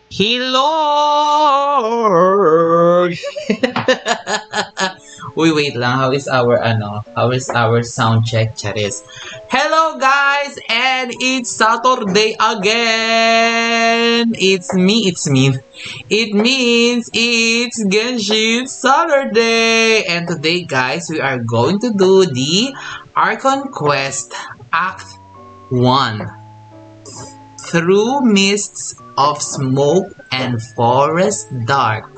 Hello! Uy, wait lang. How is our sound check, Charis? Hello, guys! And it's Saturday again! It's me. It means it's Genshin Saturday! And today, guys, we are going to do the Archon Quest Act 1. Through mists of smoke and forest dark.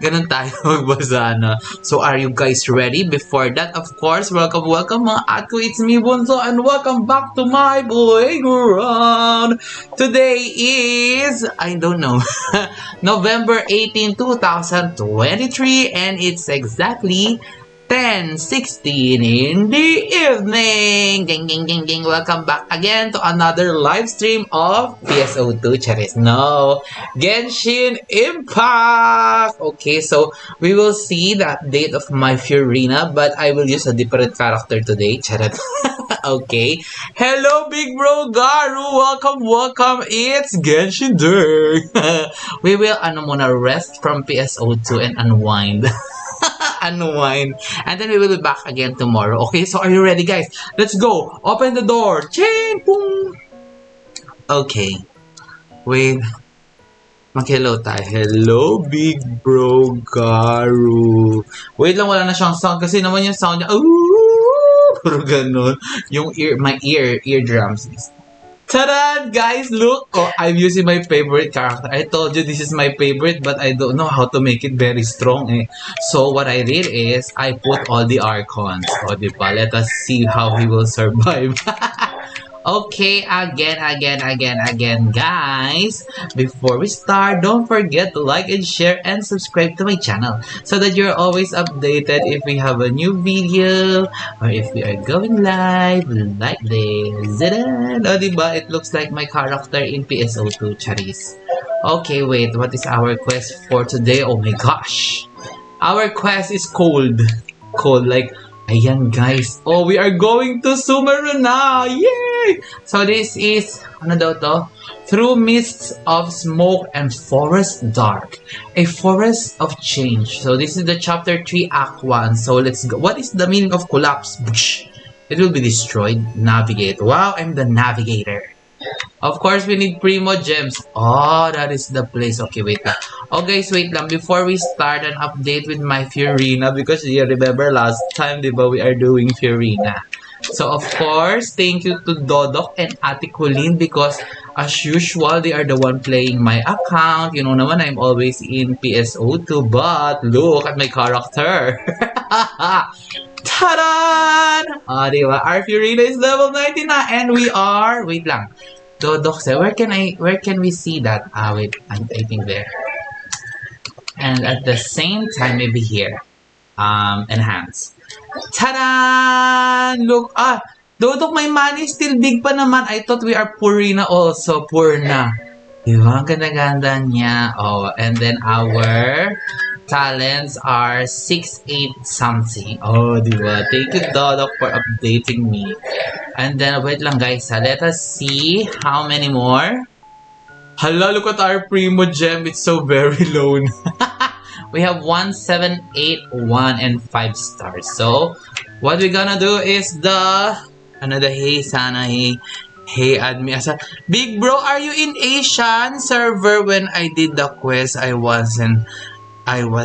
Ganun tayo magbasa na. So are you guys ready? Before that, of course, welcome mga atko. It's me, Bunso, and welcome back to my playground. Today is, I don't know, November 18, 2023, and it's exactly 10:16 in the evening. Gang. Welcome back again to another live stream of PSO2 Charis. No, Genshin Impact. Okay, so we will see the update of my Fiorina, but I will use a different character today. Charat. Okay. Hello, Big Bro Garu. Welcome. It's Genshin Day. We will rest from PSO2 and unwind. Unwind. And then we will be back again tomorrow. Okay, so are you ready, guys? Let's go. Open the door. Ching! Boom! Okay. Wait. Mag-hello tayo. Hello, Big Bro Garu. Wait lang, wala na siyang sound. Kasi naman yung sound niya, puro ganun. Yung eardrums. Ta-da! Guys, look! Oh, I'm using my favorite character. I told you this is my favorite, but I don't know how to make it very strong. So, what I did is, I put all the Archons. O, diba? Let us see how he will survive. Okay, again, guys. Before we start, don't forget to like and share and subscribe to my channel so that you're always updated if we have a new video or if we are going live like this. Oh, diba? It looks like my character in PSO2, Charis. Okay, wait. What is our quest for today? Oh my gosh. Our quest is cold. Cold, like, ayan guys. Oh, we are going to Sumeru now! Yay! So this is, ano daw to? Through mists of smoke and forest dark. A forest of change. So this is the chapter 3 act 1. So let's go. What is the meaning of collapse? It will be destroyed. Navigate. Wow, I'm the navigator. Of course, we need Primo Gems. Oh, that is the place. Okay, wait lang. Oh, guys, wait lang. Before we start an update with my Fiorina, because you remember last time, diba, we are doing Fiorina. So, of course, thank you to Dodok and Ate Colleen because, as usual, they are the one playing my account. You know naman, I'm always in PSO2, but look at my character. Ta-da! Oh, diba? Our Fiorina is level 99 and we are... Wait lang. Dodok said, where can we see that? Wait, I'm typing there. And at the same time, maybe here. Enhance. Ta-da! Look, Dodok, my money is still big pa naman. I thought we are Purina also. Purna. Diba? Ang ganda-ganda niya. Oh, and then our talents are 6-8 something. Oh, diba? Thank you, Dodok, for updating me. And then, wait lang guys, let us see how many more. Hala, look at our Primo Gem. It's so very low. We have 1, 7, 8, 1, and 5 stars. So, what we're gonna do is the hey, sana, hey, admin. Big Bro, are you in Asian server? When I did the quest, I was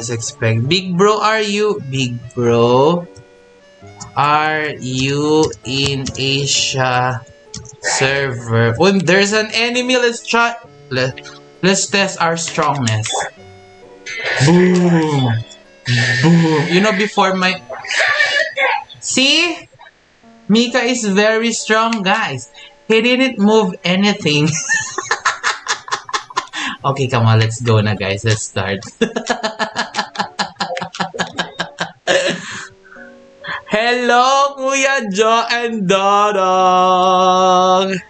expecting. Big Bro, are you? Big Bro, are you in Asia server? When there's an enemy, let's test our strongness. Boom! Boom! You know, before my... See? Mika is very strong, guys. He didn't move anything. Okay, come on, let's go na, guys. Let's start. Hello, Kuya Jo and Dodong!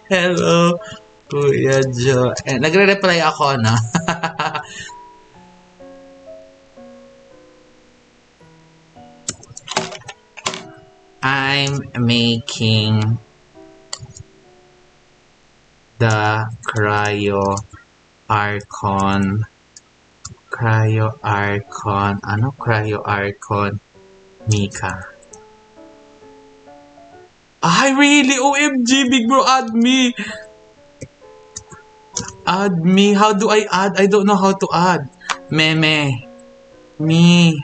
Hello, Kuya Jo. Nagre-reply ako, no? I'm making the cryo Archon. Cryo Archon. Ano? Cryo Archon. Mika. Ay, really? OMG, big bro, add me. Add me. How do I add? I don't know how to add. Meme. Me.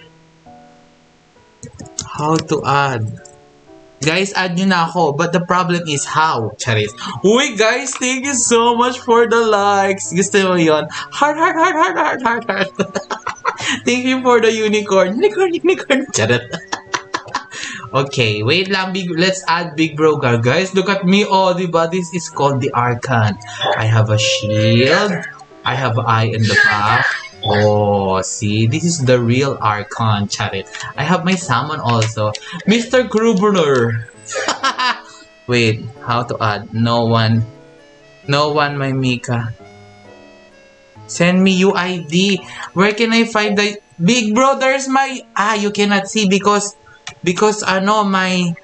How to add? Guys, add nyo na ako. But the problem is how? Charis. Uy, guys, thank you so much for the likes. Gusto mo yun? Heart, heart, heart, heart, heart, heart, heart. Thank you for the unicorn. Unicorn, unicorn. Charis. Okay, wait lang. Let's add Big Bro. Guys, look at me. Oh, diba? This is called the Archon. I have a shield. I have an eye in the back. Oh, see? This is the real Archon. Charit. I have my salmon also. Mr. Gruber. Wait, how to add? No one. No one, my Mika. Send me UID. Where can I find the... Big Bro, there's my... you cannot see because ano, my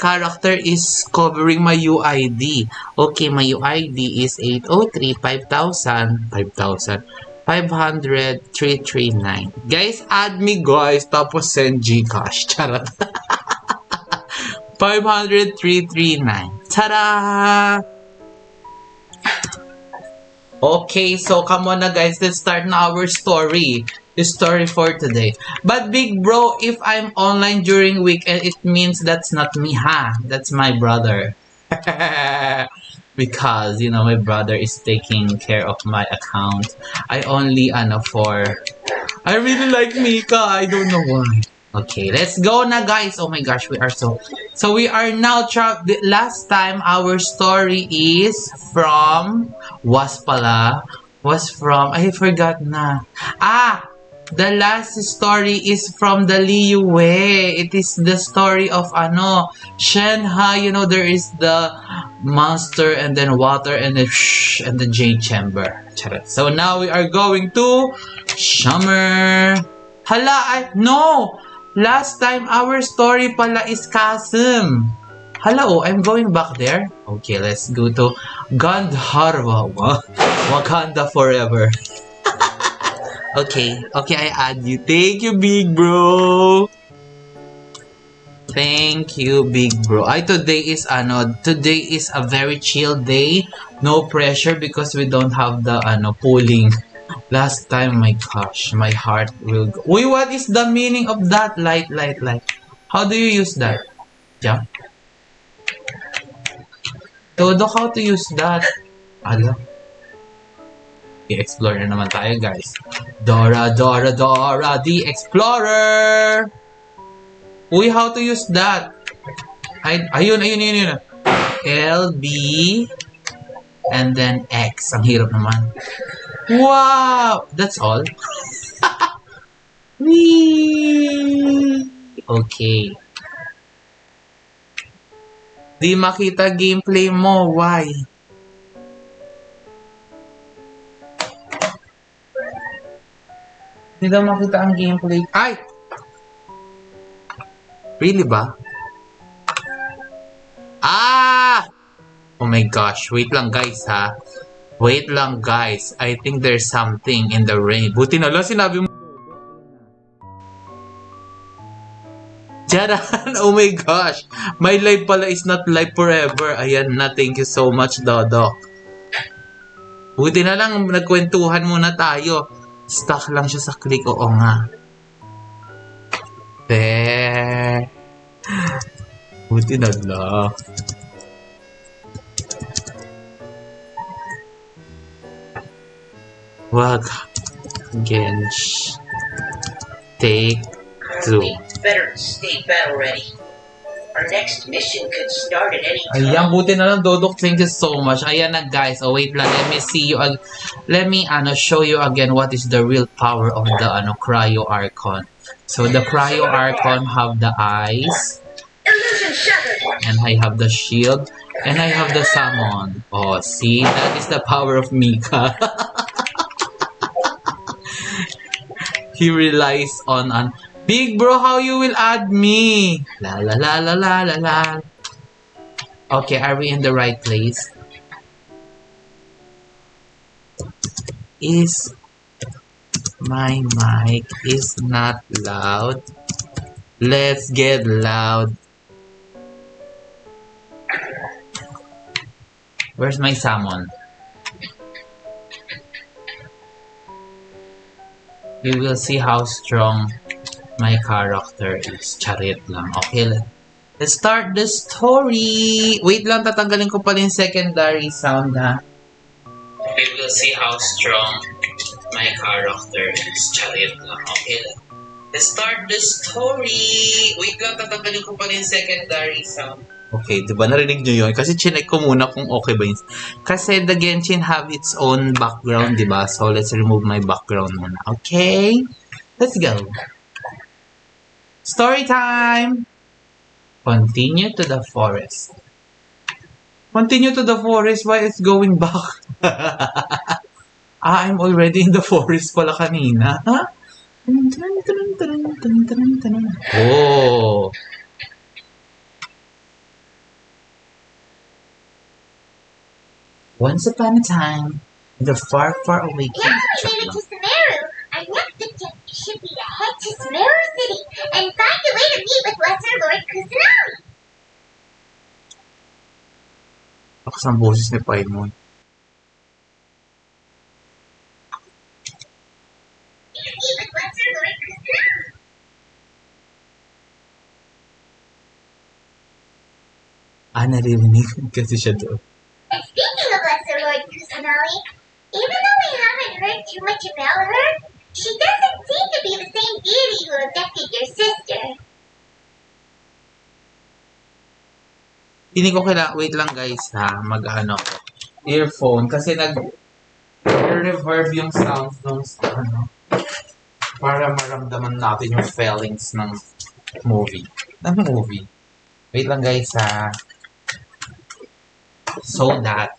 character is covering my UID. Okay, my UID is 803,339. Guys, add me, guys. Tapos send Gcash. Charot. 500,339. Ta-da! Okay, so come on na, guys. Let's start na our story. The story for today. But big bro, if I'm online during weekend, it means that's not me, ha? That's my brother. Because, you know, my brother is taking care of my account. I only, I really like Mika. I don't know why. Okay, let's go na, guys. Oh my gosh, we are so we are now last time our story is from was from I forgot na. The last story is from the Liyue. It is the story of Shenhe. You know, there is the monster and then water and then and the jade chamber. So now we are going to Summer. Hala, no! Last time our story pala is Kasim. Hello, I'm going back there. Okay, let's go to Gandharva. Wakanda forever. Okay, I add you. Thank you, big bro. Thank you, big bro. Today is a very chill day. No pressure because we don't have the pulling. Last time, my gosh, my heart will go. Wait, what is the meaning of that? Light. How do you use that? Yeah. Todo, how to use that? Ala. I-explore na naman tayo, guys. Dora, the Explorer! Uy, how to use that? Ayun. L, B, and then X. Ang hirap naman. Wow! That's all? Whee! Okay. Di makita gameplay mo. Why? Hindi daw makita ang gameplay. Ay! Really ba? Oh my gosh. Wait lang, guys, ha? Wait lang, guys. I think there's something in the rain. Buti na lang sinabi mo. Jaran! Oh my gosh. My life pala is not life forever. Ayan na. Thank you so much, Dodo. Buti na lang nagkwentuhan muna tayo. Stuck lang siya sa click. Oo nga. Buti na lang. Wag. Genshin. Take 2. Better stay battle ready. Our next mission could start at any time. Ayan, buti na lang, Dodok. Thank you so much. Ayan na, guys. Oh, wait lang. Let me see you. Let me show you again what is the real power of the Cryo Archon. So the Cryo Archon have the eyes. Illusion shattered. And I have the shield. And I have the summon. Oh, see? That is the power of Mika. He relies on Big bro, how you will add me? La la la la la la la. Okay, are we in the right place? Is my mic is not loud? Let's get loud. Where's my salmon? We will see how strong my character is. Charit lang. Okay, let's start the story. Wait lang, tatanggalin ko pala yung secondary sound ha. We will see how strong my character is. Charit lang. Okay, let's start the story. Wait lang, tatanggalin ko pala yung secondary sound. Okay, di ba narinig nyo yun? Kasi chinek ko muna kung okay ba yun. Kasi the Genshin have its own background, di ba? So, let's remove my background muna. Okay? Let's go. Story time! Continue to the forest. Continue to the forest? Why it's going back? I'm already in the forest pala kanina. Huh? Oh! Once upon a time, in the far, far away Now we made it to Sumeru. Our next objective should be to head to Sumeru City and find a way to meet with Lesser Lord Kusanagi. Lakas ang boses ni Paimon. Meet with Lesser Lord Kusanagi. Naririnig kasi siya doon. And speaking of Lesser Lord Kusanagi, even though we haven't heard too much about her, she doesn't seem to be the same deity who abducted your sister. Hindi ko kailangan, wait lang guys ha, mag-ano ko. Earphone, kasi nag-reverb yung sounds nung para maramdaman natin yung feelings ng movie. Wait lang guys ha. So that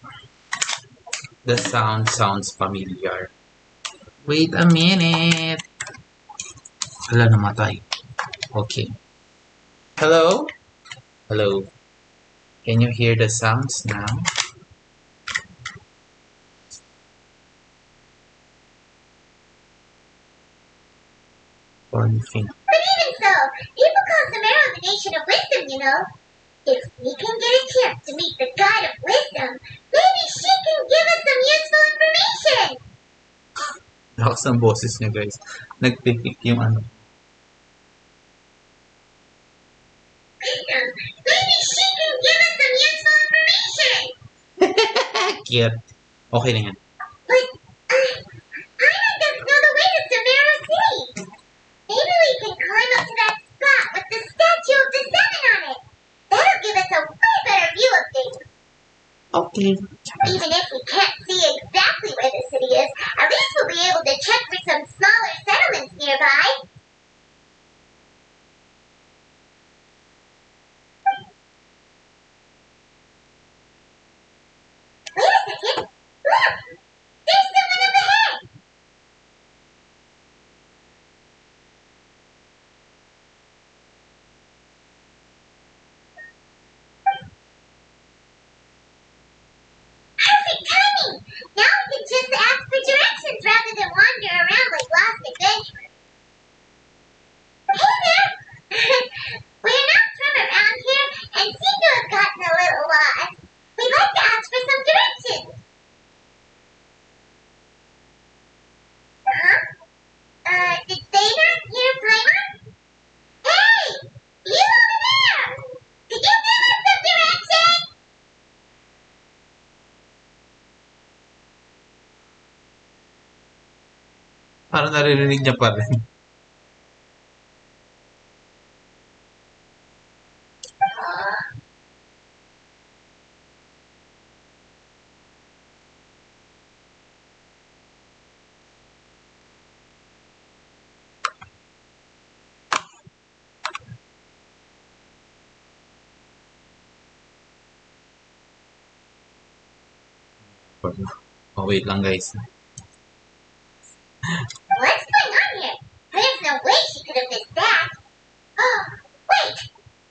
the sound sounds familiar. Wait a minute. Wala, namatay. Okay. Hello? Hello? Can you hear the sounds now? One thing. But even so, people call Sumeru the nation of wisdom, you know. If we can get a chance to meet the god of wisdom, maybe she can give us some useful information. Lakas ng boses niya guys. Nagpipik yung ano. Maybe she can give us some useful information. Cute. Okay na yan. But Paimon doesn't know the way to Sumeru City. Maybe we can climb up to that spot with the statue of the seven on it. That'll give us a way better view of things. Okay. Even if we can't see exactly where the city is, at least we'll be able to check for some smaller settlements nearby. Wait a second. Look! There's someone up ahead! Perfect timing! Now we can just ask for directions rather than wander around like lost adventurers. Hey there! We're not from around here and seem to have gotten a little lost. We'd like to ask for some directions. Huh? Did they not hear Paimon? Hey! You over there! Could you give us some directions? Parang naririnig niya pa rin. Oh, wait lang guys. What's going on here? There's no way she could have missed that. Oh, wait!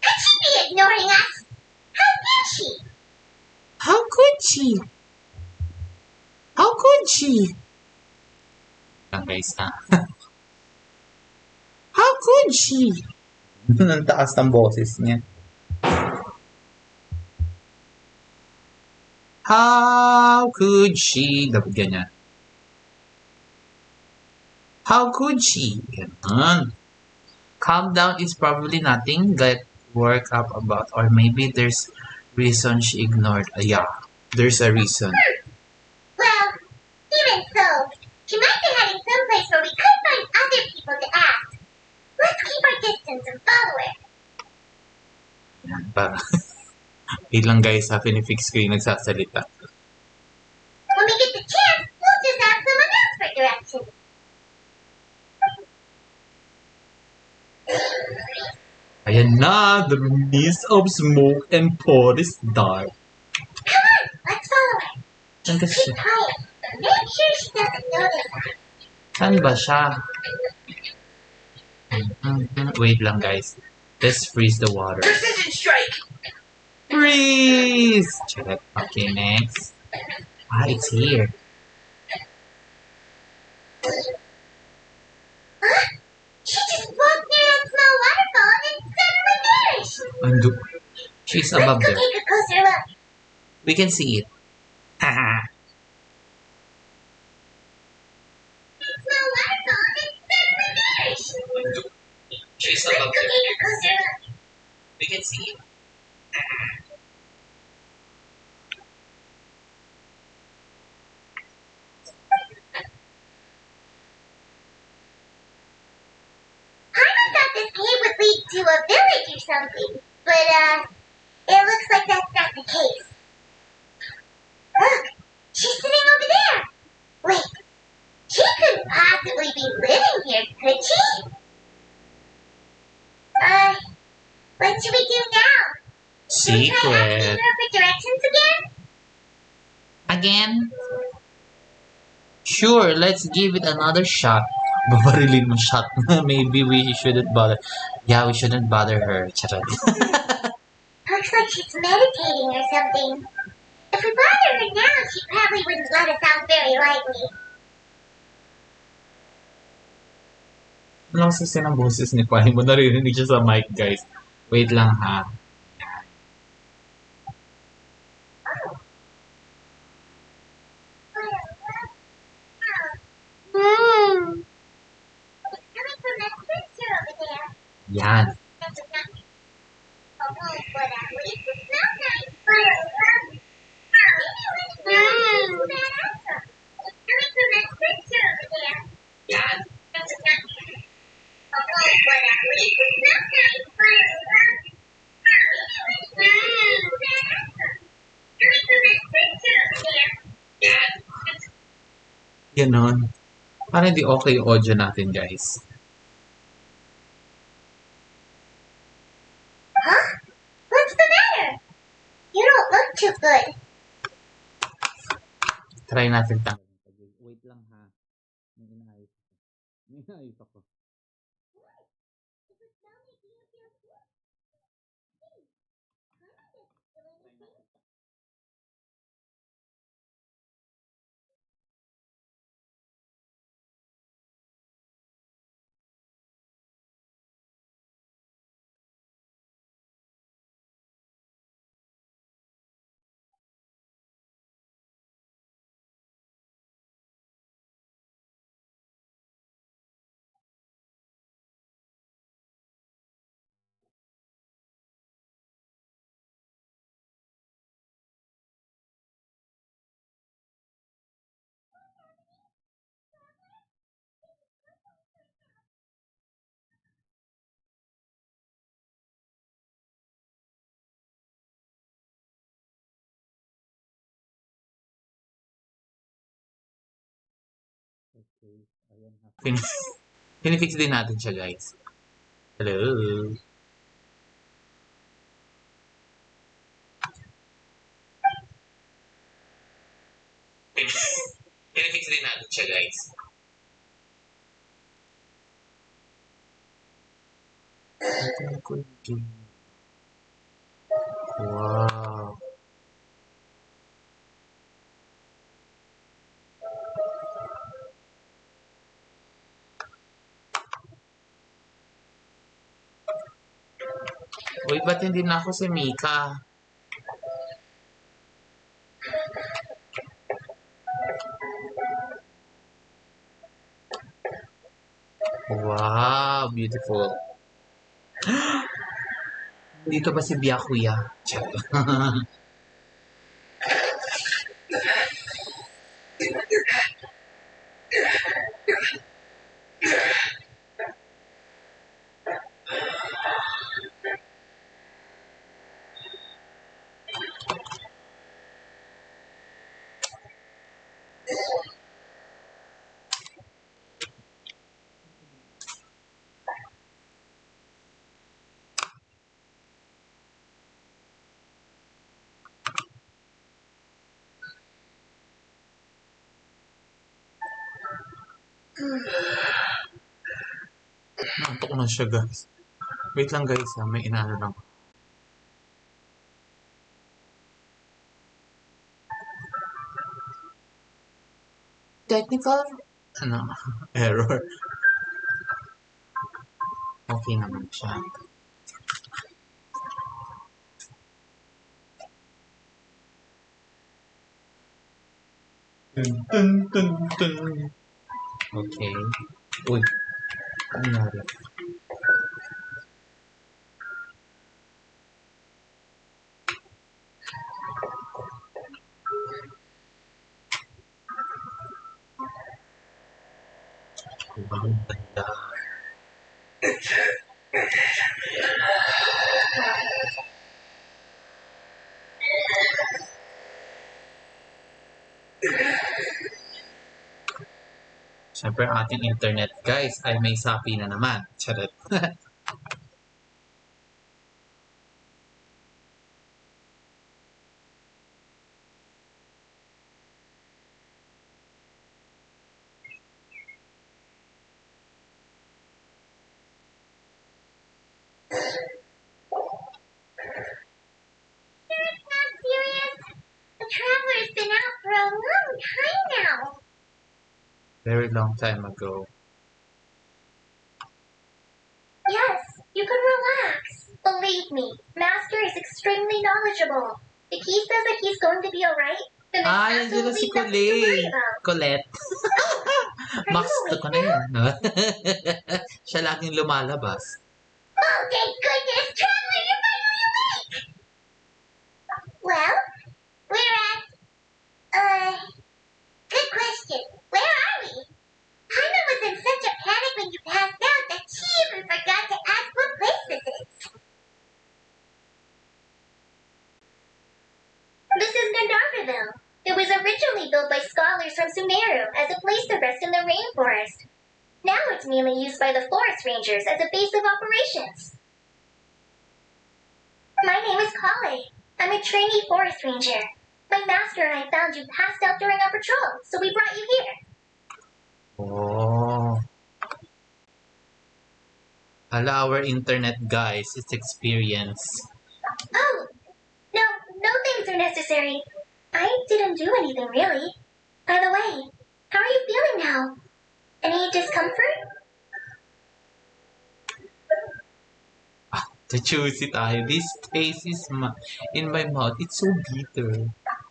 Could she be ignoring us? How did she? How could she? How could she? Lang guys ha. How could she? Ang taas ng boses niya. How could she? Dapat ganyan. How could she? Ganon. Calm down is probably nothing. Get worked up about. Or maybe there's reason she ignored. Yeah, there's a reason. Well, even so, she might be heading someplace where we could find other people to ask. Let's keep our distance and follow her. Yan, para. Wait lang guys ha, pinifix ko yung nagsasalita. When we get the chance, we'll just ask someone else for directions. Ayan na, the mist of smoke and pot is dark. Come on, let's follow her. Saan kasi Keep siya? quiet. Make sure she doesn't notice us. Saan ba siya? Wait lang guys. Let's freeze the water. Precision strike! Freeze! Check. Okay, next. Ah, it's here. Huh? She just walked near that small waterfall and then suddenly vanished. Ando. She's above Let's go there. take a closer look. We can see it. Haha. Small waterfall and suddenly vanished. She's Let's above go there. take a closer look. We can see it. Paimon thought this cave would lead to a village or something, but it looks like that's not the case. Look, she's sitting over there. Wait, she couldn't possibly be living here, could she? What should we do now? Should we try asking Secret. her for directions again? Again? Sure, let's give it another shot. Babarilin mo shot. Maybe we shouldn't bother. Yeah, we shouldn't bother her. Charot. Looks like she's meditating or something. If we bother her now, she probably wouldn't let us out very lightly. Ano kasi ng boses ni Pai mo? Naririnig siya sa mic, guys. Wait lang ha. It's coming from that picture over there. Yan. That's not. Oh, but at least it smells nice. It's coming from that picture over there. Yan. That's not. Oh, but at least it smells nice. Coming from that picture over there. Yan. Ganon. Para hindi okay yung audio natin, guys. Huh? What's the matter? You don't look too good. Try natin tanggalin. Wait lang ha. May inaayos ako. May inaayos ako. Okay. Ayan ha. Pinifix din natin siya, guys. Hello. Pinifix din natin siya, guys. Wow. Uy, ba't hindi na ako si Mika? Wow, beautiful. Dito ba si Byakuya? Nantok na siya, guys. Wait lang, guys. May inano lang. Technical ano, error. Okay naman siya. Dun, dun, dun, dun. Okay. Uy, ano nangyari? Ang ganda. Siyempre, ang ating internet, guys, ay may sapi na naman. Charot. Not serious? The traveler's been out for a long time now. Very long time ago. Yes, you can relax. Believe me, Master is extremely knowledgeable. If he says that he's going to be alright, then there's Ay, nandiyan na absolutely si nothing to worry Colette. about. Colette. Are Max you to awake ko na now? yan. No? Siya laging lumalabas. Oh, thank goodness, Traveler, you're finally awake! Well, we're at, good question. Where are we? Paimon was in such a panic when you passed out that she even forgot to ask what place this is. This is Gandharvaville. It was originally built by scholars from Sumeru as a place to rest in the rainforest. Now it's mainly used by the forest rangers as a base of operations. My name is Kale. I'm a trainee forest ranger. My master and I found you passed out during our patrol, so we brought you here. Oh. Hala, our internet, guys, it's experience. Oh, no things are necessary. I didn't do anything really. By the way, how are you feeling now? Any discomfort? To choose it, this taste is in my mouth. It's so bitter.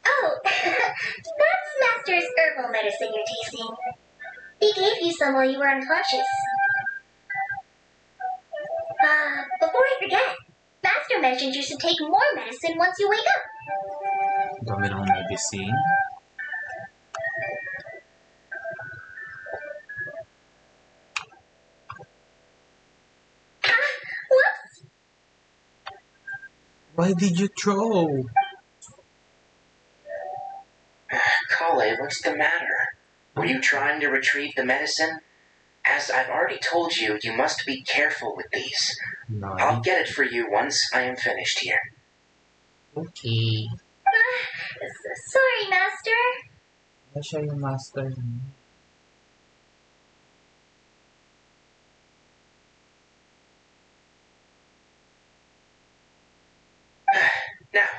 Oh, that's Master's herbal medicine you're tasting. He gave you some while you were unconscious. Before I forget, Master mentioned you should take more medicine once you wake up. Dami ng medicine. Whoops! Why did you throw? Kale, what's the matter? Were you trying to retrieve the medicine? As I've already told you, you must be careful with these. No. I'll get it for you once I am finished here. Okay. Sorry, Master. Ano siya yung master? Now,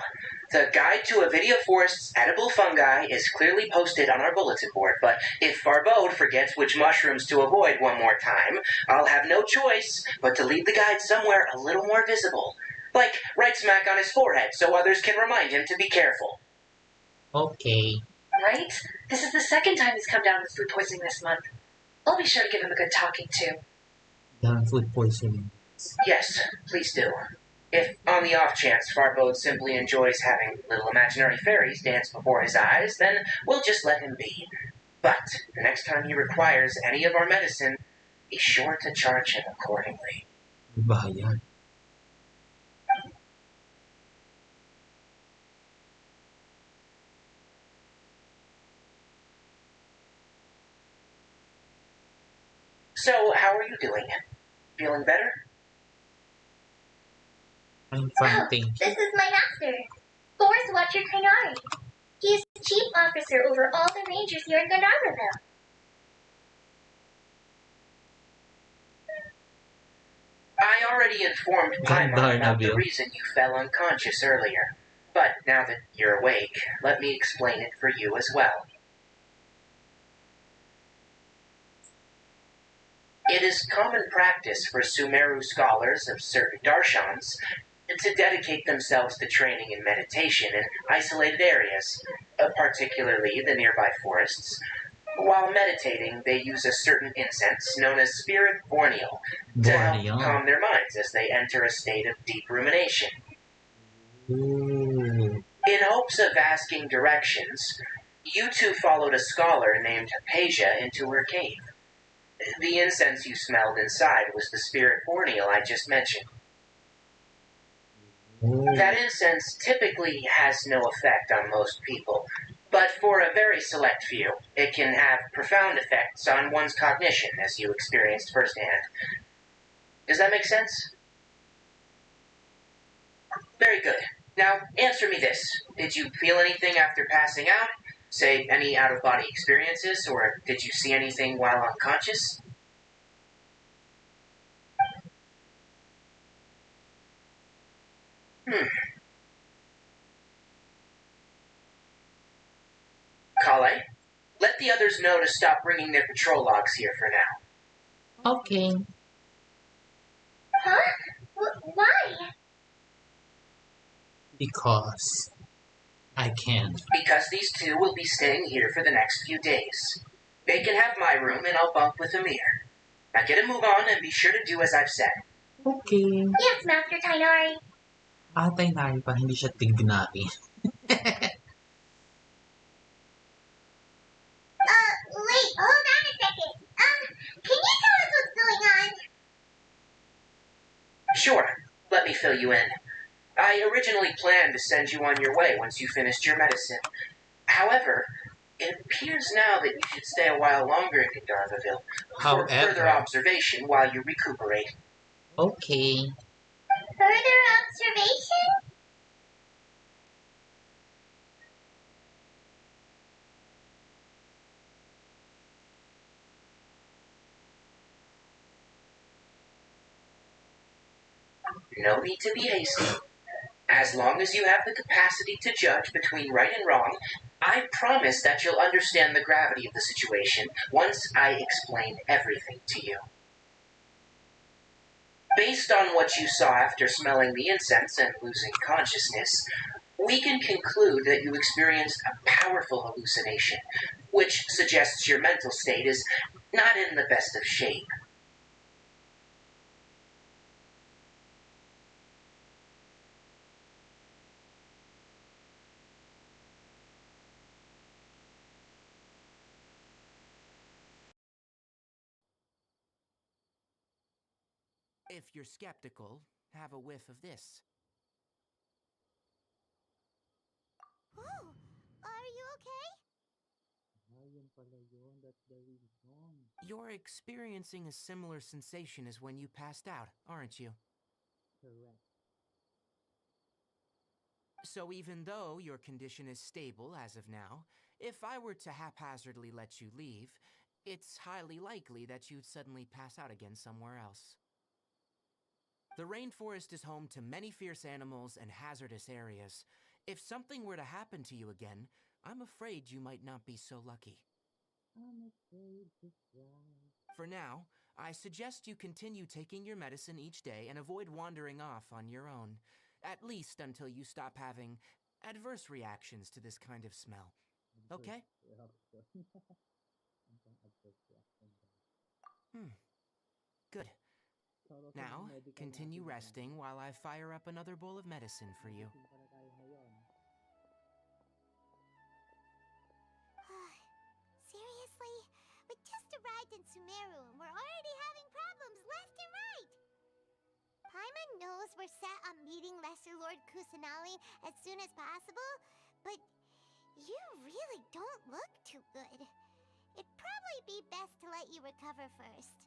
the guide to Avidia Forest's edible fungi is clearly posted on our bulletin board, but if Barbode forgets which mushrooms to avoid one more time, I'll have no choice but to leave the guide somewhere a little more visible. Like right smack on his forehead so others can remind him to be careful. Okay. Right? This is the second time he's come down with food poisoning this month. I'll be sure to give him a good talking to. Done food poisoning. Yes, please do. If, on the off chance, Farbode simply enjoys having little imaginary fairies dance before his eyes, then we'll just let him be. But the next time he requires any of our medicine, be sure to charge him accordingly. Bayan. So, how are you doing? Feeling better? I'm fine, Oh, thank you. this is my master, Forest Watcher Kainari. He is chief officer over all the rangers here in Gandharvaville. I already informed Paimon about the Gandharvaville. reason you fell unconscious earlier. But now that you're awake, let me explain it for you as well. It is common practice for Sumeru scholars of certain darshans to dedicate themselves to training in meditation in isolated areas, particularly the nearby forests. While meditating, they use a certain incense known as spirit borneal to help Borneo. calm their minds as they enter a state of deep rumination. Ooh. In hopes of asking directions, you two followed a scholar named Hypatia into her cave. The incense you smelled inside was the spirit borneal I just mentioned. Ooh. That incense typically has no effect on most people, but for a very select few, it can have profound effects on one's cognition, as you experienced firsthand. Does that make sense? Very good. Now, answer me this. Did you feel anything after passing out? Say, any out-of-body experiences, or did you see anything while unconscious? Kale, let the others know to stop bringing their patrol logs here for now. Okay. Huh? Why? Because I can. Because these two will be staying here for the next few days. They can have my room and I'll bunk with Amir. Now get a move on and be sure to do as I've said. Okay. Yes, Master Tainari. Atay na pa, hindi siya tignari. Wait, hold on a second. Can you tell us what's going on? Sure, let me fill you in. I originally planned to send you on your way once you finished your medicine. However, it appears now that you should stay a while longer in Gandharvaville for further However. observation while you recuperate. Okay. Further observation? No need to be hasty. As long as you have the capacity to judge between right and wrong, I promise that you'll understand the gravity of the situation once I explain everything to you. Based on what you saw after smelling the incense and losing consciousness, we can conclude that you experienced a powerful hallucination, which suggests your mental state is not in the best of shape. If you're skeptical, have a whiff of this. Oh, are you okay? You're experiencing a similar sensation as when you passed out, aren't you? Correct. So even though your condition is stable as of now, if I were to haphazardly let you leave, it's highly likely that you'd suddenly pass out again somewhere else. The rainforest is home to many fierce animals and hazardous areas. If something were to happen to you again, I'm afraid you might not be so lucky. I'm afraid to fly. For now, I suggest you continue taking your medicine each day and avoid wandering off on your own. At least until you stop having adverse reactions to this kind of smell. Okay? Hmm. Good. Now, continue resting while I fire up another bowl of medicine for you. Seriously? We just arrived in Sumeru and we're already having problems left and right! Paimon knows we're set on meeting Lesser Lord Kusanali as soon as possible, but you really don't look too good. It'd probably be best to let you recover first.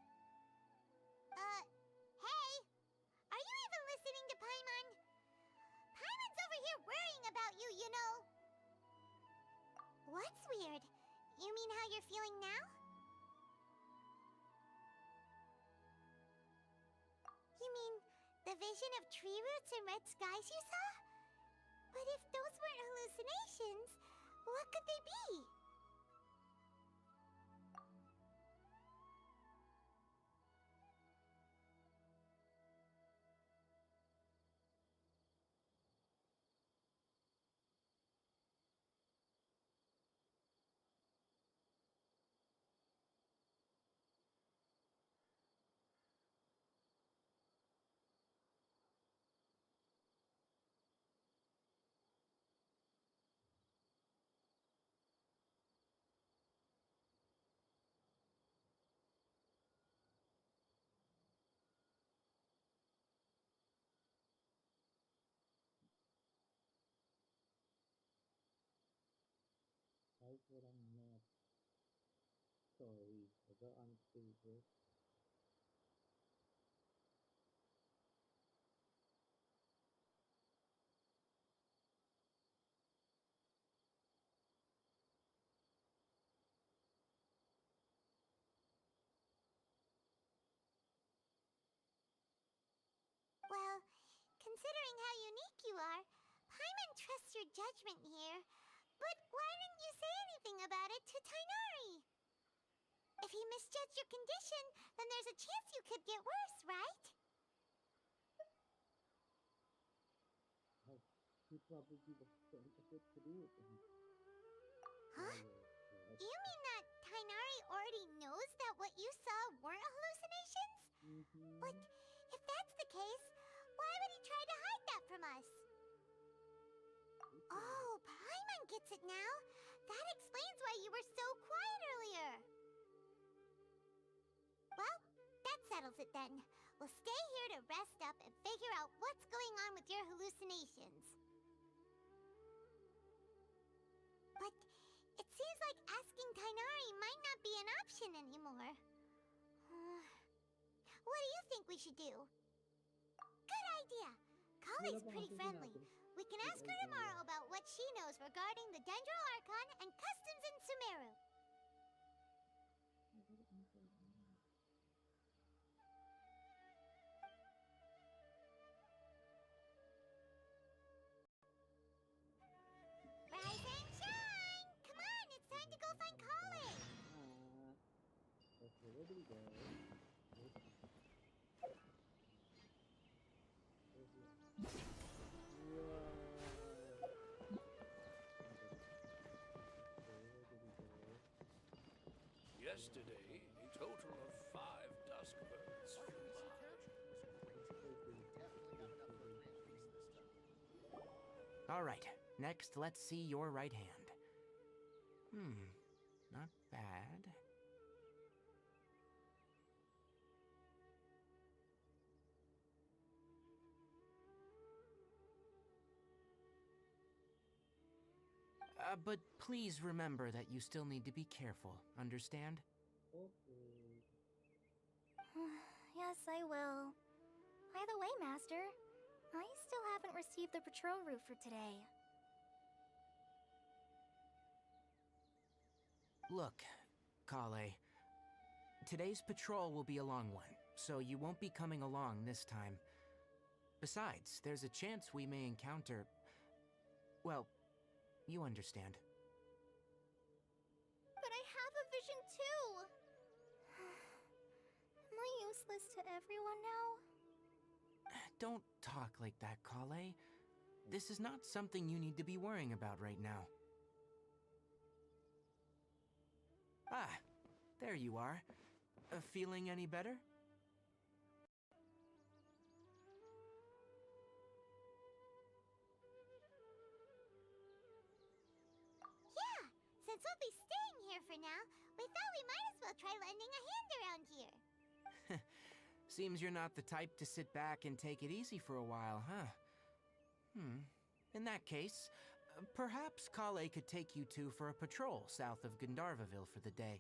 Hey! Are you even listening to Paimon? Paimon's over here worrying about you, you know! What's weird? You mean how you're feeling now? You mean the vision of tree roots and red skies you saw? But if those weren't hallucinations, what could they be? Well, considering how unique you are, Paimon trusts your judgment here. But why didn't you say anything about it to Tainari? If he misjudged your condition, then there's a chance you could get worse, right? Huh? You mean that Tainari already knows that what you saw weren't hallucinations? But if that's the case, why would he try to hide that from us? Oh, Paimon gets it now. That explains why you were so quiet earlier. Well, that settles it then. We'll stay here to rest up and figure out what's going on with your hallucinations. But it seems like asking Tainari might not be an option anymore. What do you think we should do? Good idea! Kale's pretty friendly. We can ask her tomorrow about what she knows regarding the Dendro Archon and customs in Sumeru. Rise and shine! Come on, it's time to go find Kale! Yesterday, a total of 5 dusk birds flew by. All right, next let's see your right hand. Not bad. But please remember that you still need to be careful, understand? Yes, I will. By the way, Master, I still haven't received the patrol route for today. Look, Kale, today's patrol will be a long one, so you won't be coming along this time. Besides, there's a chance we may encounter... well, you understand. But I have a vision too! Am I useless to everyone now? Don't talk like that, Kale. this is not something you need to be worrying about right now. Ah, there you are. Feeling any better? Yeah, since we'll be staying here for now, we thought we might as well try lending a hand around here. Seems you're not the type to sit back and take it easy for a while, huh? In that case, perhaps Kale could take you two for a patrol south of Gandharvaville for the day.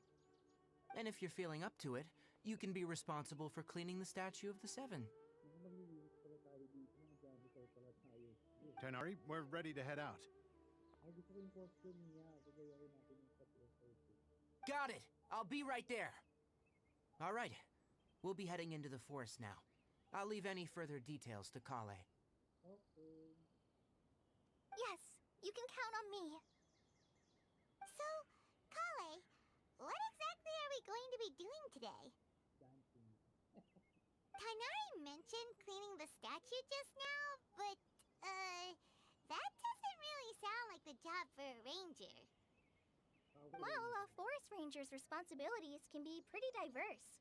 And if you're feeling up to it, you can be responsible for cleaning the statue of the Seven. Tainari, we're ready to head out. Got it! I'll be right there! Alright, we'll be heading into the forest now. I'll leave any further details to Kale. Yes, you can count on me. So, Kale, what exactly are we going to be doing today? Tainari mentioned cleaning the statue just now, but, that doesn't really sound like the job for a ranger. Well, a forest ranger's responsibilities can be pretty diverse.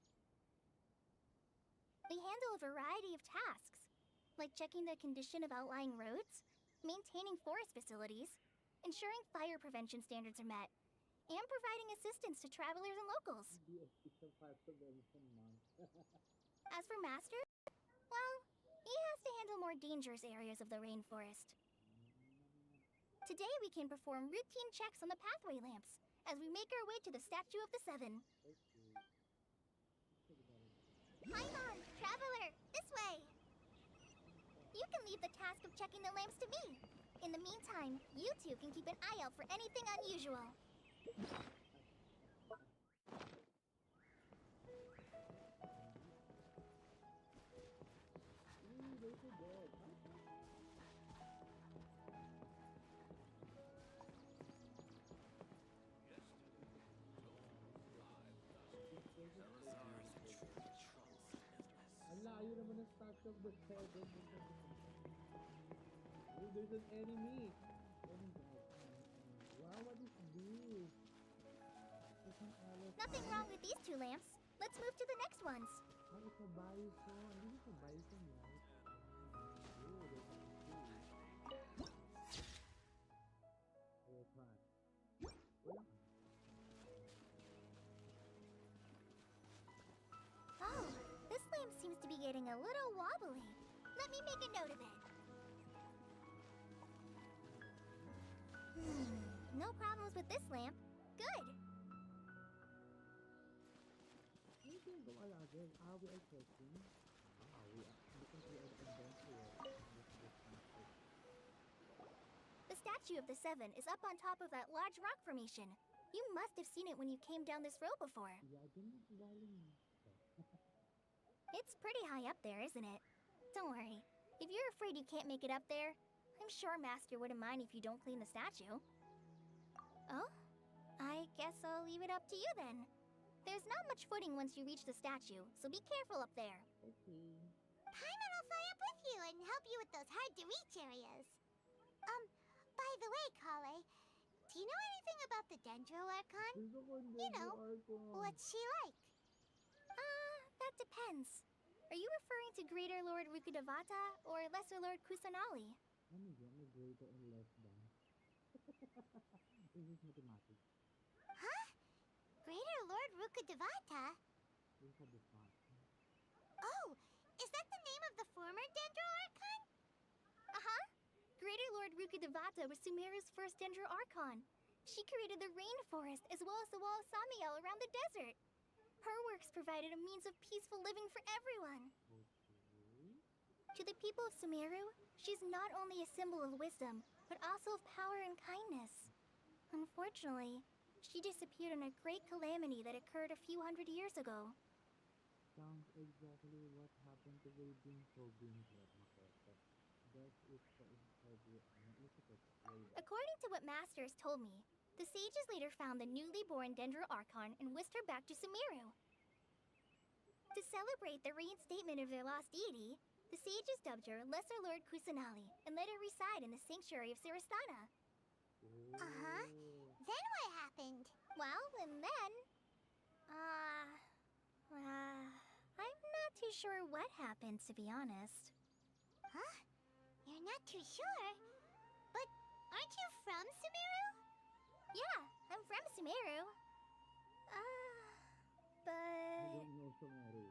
They handle a variety of tasks, like checking the condition of outlying roads, maintaining forest facilities, ensuring fire prevention standards are met, and providing assistance to travelers and locals. As for Master, well, he has to handle more dangerous areas of the rainforest. Today we can perform routine checks on the pathway lamps as we make our way to the Statue of the Seven. Paimon, traveler, this way! You can leave the task of checking the lamps to me. In the meantime, you two can keep an eye out for anything unusual. Layo naman ng statue of the Seven. Oh, there's an enemy. Oh my god. Wow, what is this? It's an elephant. Nothing wrong with these two lamps. Let's move to the next ones. Ah, it's a bison. This is a bison, right? Oh, there's a tree. Oh, man. Wala. Oh, this lamp seems to be getting a little wobbly. Let me make a note of it. No problems with this lamp. Good. Ano yung ginagawa natin? We are checking. Because we are adventurous. The Statue of the Seven is up on top of that large rock formation. You must have seen it when you came down this road before. Yeah, dun galing. It's pretty high up there, isn't it? Don't worry. If you're afraid you can't make it up there, I'm sure Master wouldn't mind if you don't clean the statue. Oh? I guess I'll leave it up to you then. There's not much footing once you reach the statue, so be careful up there. Okay. Paimon will fly up with you and help you with those hard-to-reach areas. By the way, Kale, do you know anything about the Dendro Archon? Gusto ko ang You know, Archon. What's she like? That depends. Are you referring to Greater Lord Rukudavata or Lesser Lord Kusanali? Ano yun? May greater and less than. This is mathematics. Huh? Greater Lord Rukudavata? This is the font. Oh, is that the name of the former Dendro Archon? Uh-huh. Greater Lord Rukudavata was Sumeru's first Dendro Archon. She created the rainforest as well as the wall of Samiel around the desert. Her works provided a means of peaceful living for everyone. To the people of Sumeru, she's not only a symbol of wisdom, but also of power and kindness. Unfortunately, she disappeared in a great calamity that occurred a few hundred years ago. Sounds exactly what happened to the Bunso Bunso. That is According to what Master has told me, the sages later found the newly born Dendro Archon and whisked her back to Sumeru. To celebrate the reinstatement of their lost deity, The sages dubbed her Lesser Lord Kusanali and let her reside in the sanctuary of Sarastana. Uh-huh. Then what happened? Well, and then... I'm not too sure what happened, to be honest. Huh? You're not too sure? But aren't you from Sumeru? Yeah, I'm from Sumeru. I But... don't know Sumeru.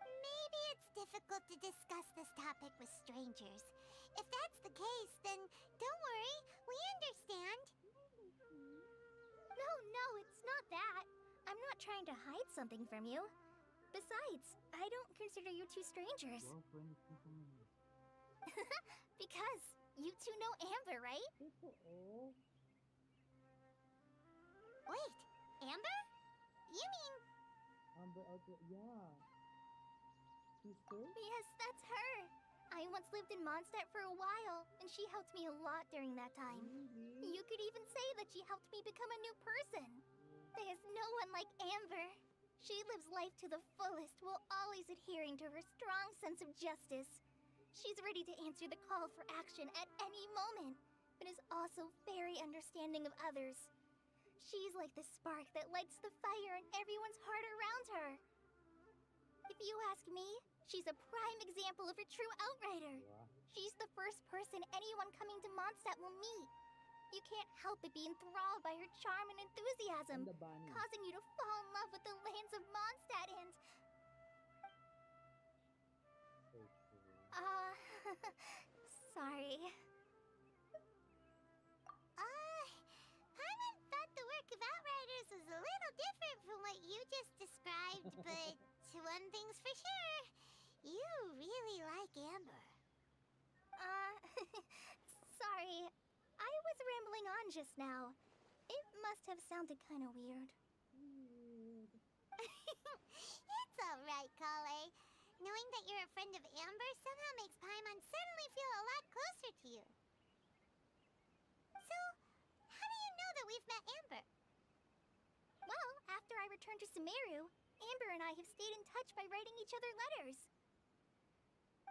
Maybe it's difficult to discuss this topic with strangers. If that's the case, then don't worry. We understand. No, it's not that. I'm not trying to hide something from you. Besides, I don't consider you two strangers. Wow, friends na kami. Because you two know Amber, right? Totoo. Wait, Amber? You mean... Amber Alto, yeah. Sister? Yes, that's her. I once lived in Mondstadt for a while, and she helped me a lot during that time. Really? You could even say that she helped me become a new person. There's no one like Amber. She lives life to the fullest while always adhering to her strong sense of justice. She's ready to answer the call for action at any moment, but is also very understanding of others. She's like the spark that lights the fire in everyone's heart around her. If you ask me, she's a prime example of a true outrider. Wow. She's the first person anyone coming to Mondstadt will meet. You can't help but be enthralled by her charm and enthusiasm, And the bunny. causing you to fall in love with the lands of Mondstadt and... Okay. sorry. Paimon thought the work of Outriders was a little different from what you just described, but one thing's for sure. You really like Amber. Sorry. I was rambling on just now. It must have sounded kind of weird. It's alright, Kale. Knowing that you're a friend of Amber somehow makes Paimon suddenly feel a lot closer to you. So, how do you know that we've met Amber? Well, after I returned to Sumeru, Amber and I have stayed in touch by writing each other letters.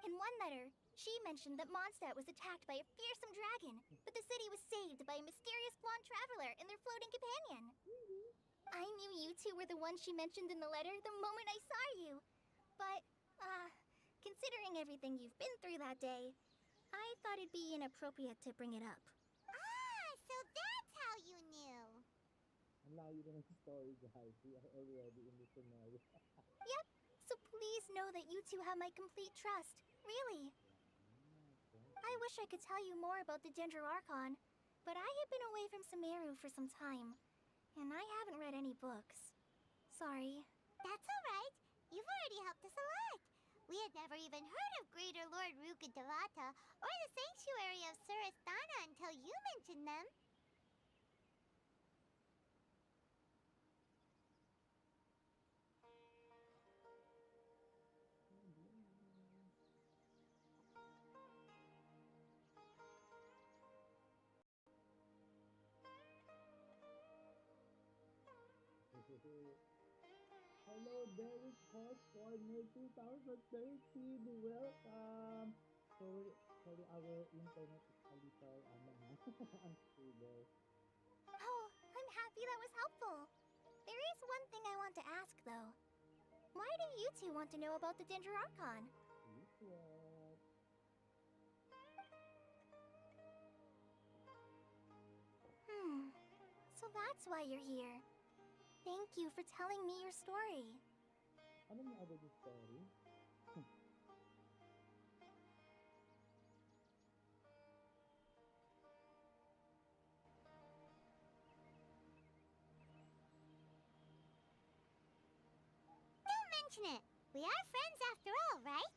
In one letter, she mentioned that Mondstadt was attacked by a fearsome dragon, but the city was saved by a mysterious blonde traveler and their floating companion. I knew you two were the ones she mentioned in the letter the moment I saw you. But, considering everything you've been through that day, I thought it'd be inappropriate to bring it up. Ah, so that's how you knew. Ang layo na ng story, guys. We are already in the scenario. Yep, so please know that you two have my complete trust. Really. I wish I could tell you more about the Ginger Archon, but I have been away from Sumeru for some time, and I haven't read any books. Sorry. That's alright. You've already helped us a lot. We had never even heard of Greater Lord Rukkhadevata or the Sanctuary of Surasthana until you mentioned them. Hello, Derek Hot for May 2013. Welcome. Sorry, our internet is a little unstable. Oh, I'm happy that was helpful. There is one thing I want to ask, though. Why do you two want to know about the Ginger Archon? Secret. So that's why you're here. Thank you for telling me your story. Ano yung about the story? Don't mention it. We are friends after all, right?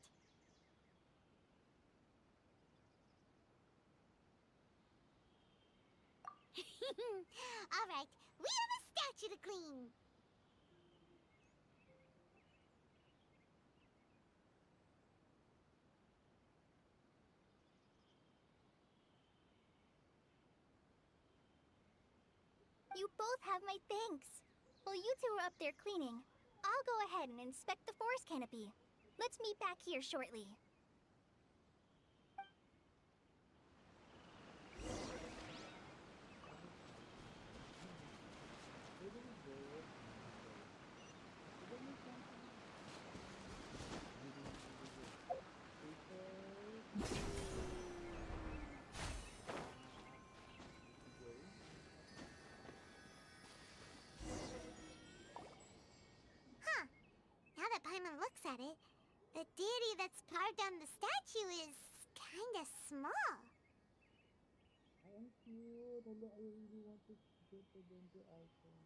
Alright, we have a statue to clean. You both have my thanks. While you two are up there cleaning, I'll go ahead and inspect the forest canopy. Let's meet back here shortly. Huh. Now that Paimon looks at it, the deity that's carved on the statue is kinda small. Ay, ang cute. Hala, I really want to get to Genji Archon.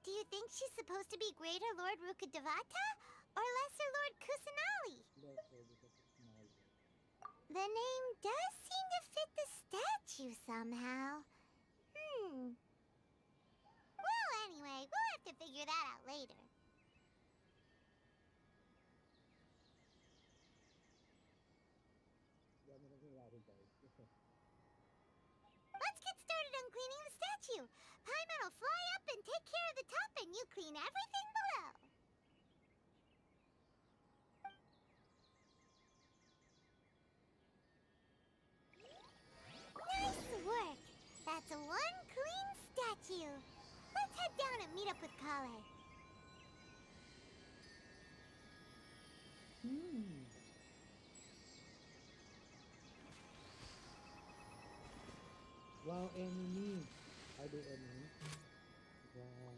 Do you think she's supposed to be Greater Lord Rukkhadevata or Lesser Lord Kusanali? The name does seem to fit the statue somehow. Well, anyway, we'll have to figure that out later. Let's get started on cleaning the statue. Paimon will fly up and take care of the top, and you clean everything below. Nice work! That's one clean statue. Let's head down and meet up with Kale. Wow, enemy. Are they enemy? Wow.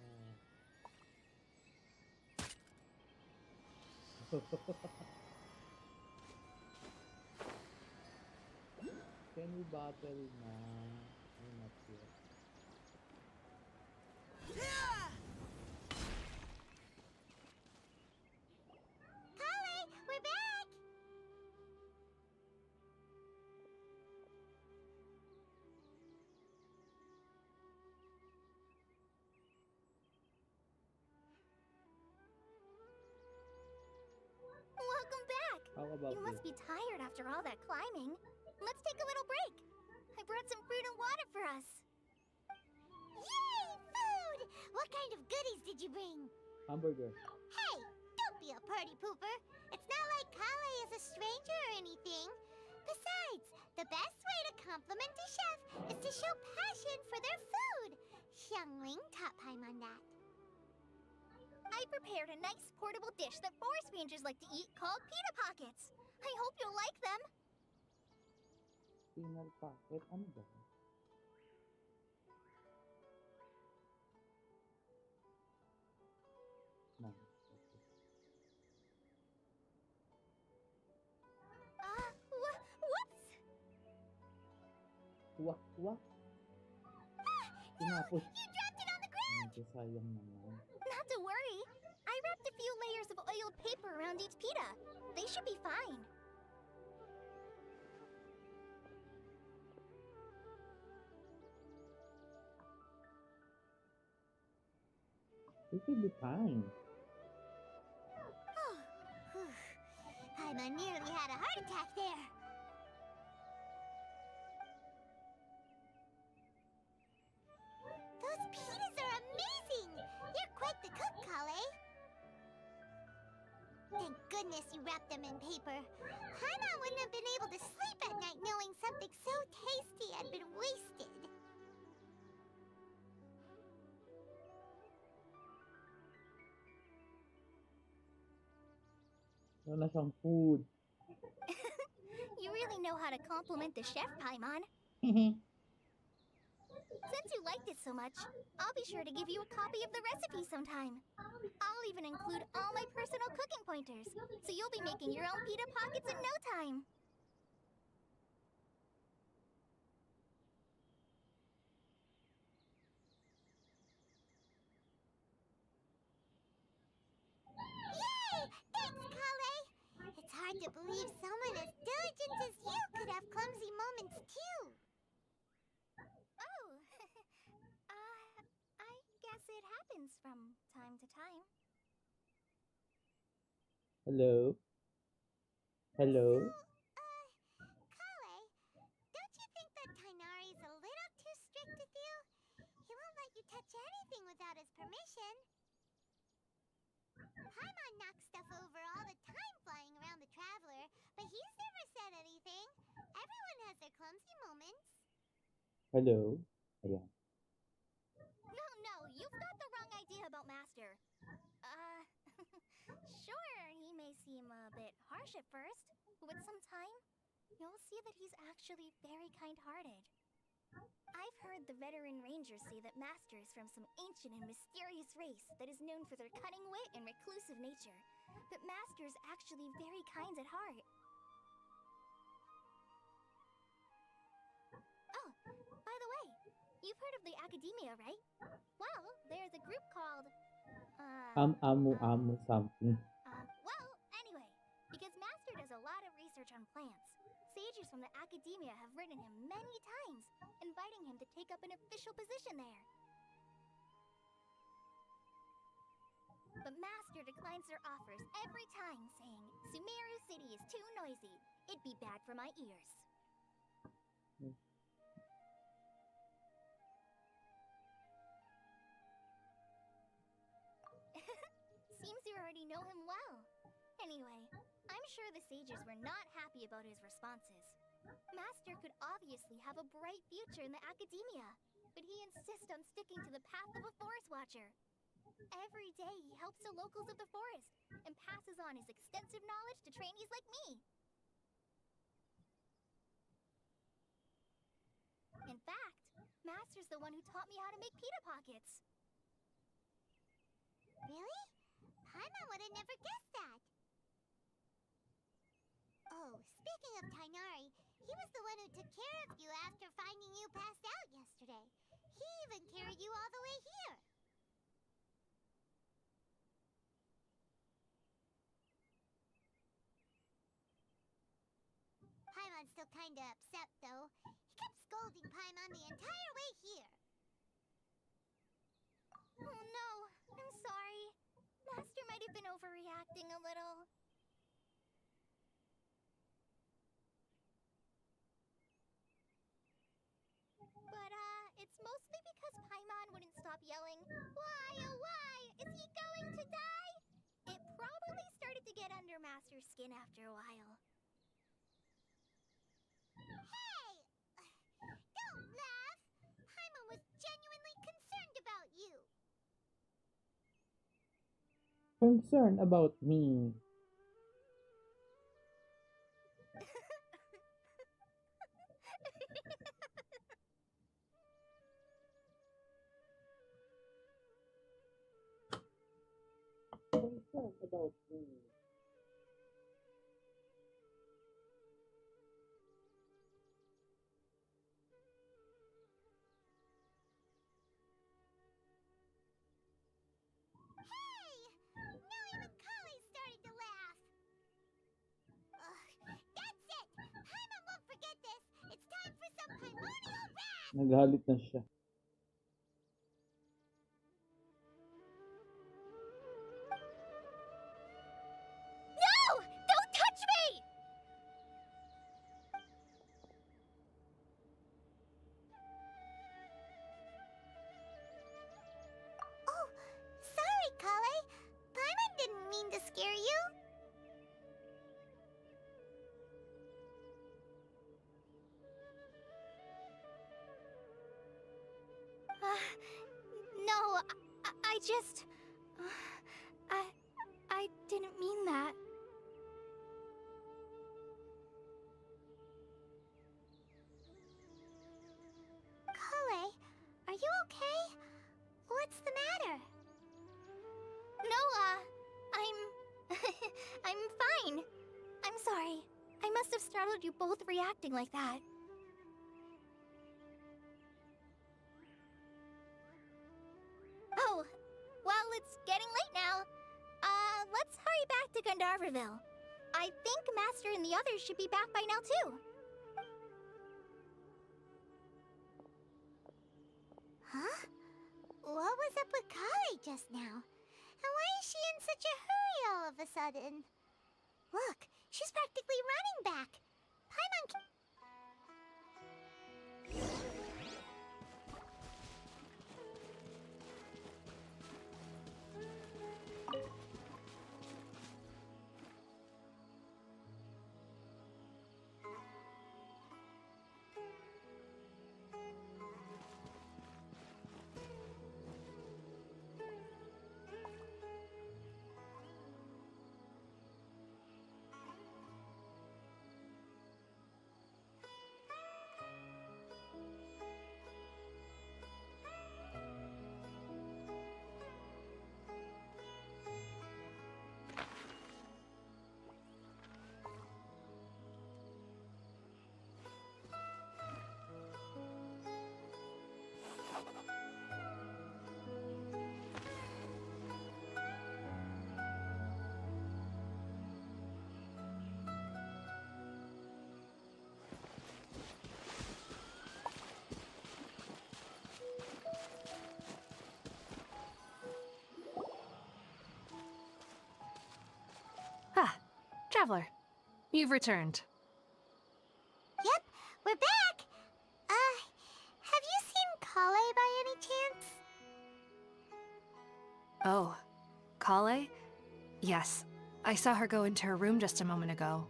Can we battle na? I'm not sure. Kale, we're back! Welcome back! How about You this? must be tired after all that climbing. Let's take a little break. I brought some fruit and water for us. Yay, food! What kind of goodies did you bring? Hamburger. Hey, don't be a party pooper. It's not like Kale is a stranger or anything. Besides, the best way to compliment a chef is to show passion for their food. Xiangling taught Paimon that. I prepared a nice portable dish that forest rangers like to eat called pita pockets. I hope you'll like them. Penal pocket. Ano ba? Nice. Whoops! Wak, wak. No! Tinapos. You dropped it on the ground! Medyo sayang naman. Not to worry. I wrapped a few layers of oiled paper around each pita. They should be fine. It should be fine. Paimon nearly had a heart attack there. Those pitas are amazing! You're quite the cook, Kale. Thank goodness you wrapped them in paper. Paimon wouldn't have been able to sleep at night knowing something so tasty had been wasted. Wala siyang food. You really know how to compliment the chef, Paimon. Since you liked it so much, I'll be sure to give you a copy of the recipe sometime. I'll even include all my personal cooking pointers, so you'll be making your own pita pockets in no time. Yay! Thanks, Kale! It's hard to believe someone as diligent as you could have clumsy moments too. Oh, I guess it happens from time to time. Hello? Hello? Kale, don't you think that Tainari's a little too strict with you? He won't let you touch anything without his permission. Paimon knocks stuff over all the time flying around the Traveler, but he's never said anything. Everyone has their clumsy moments. Hello? Ayan. No, you've got the wrong idea about Master. Sure, he may seem a bit harsh at first, but with some time, you'll see that he's actually very kind-hearted. I've heard the veteran rangers say that Master is from some ancient and mysterious race that is known for their cunning wit and reclusive nature, but Master is actually very kind at heart. Oh, by the way, you've heard of the Academia, right? Well, there's a group called, Amu something. well, anyway, because Master does a lot of research on plants, sages from the Academia have written him many times, inviting him to take up an official position there. But Master declines their offers every time, saying, Sumeru City is too noisy. It'd be bad for my ears. Seems you already know him well. Anyway, I'm sure the sages were not happy about his responses. Master could obviously have a bright future in the Academia, but he insists on sticking to the path of a forest watcher. Every day he helps the locals of the forest and passes on his extensive knowledge to trainees like me. In fact, Master's the one who taught me how to make pita pockets. Really? Paimon would have never guessed that. Oh, speaking of Tainari, he was the one who took care of you after finding you passed out yesterday. He even carried you all the way here. Paimon's still kinda upset, though. He kept scolding Paimon the entire way here. Oh no, I'm sorry. Master might have been overreacting a little. But, it's mostly because Paimon wouldn't stop yelling, Why, oh why, is he going to die? It probably started to get under Master's skin after a while. Hey! Don't laugh! Paimon was genuinely concerned about you. Concerned about me. Concerned about me. Hey! Now even Kale's starting to laugh. Ugh, that's it! Paimon won't forget this! It's time for some primordial wrath! Nagalit na siya. No! Don't touch me! Oh, sorry, Kale. Paimon didn't mean to scare you. No, I just... I didn't mean that. startled you both reacting like that. Oh, well, it's getting late now. Let's hurry back to Gandharvaville. I think Master and the others should be back by now, too. Huh? What was up with Kali just now? And why is she in such a hurry all of a sudden? Look, she's practically running back. Paimon Ah, Traveler, you've returned. Yep, we're back! Have you seen Kale by any chance? Oh, Kale? Yes, I saw her go into her room just a moment ago.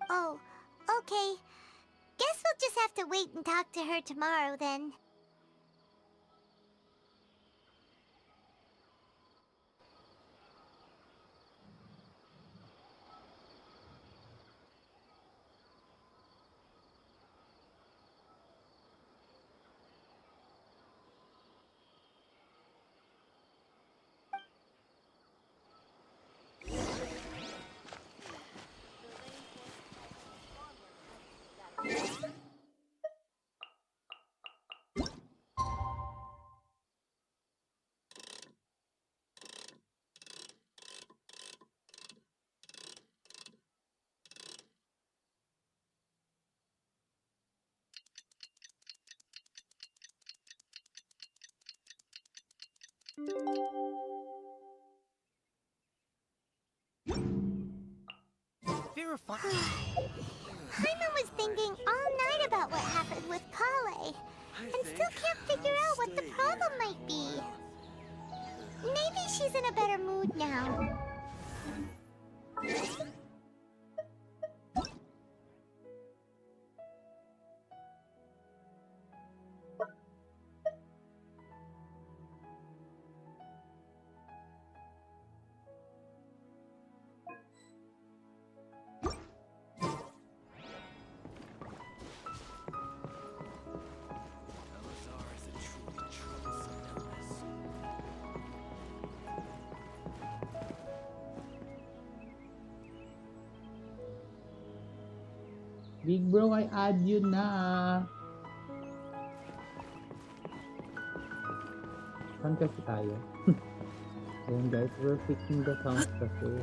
Oh, okay. Guess we'll just have to wait and talk to her tomorrow then. Verify. Paimon was thinking all night about what happened with Kale, and still can't figure out what the problem might be. Maybe she's in a better mood now. Elazar is a truly troublesome illness. Big bro, I add you na. Saan kasi tayo? Ayan guys, we're fixing the sounds kasi.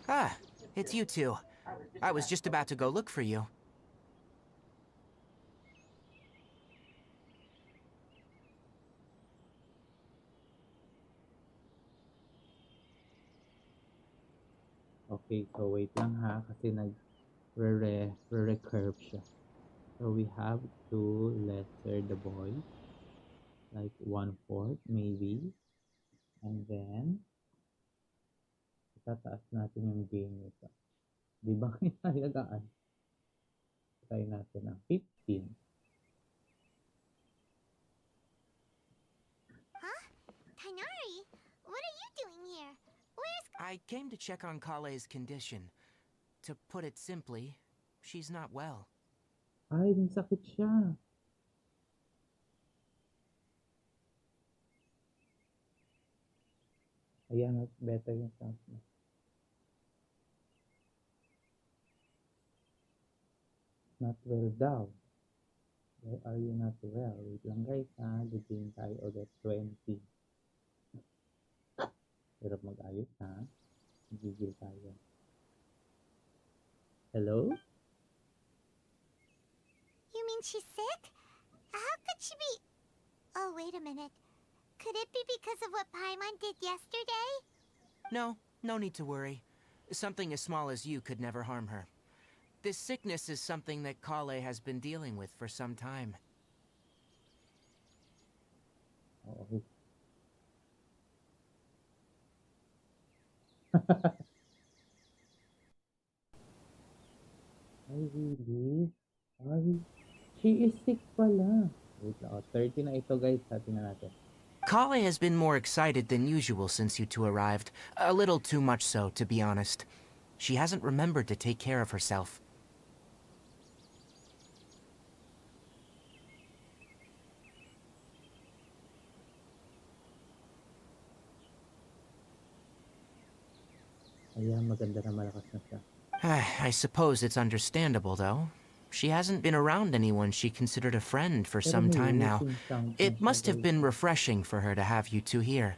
Ah, it's you two. I was just about to go look for you. Okay, so wait lang ha, kasi nag-recurve siya. So we have to lesser the boy, like 1/4 maybe. And then, itataas natin yung gain nito. Di ba kinalagaan? Try natin ang 15. Huh? Kainari, what are you doing here? Where's... I came to check on Kale's condition. To put it simply, she's not well. Ay, may sakit siya. Ayan, mas better yung sound mo. Not well daw. Why are you not well? Wait lang guys ha. Gagawin tayo ulit 20. Hirap mag-ayos ha. Gigil tayo. Hello? You mean she's sick? How could she be... Oh, wait a minute. Could it be because of what Paimon did yesterday? No, no need to worry. Something as small as you could never harm her. This sickness is something that Kale has been dealing with for some time. Oh, okay. Ay, really? Ay, she is sick pala. Wait lang. Oh, 30 na ito guys. Sabi na natin. Kale has been more excited than usual since you two arrived. A little too much so, to be honest. She hasn't remembered to take care of herself. Ayan, maganda na malakas na siya. I suppose it's understandable, though. She hasn't been around anyone she considered a friend for Pero some may time now. whooping sound na It siya, must have guys. been refreshing for her to have you two here.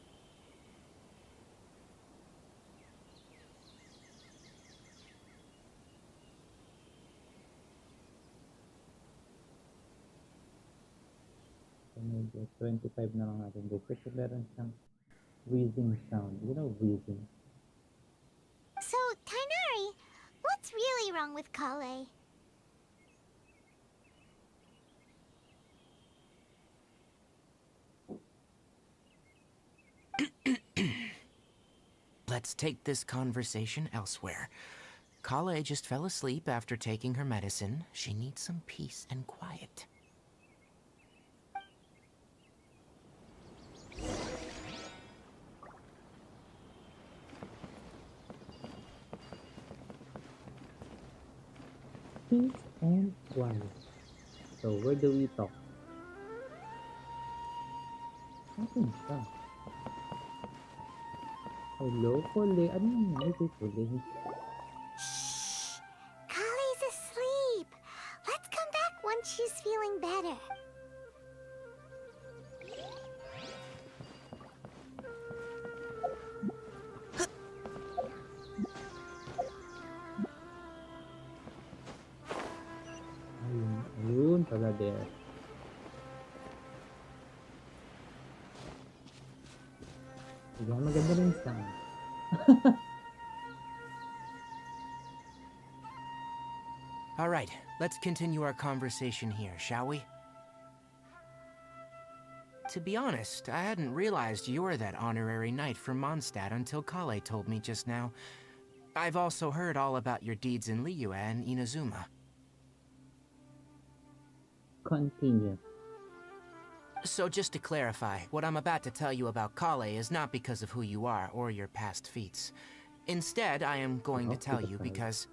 So, medyo 25 na lang natin guys. Kasi meron siyang wheezing sound. You know wheezing? So, Tainari, what's really wrong with Kale? Let's take this conversation elsewhere. Kale just fell asleep after taking her medicine. She needs some peace and quiet. Peace and quiet. So, where do we talk? Atin siya. Hello, Kole. Ano nangyari kay Kole? Shh! Kale's asleep. Let's come back once she's feeling better. Ayun, ayun pala there. Diba, maganda rin sound. All right, let's continue our conversation here, shall we? To be honest, I hadn't realized you were that honorary knight from Mondstadt until Kale told me just now. I've also heard all about your deeds in Liyue and Inazuma. Continue. So just to clarify, what I'm about to tell you about Kale is not because of who you are or your past feats. Instead, I am going to tell you because...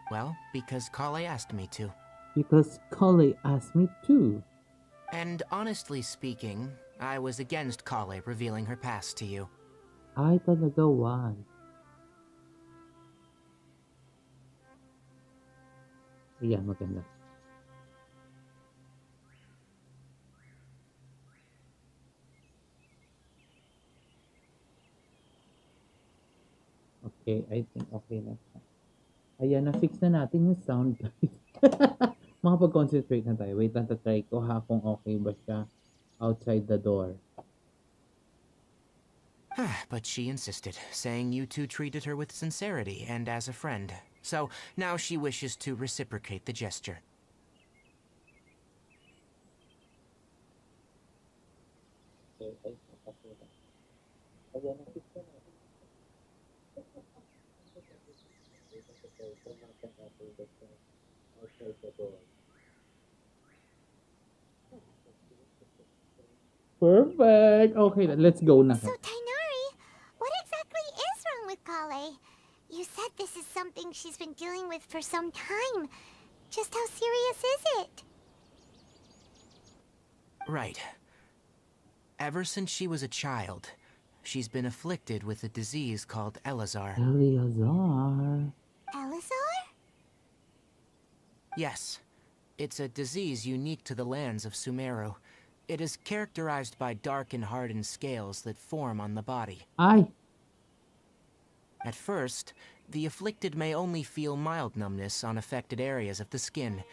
Well, because Kale asked me to. Because Kale asked me to. And honestly speaking, I was against Kale revealing her past to you. Ay, talaga, why? Ayan, maganda. Okay, I think okay na siya. Ayan, na-fix na natin yung sound, guys. Makapag-concentrate na tayo. Wait lang, tatry ko ha kung okay ba siya outside the door. But she insisted, saying you two treated her with sincerity and as a friend. So now she wishes to reciprocate the gesture. Okay, I think okay na. Ayan, na-fix na natin. Wait lang, tatry ko outside the door. Perfect. Okay, let's go na. So, Tainari, what exactly is wrong with Kale? You said this is something she's been dealing with for some time. Just how serious is it? Right. Ever since she was a child, she's been afflicted with a disease called Elazar. Eleazar. Elazar? Yes, it's a disease unique to the lands of Sumeru. It is characterized by dark and hardened scales that form on the body. Ay, At first, the afflicted may only feel mild numbness on affected areas of the skin.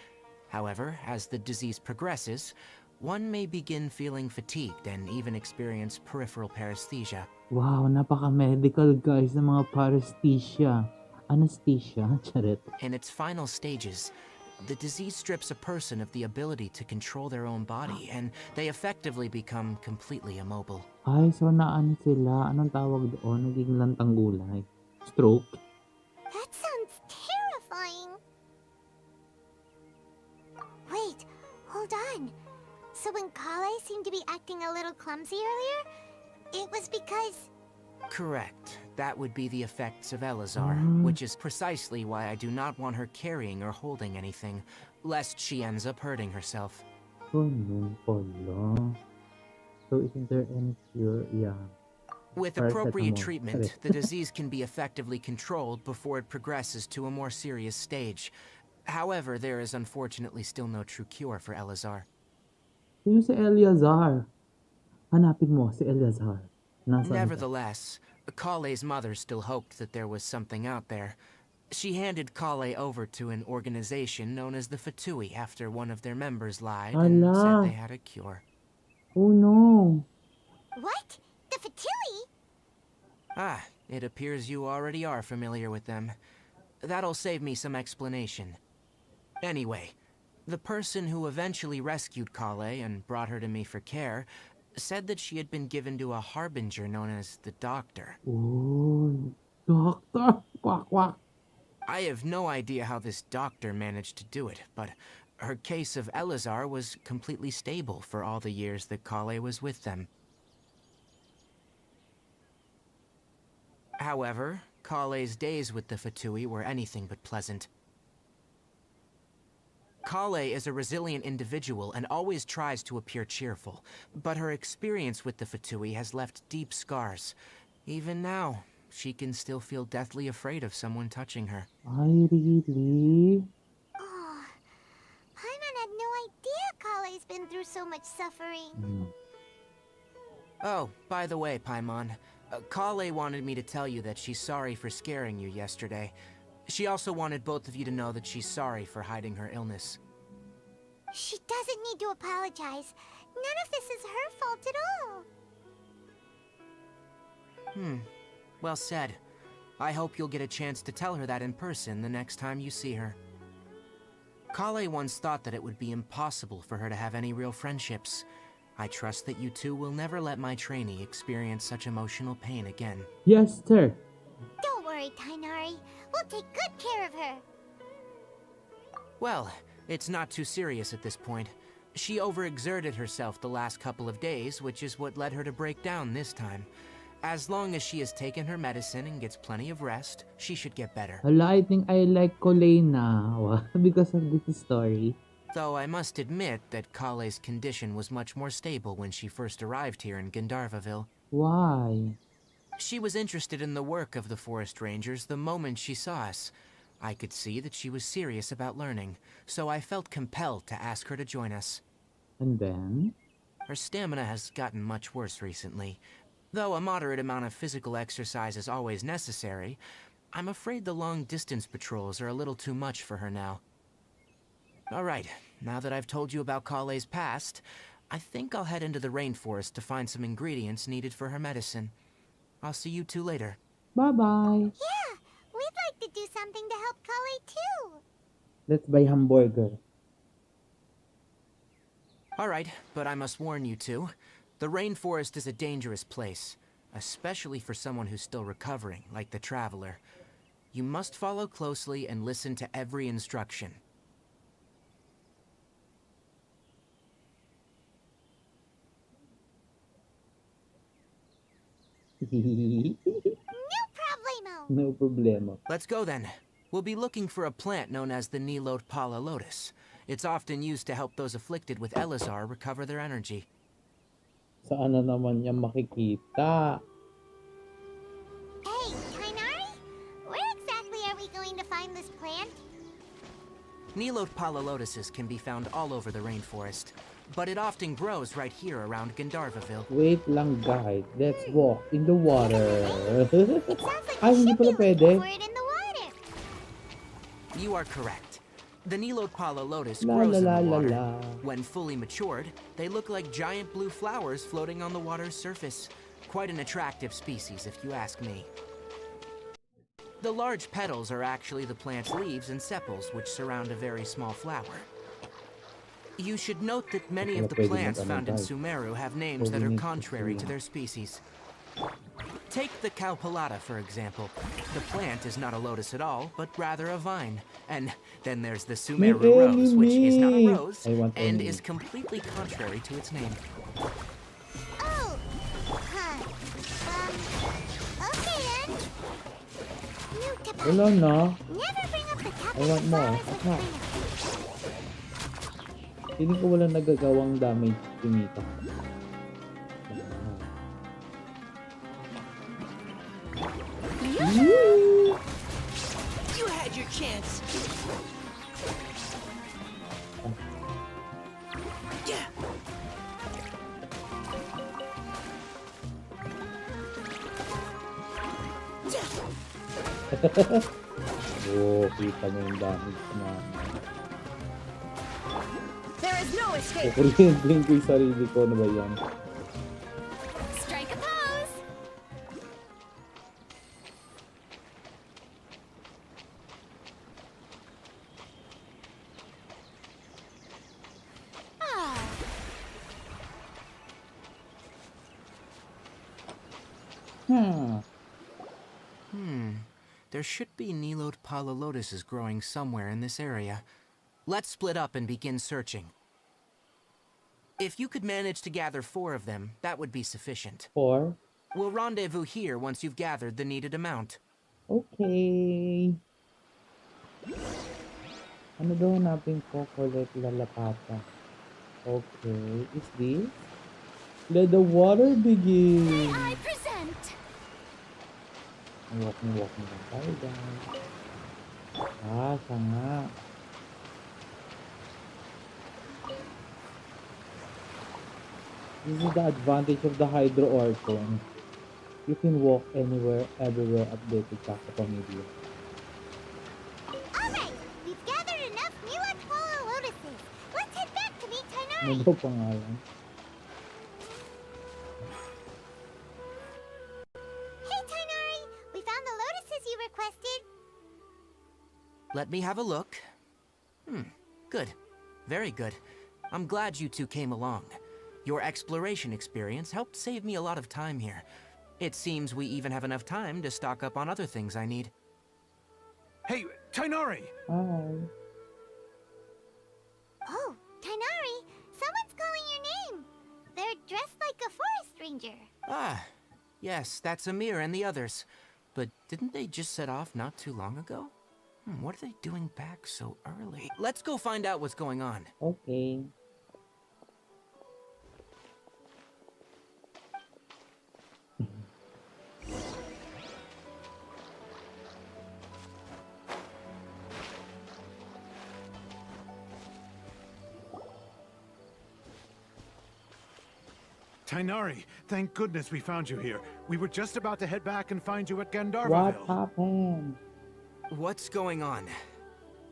However, as the disease progresses, one may begin feeling fatigued and even experience peripheral paresthesia. wow, napaka-medical guys ng mga paresthesia. Anesthesia, charet. In its final stages, the disease strips a person of the ability to control their own body, and they effectively become completely immobile. Ay, so naano sila? Anong tawag doon? Naging lantang gulay. Stroke? That sounds terrifying. Wait, hold on. So when Kale seemed to be acting a little clumsy earlier, it was because... Correct. That would be the effects of Elazar, which is precisely why I do not want her carrying or holding anything, lest she ends up hurting herself. Ganun pala. So isn't there any cure? Yeah. With appropriate Paracetamol. treatment, Charet. the disease can be effectively controlled before it progresses to a more serious stage. However, there is unfortunately still no true cure for Elazar. Sino si Eleazar? Hanapin mo si Eleazar. Nasaan siya? Nevertheless, Kale's mother still hoped that there was something out there. She handed Kale over to an organization known as the Fatui after one of their members lied and Ala. said they had a cure. Oh no. What? The Fatui? Ah, it appears you already are familiar with them. That'll save me some explanation. Anyway, the person who eventually rescued Kale and brought her to me for care said that she had been given to a harbinger known as the Doctor. Oh, doctor. Quack, quack. I have no idea how this doctor managed to do it, but her case of Elazar was completely stable for all the years that Kale was with them. However, Kale's days with the Fatui were anything but pleasant. Kale is a resilient individual and always tries to appear cheerful, but her experience with the Fatui has left deep scars. Even now, she can still feel deathly afraid of someone touching her. Ay, really? Oh, Paimon had no idea Kale's been through so much suffering. Oh, by the way, Paimon, Kale wanted me to tell you that she's sorry for scaring you yesterday. She also wanted both of you to know that she's sorry for hiding her illness. She doesn't need to apologize. None of this is her fault at all. Well said. I hope you'll get a chance to tell her that in person the next time you see her. Kale once thought that it would be impossible for her to have any real friendships. I trust that you two will never let my trainee experience such emotional pain again. Yes, sir. Don't worry, Tainari. We'll take good care of her. Well, it's not too serious at this point. She overexerted herself the last couple of days, which is what led her to break down this time. As long as she has taken her medicine and gets plenty of rest, she should get better. Hala, I think I like Colleen now because of this story. Though I must admit that Kale's condition was much more stable when she first arrived here in Gandharvaville. Why? She was interested in the work of the forest rangers the moment she saw us. I could see that she was serious about learning, so I felt compelled to ask her to join us. And then? Her stamina has gotten much worse recently. Though a moderate amount of physical exercise is always necessary, I'm afraid the long-distance patrols are a little too much for her now. Alright, now that I've told you about Kale's past, I think I'll head into the rainforest to find some ingredients needed for her medicine. I'll see you two later. Bye-bye. Yeah, we'd like to do something to help Kale too. Let's buy hamburger. Alright, but I must warn you two. The rainforest is a dangerous place, especially for someone who's still recovering, like the Traveler. You must follow closely and listen to every instruction. No problemo. No problema. Let's go then. We'll be looking for a plant known as the Nilot Pala Lotus. It's often used to help those afflicted with Elazar recover their energy. Saan na naman niya makikita? Hey, Tainari? Where exactly are we going to find this plant? Nilot Pala Lotuses can be found all over the rainforest, but it often grows right here around Gandharvaville. Wait lang guys, let's walk in the water. It sounds like Ay, we hindi should be pala looking pwede. for it in the water. You are correct. The Nilot Pala Lotus La grows la in la the la water. la. When fully matured, they look like giant blue flowers floating on the water's surface. Quite an attractive species, if you ask me. The large petals are actually the plant's leaves and sepals, which surround a very small flower. You should note that many of the plants found in Sumeru have names that are contrary to their species. Take the Cowpelata, for example. The plant is not a lotus at all, but rather a vine. And then there's the Sumeru rose, which is not a rose, and is completely contrary to its name. Oh, huh. Okay then. New Tapan. Wala na. Never bring up the topic I want of more. flowers with Aha. Bruno. Hindi ko wala nagagawang damage tumita. You had your chance. Yeah. Oh, kita mo yung damage na. There is no escape. Kukuryente ko yung sarili ko. Ano ba yan? Strike a pose. Ah, There should be Nilot Pala Lotuses growing somewhere in this area. Let's split up and begin searching. If you could manage to gather 4 of them, that would be sufficient. 4? We'll rendezvous here once you've gathered the needed amount. Okay. Ano daw hanapin ko? Collect lalapata. Okay. Is this? Let the water begin. I present. Walking lang tayo guys. Ah, siya nga. This is the advantage of the Hydro Archon. You can walk anywhere, everywhere, updated ka sa pamilya. Alright, we've gathered enough Milat Pala lotuses. Let's head back to meet Ano Tainari. daw pangalan? Hey Tainari, we found the lotuses you requested. Let me have a look. Good. Very good. I'm glad you two came along. Your exploration experience helped save me a lot of time here. It seems we even have enough time to stock up on other things I need. Hey, Tainari! Hi. Oh, Tainari, someone's calling your name. They're dressed like a forest ranger. Ah, yes, that's Amir and the others. But didn't they just set off not too long ago? What are they doing back so early? Let's go find out what's going on. Okay. Tainari, thank goodness we found you here. We were just about to head back and find you at What Gandharvaville. happened? What's going on?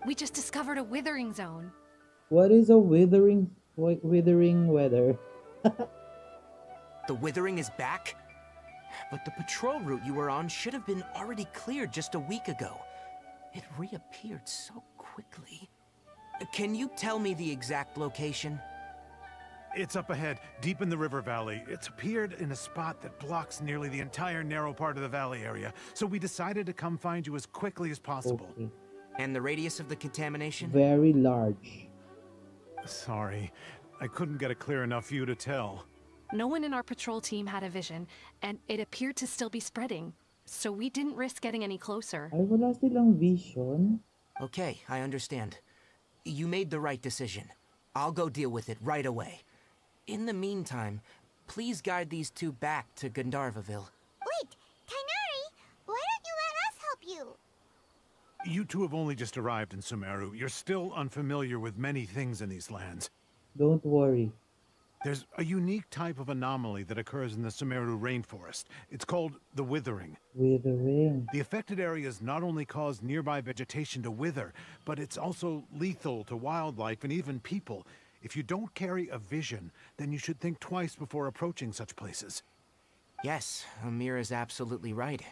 We just discovered a withering zone. What is a withering weather? The withering is back? But the patrol route you were on should have been already cleared just a week ago. It reappeared so quickly. Can you tell me the exact location? It's up ahead, deep in the river valley. It's appeared in a spot that blocks nearly the entire narrow part of the valley area, so we decided to come find you as quickly as possible. Okay. And the radius of the contamination? Very large. Sorry, I couldn't get a clear enough view to tell. No one in our patrol team had a vision, and it appeared to still be spreading. So we didn't risk getting any closer. Ay, wala silang vision. Okay, I understand. You made the right decision. I'll go deal with it right away. In the meantime, please guide these two back to Gandharvaville. Wait, Kainari, why don't you let us help you? You two have only just arrived in Sumeru. You're still unfamiliar with many things in these lands. Don't worry. There's a unique type of anomaly that occurs in the Sumeru rainforest. It's called the withering. Withering. The affected areas not only cause nearby vegetation to wither, but it's also lethal to wildlife and even people. If you don't carry a vision, then you should think twice before approaching such places. Yes, Amir is absolutely right.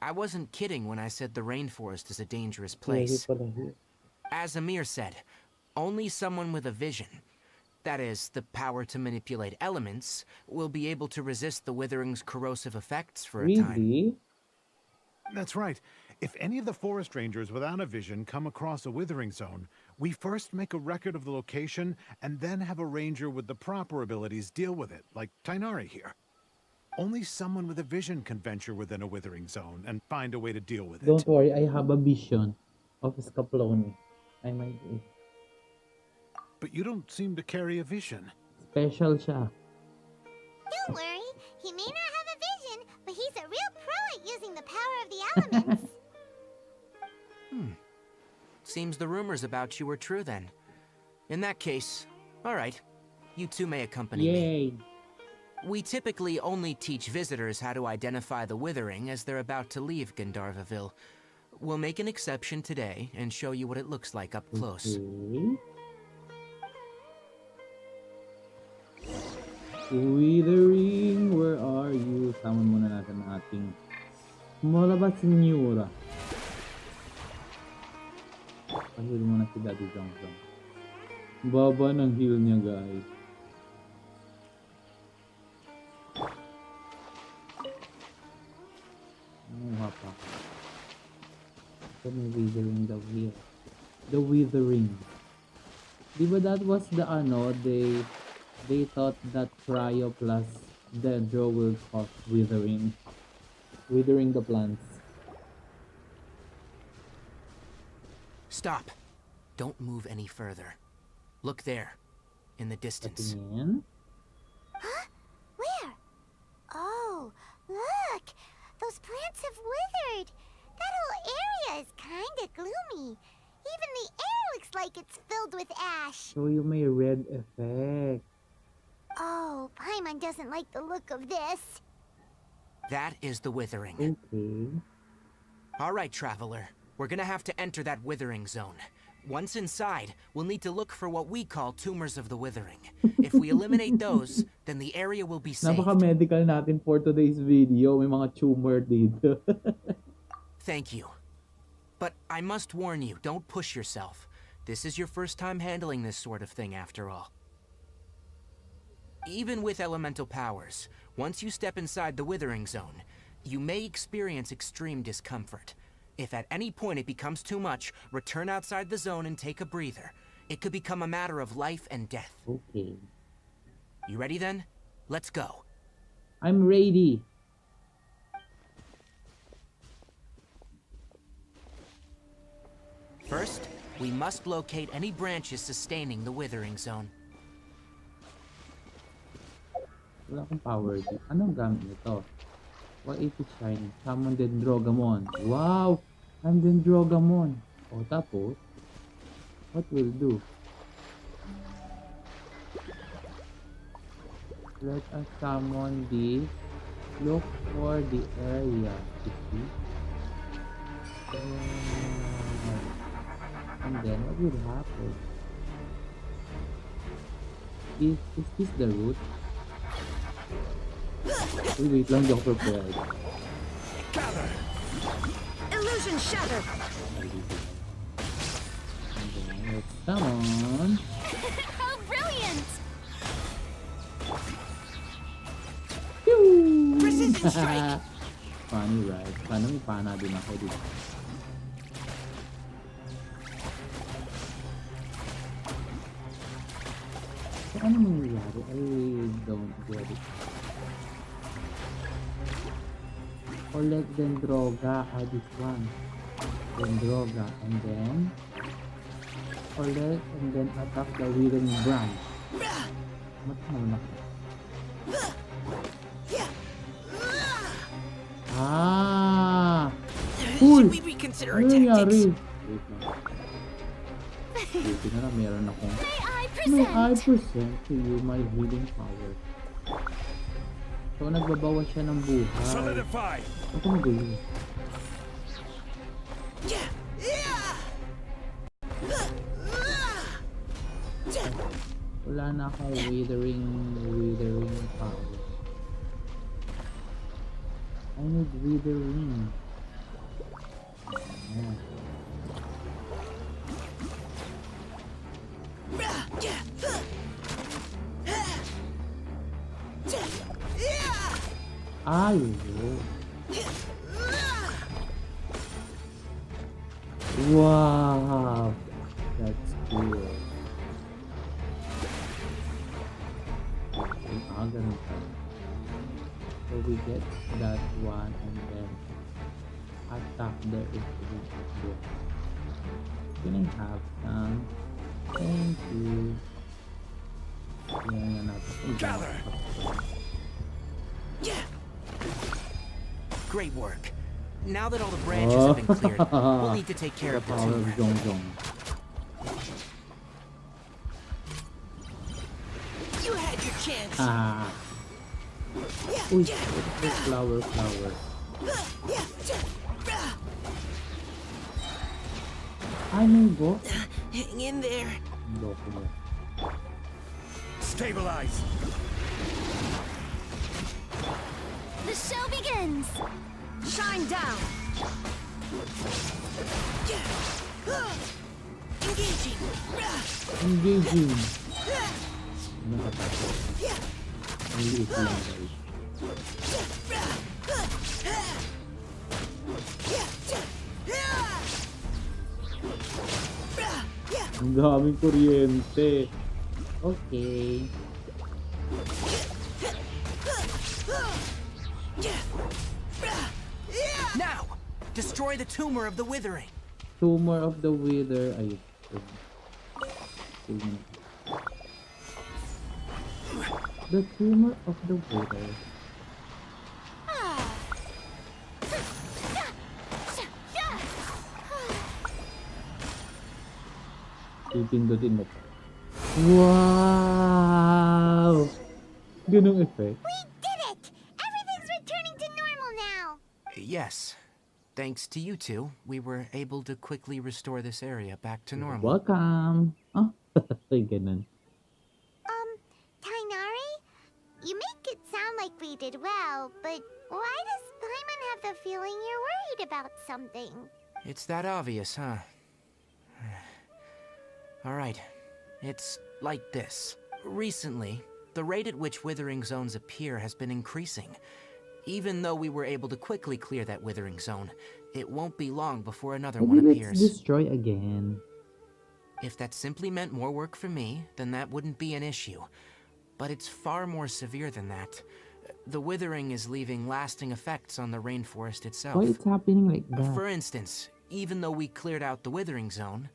I wasn't kidding when I said the rainforest is a dangerous place. As Amir said, only someone with a vision, that is, the power to manipulate elements, will be able to resist the withering's corrosive effects for a time. Really? That's right. If any of the forest rangers without a vision come across a withering zone, we first make a record of the location and then have a ranger with the proper abilities deal with it, like Tainari here. Only someone with a vision can venture within a withering zone and find a way to deal with it. Don't worry, I have a vision of Scaploni. I might be. But you don't seem to carry a vision. Special siya. Don't worry, he may not have a vision, but he's a real pro at using the power of the elements. Seems the rumors about you were true then. In that case, alright, you two may accompany me. Yay! We typically only teach visitors how to identify the withering as they're about to leave Gandharvaville. We'll make an exception today and show you what it looks like up close. Okay. Withering, where are you? Summon muna natin ang ating Molaba Senyora. Pahil muna si Daddy Zongzong. Baba ng heal niya, guys. Ano pa? Ito may withering daw here. The withering. Diba that was the they thought that cryo plus dendro will cause withering the plants. Stop. Don't move any further. Look there, in the distance. Patingin. Huh? Where? Oh, look! Those plants have withered. That whole area is kinda gloomy. Even the air looks like it's filled with ash. So you may red effect. Oh, Paimon doesn't like the look of this. That is the withering. Okay. Alright, traveler. We're gonna have to enter that withering zone. Once inside, we'll need to look for what we call tumors of the withering. If we eliminate those, then the area will be saved. Napaka-medical natin for today's video. May mga tumor dito. Thank you. But I must warn you, don't push yourself. This is your first time handling this sort of thing after all. Even with elemental powers, once you step inside the withering zone, you may experience extreme discomfort. If at any point it becomes too much, return outside the zone and take a breather. It could become a matter of life and death. Okay. You ready then? Let's go. I'm ready. First, we must locate any branches sustaining the withering zone. Wala akong power dito. Anong gamit nito? 180 shine. Summon Dendrogamon. Wow! I'm Dendrogamon. O, tapos, what will do? Let us summon the look for the area. And then, what will happen? Is this the route? Wait lang, di ako prepared. Illusion shattered. And then, let's summon. How brilliant! Precision strike. Funny, right? Paano may pana din ako dito? Ano nangyayari? I don't get it. Collect Dendroga. This one. Dendroga. And then collect and then attack the withering branch. Mas naman ako. Cool! Should we reconsider Ano our nangyari? tactics? Wait lang. Buti na lang meron akong May May I I present? present to you my healing power. So, nagbabawas siya ng buhay. Solidify! Ito ang gulo. Wala na akong withering power. I need withering. Ayan. Ay, wow, that's cool. Ganun pa. So we get that one and then attack there is the can I have some? Thank you. Tingnan na natin. Gather! Great work. Now that all the branches have been cleared, we'll need to take care of the Power of tumor. Zong Zong. You had your chance. Ah. Uy, flower. Ay, may go. Hang in there. Loko mo. Stabilize! The show begins! Shine down! Engaging. Engaging. Ano katapos? Ang liit lang guys. Ang daming kuryente. Okay. Now, destroy the tumor of the withering. Tumor of the Wither. Ay. Tumor. The tumor of the Wither. Pipindutin mo pa. Wow! Ganong effect. We did it! Everything's returning to normal now! Yes. Thanks to you two, we were able to quickly restore this area back to normal. Welcome! Ah, ganun. Tainari? You make it sound like we did well, but why does Paimon have the feeling you're worried about something? It's that obvious, huh? Alright. It's like this. Recently, the rate at which withering zones appear has been increasing. Even though we were able to quickly clear that withering zone, it won't be long before another one Maybe appears. let's destroy again. If that simply meant more work for me, then that wouldn't be an issue. But it's far more severe than that. The withering is leaving lasting effects on the rainforest itself. Why it's happening like that? For instance, even though we cleared out the withering zone,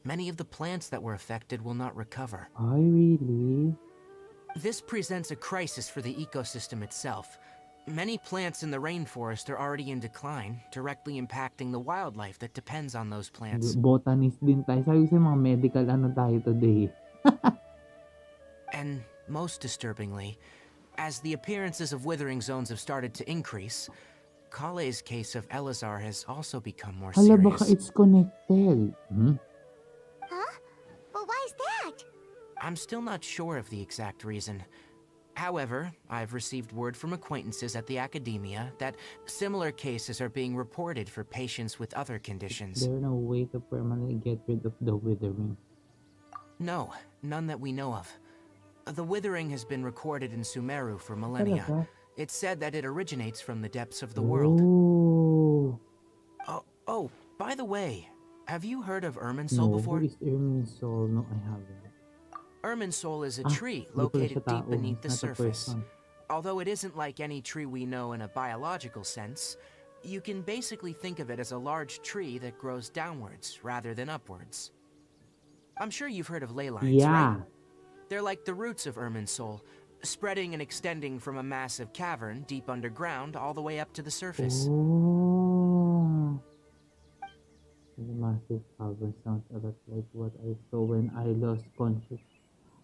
many of the plants that were affected will not recover. I really? This presents a crisis for the ecosystem itself. Many plants in the rainforest are already in decline, directly impacting the wildlife that depends on those plants. Botanist din tayo. Sabi ko sa mga medical ano tayo today. And most disturbingly, as the appearances of withering zones have started to increase, Kale's case of Elazar has also become more Hala, baka serious. it's connected. Huh? But why is that? I'm still not sure of the exact reason. However, I've received word from acquaintances at the academia that similar cases are being reported for patients with other conditions. There's no way to permanently get rid of the withering. No, none that we know of. The withering has been recorded in Sumeru for millennia. Talaga? It's said that it originates from the depths of the world. Oh. Oh, by the way, have you heard of Irminsul No, before? who is Irminsul? No, I haven't. Irminsul is a Ah, tree hindi pala siya located deep tao. beneath It's the not a surface. person. Although it isn't like any tree we know in a biological sense, you can basically think of it as a large tree that grows downwards rather than upwards. I'm sure you've heard of ley lines, right? Yeah. They're like the roots of Irminsul, spreading and extending from a massive cavern deep underground all the way up to the surface. Oh. The massive cavern sounds a lot like what I saw when I lost conscious.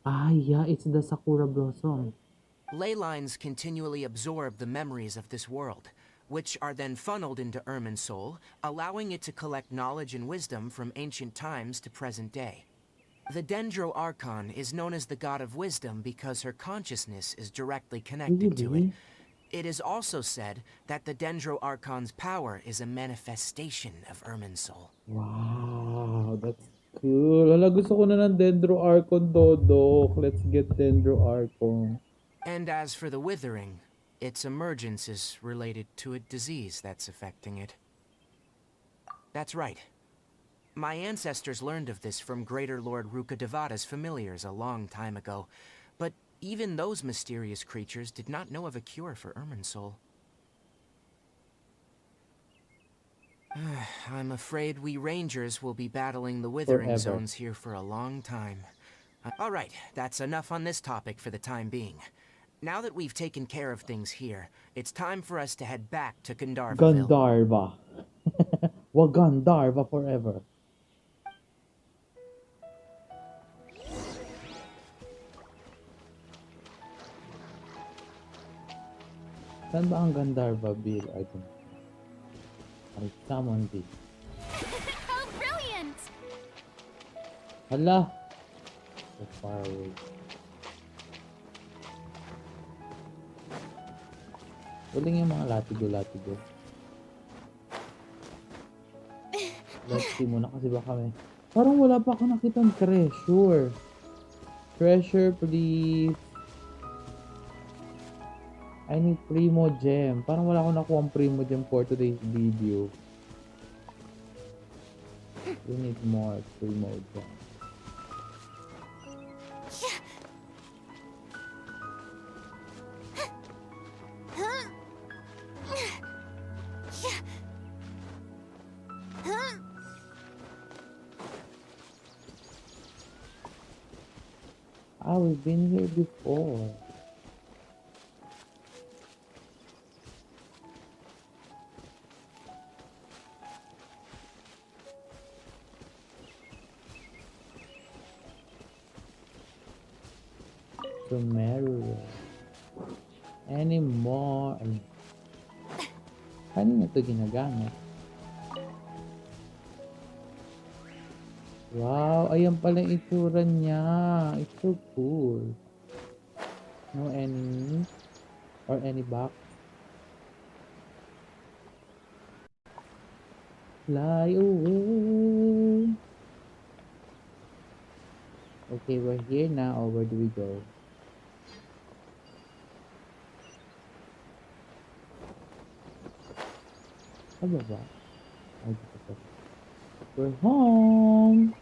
Ah, yeah, it's the Sakura Blossom. Ley lines continually absorb the memories of this world, which are then funneled into Irminsul, allowing it to collect knowledge and wisdom from ancient times to present day. The Dendro Archon is known as the god of wisdom because her consciousness is directly connected to it. Really? It is also said that the Dendro Archon's power is a manifestation of Irminsul. Wow, that's cool. Hala, gusto ko na ng Dendro Archon, Dodok. Let's get Dendro Archon. And as for the Withering, its emergence is related to a disease that's affecting it. That's right. My ancestors learned of this from Greater Lord Rukkhadevata's familiars a long time ago, but even those mysterious creatures did not know of a cure for Irminsul. I'm afraid we rangers will be battling the Withering Forever. Zones here for a long time. Alright, that's enough on this topic for the time being. Now that we've taken care of things here, it's time for us to head back to Gandharvaville. Gandharva. Gandharva forever. Saan ba ang Gandharva Bill? I don't know. I summon this. How brilliant! Hala! So far away. Uling yung mga latigo-latigo. Let's see muna kasi baka may... Parang wala pa ako nakitang treasure. Treasure, please. I need Primo Gem. Parang wala akong nakuha ang Primo Gem for today's video. We need more Primo Gem. Ah, we've been here before. Sumeru. Anymore. Kanina ito ginagamit? Wow, ayan pala yung itsura niya. It's so cool. No enemy or any box. Fly away. Okay, we're here now. Or where do we go? Ano ba? Ay, dito pa. We're home.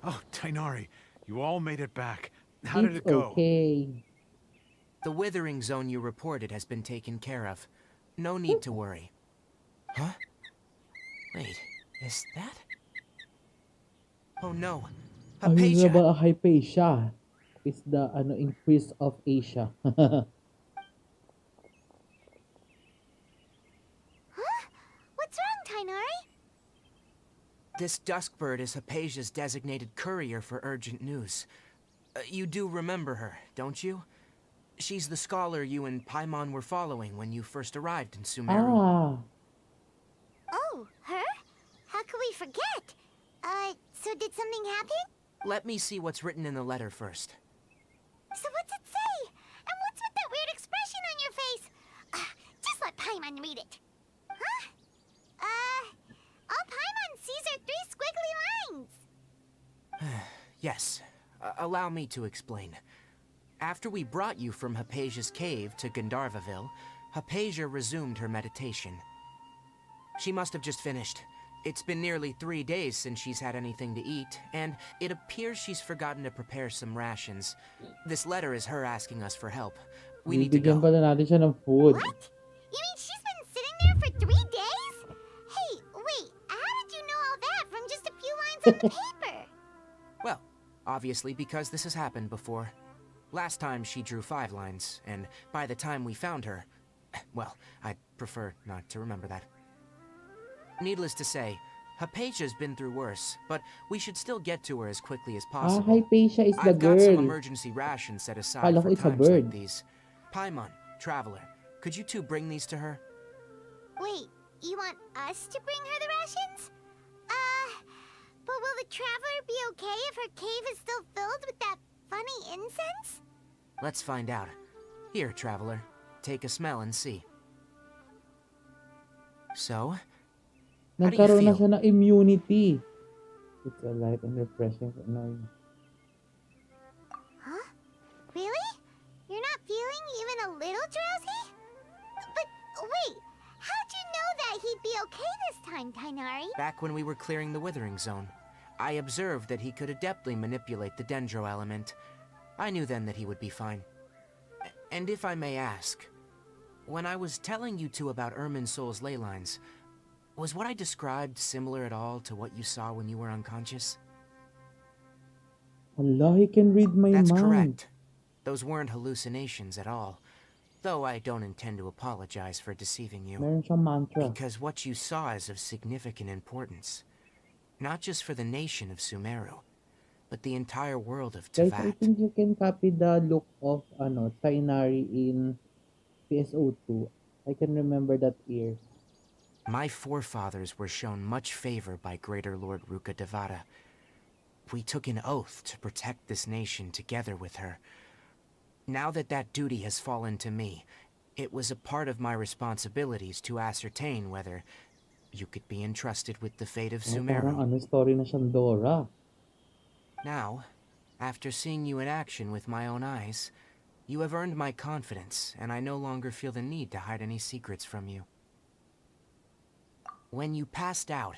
Oh, Tainari, you all made it back. How did it go? Okay. The Withering Zone you reported has been taken care of. No need to worry. Huh? Wait, is that? Oh no. Ayun na Hypatia! ba, Hypatia? Is the increase of Asia. What's wrong, Tainari? This Duskbird is Hypatia's designated courier for urgent news. You do remember her, don't you? She's the scholar you and Paimon were following when you first arrived in Sumeru. Ah, Oh, her? How could we forget? So did something happen? Let me see what's written in the letter first. So what's it say? And what's with that weird expression on your face? Just let Paimon read it. Huh? All Paimon sees are 3 squiggly lines. Yes, allow me to explain. After we brought you from Hypatia's cave to Gandharvaville, Hypatia resumed her meditation. She must have just finished. It's been nearly 3 days since she's had anything to eat, and it appears she's forgotten to prepare some rations. This letter is her asking us for help. We need to Bibigyan go. pala natin siya ng food. What? You mean she's been sitting there for 3 days? Hey, wait, how did you know all that from just a few lines on the paper? Well, obviously because this has happened before. Last time she drew 5 lines, and by the time we found her, well, I'd prefer not to remember that. Needless to say, Hypatia's been through worse, but we should still get to her as quickly as possible. Hypatia is the I've got some girl. emergency rations set aside Kala for ko it's a times like bird. these. Paimon, Traveler, could you two bring these to her? Wait, you want us to bring her the rations? But will the traveler be okay if her cave is still filled with that funny incense? Let's find out. Here, Traveler, take a smell and see. So, how do you Nagkaroon na feel? siya ng immunity. It's a light and refreshing. No. Huh? Really? You're not feeling even a little drowsy? But wait, how'd you know that he'd be okay this time, Tainari? Back when we were clearing the Withering Zone, I observed that he could adeptly manipulate the Dendro element. I knew then that he would be fine. And if I may ask, when I was telling you two about Irminsol's ley lines, was what I described similar at all to what you saw when you were unconscious? Allah, he can read my That's mind. correct. Those weren't hallucinations at all. Though I don't intend to apologize for deceiving you. Meron siyang mantra. Because what you saw is of significant importance. Not just for the nation of Sumeru, but the entire world of Guys, I Teyvat. think you can copy the look of Tainari in PSO2. I can remember that ear. My forefathers were shown much favor by Greater Lord Ruka Devata. We took an oath to protect this nation together with her. Now that that duty has fallen to me, it was a part of my responsibilities to ascertain whether you could be entrusted with the fate of Parang Sumeru. story na siyang Dora. Now, after seeing you in action with my own eyes, you have earned my confidence, and I no longer feel the need to hide any secrets from you. When you passed out,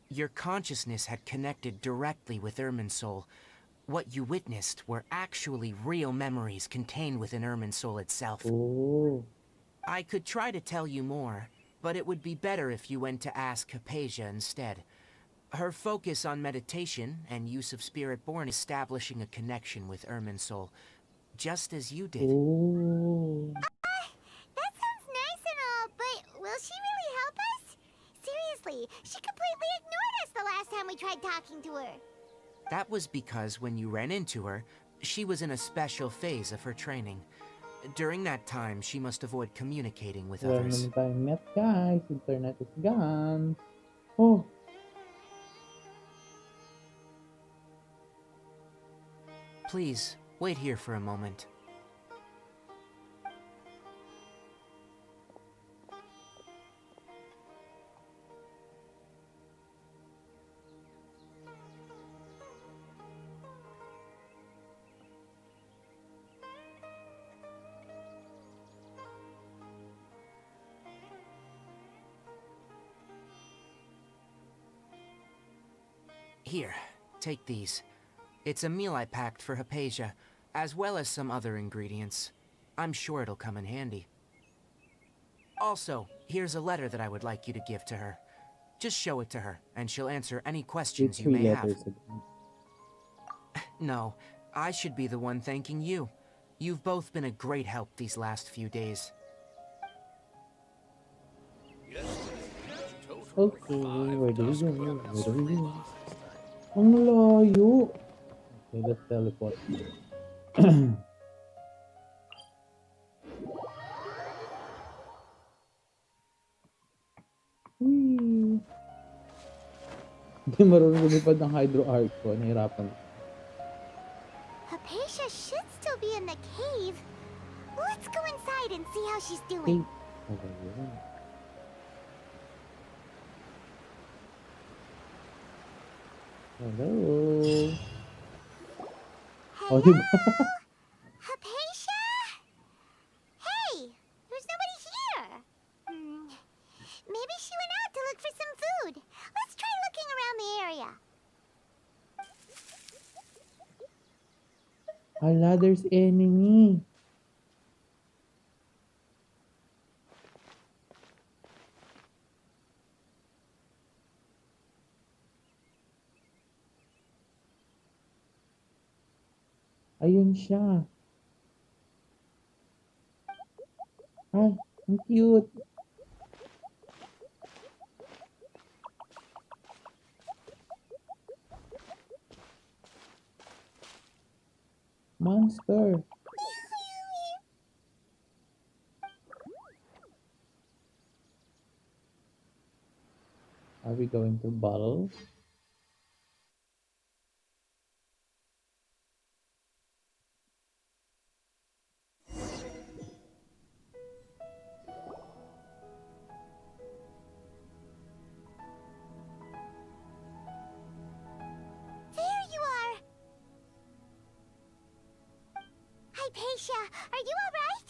your consciousness had connected directly with Irminsul. What you witnessed were actually real memories contained within Irminsul itself. Oh. I could try to tell you more, but it would be better if you went to ask Hypatia instead. Her focus on meditation and use of Spirit-born is establishing a connection with Irminsul, just as you did. Oh. That sounds nice and all, but will she really help us? Seriously, she completely ignored us the last time we tried talking to her. That was because when you ran into her, she was in a special phase of her training. During that time, she must avoid communicating with Wala others. naman tayong net, guys. Internet is gone. Oh. Please, wait here for a moment. Here, take these. It's a meal I packed for Hypatia, as well as some other ingredients. I'm sure it'll come in handy. Also, here's a letter that I would like you to give to her. Just show it to her, and she'll answer any questions you Three may have. letters again. No, I should be the one thanking you. You've both been a great help these last few days. Okay, where do we go? Where do we go? Ang layo. Okay, let's teleport. Whee! Hindi marunong lumipad ng Hydro Archon. Nahirapan. Hypatia should still be in the cave. Let's go inside and see how she's Hey. doing. Okay, yun. Hello. Oh, Hello? diba? Hypatia? Hey, there's nobody here. Maybe she went out to look for some food. Let's try area. Hala, there's enemy. Ayun siya. Ay, ang cute. Monster. Are we going to battle? There you are! Hypatia, are you alright?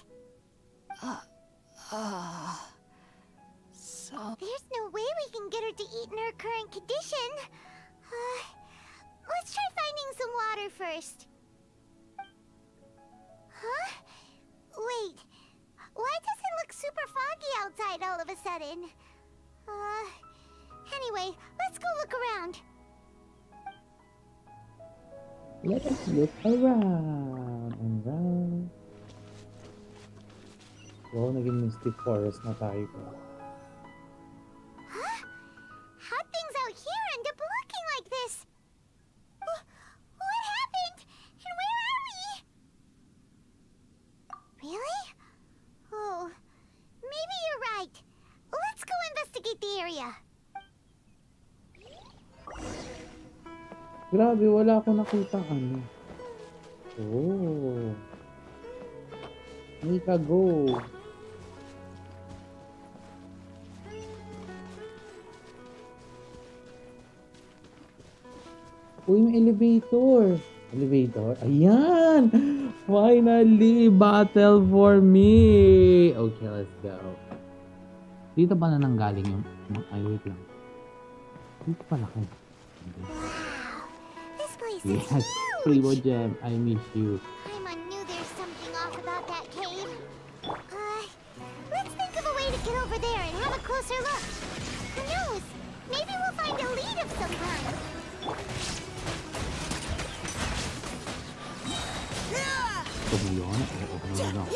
There's no way we can get her to eat in her current condition. Let's try finding some water first. Huh? Wait. Why does it look super foggy outside all of a sudden? Anyway, let's go look around. Let us look around and round. Wow, naging mystic forest na tayo. Huh? How'd things out here end up looking like this? What happened? And where are we? Really? Oh, maybe you're right. Let's go investigate the area. Grabe, wala akong nakitang ano. Oh. Mika, go. Uy, may elevator. Elevator? Ayan! Finally! Battle for me! Okay, let's go. Dito ba na nanggaling yung... Ay, wait lang. Dito pala kayo. This place Yes, is Primo huge. Gem, I miss you. I knew there's something off about that cave. Let's think of a way to get over there and have a closer look. Who knows? Maybe we'll find a lead of some kind. Ito mo yun? No.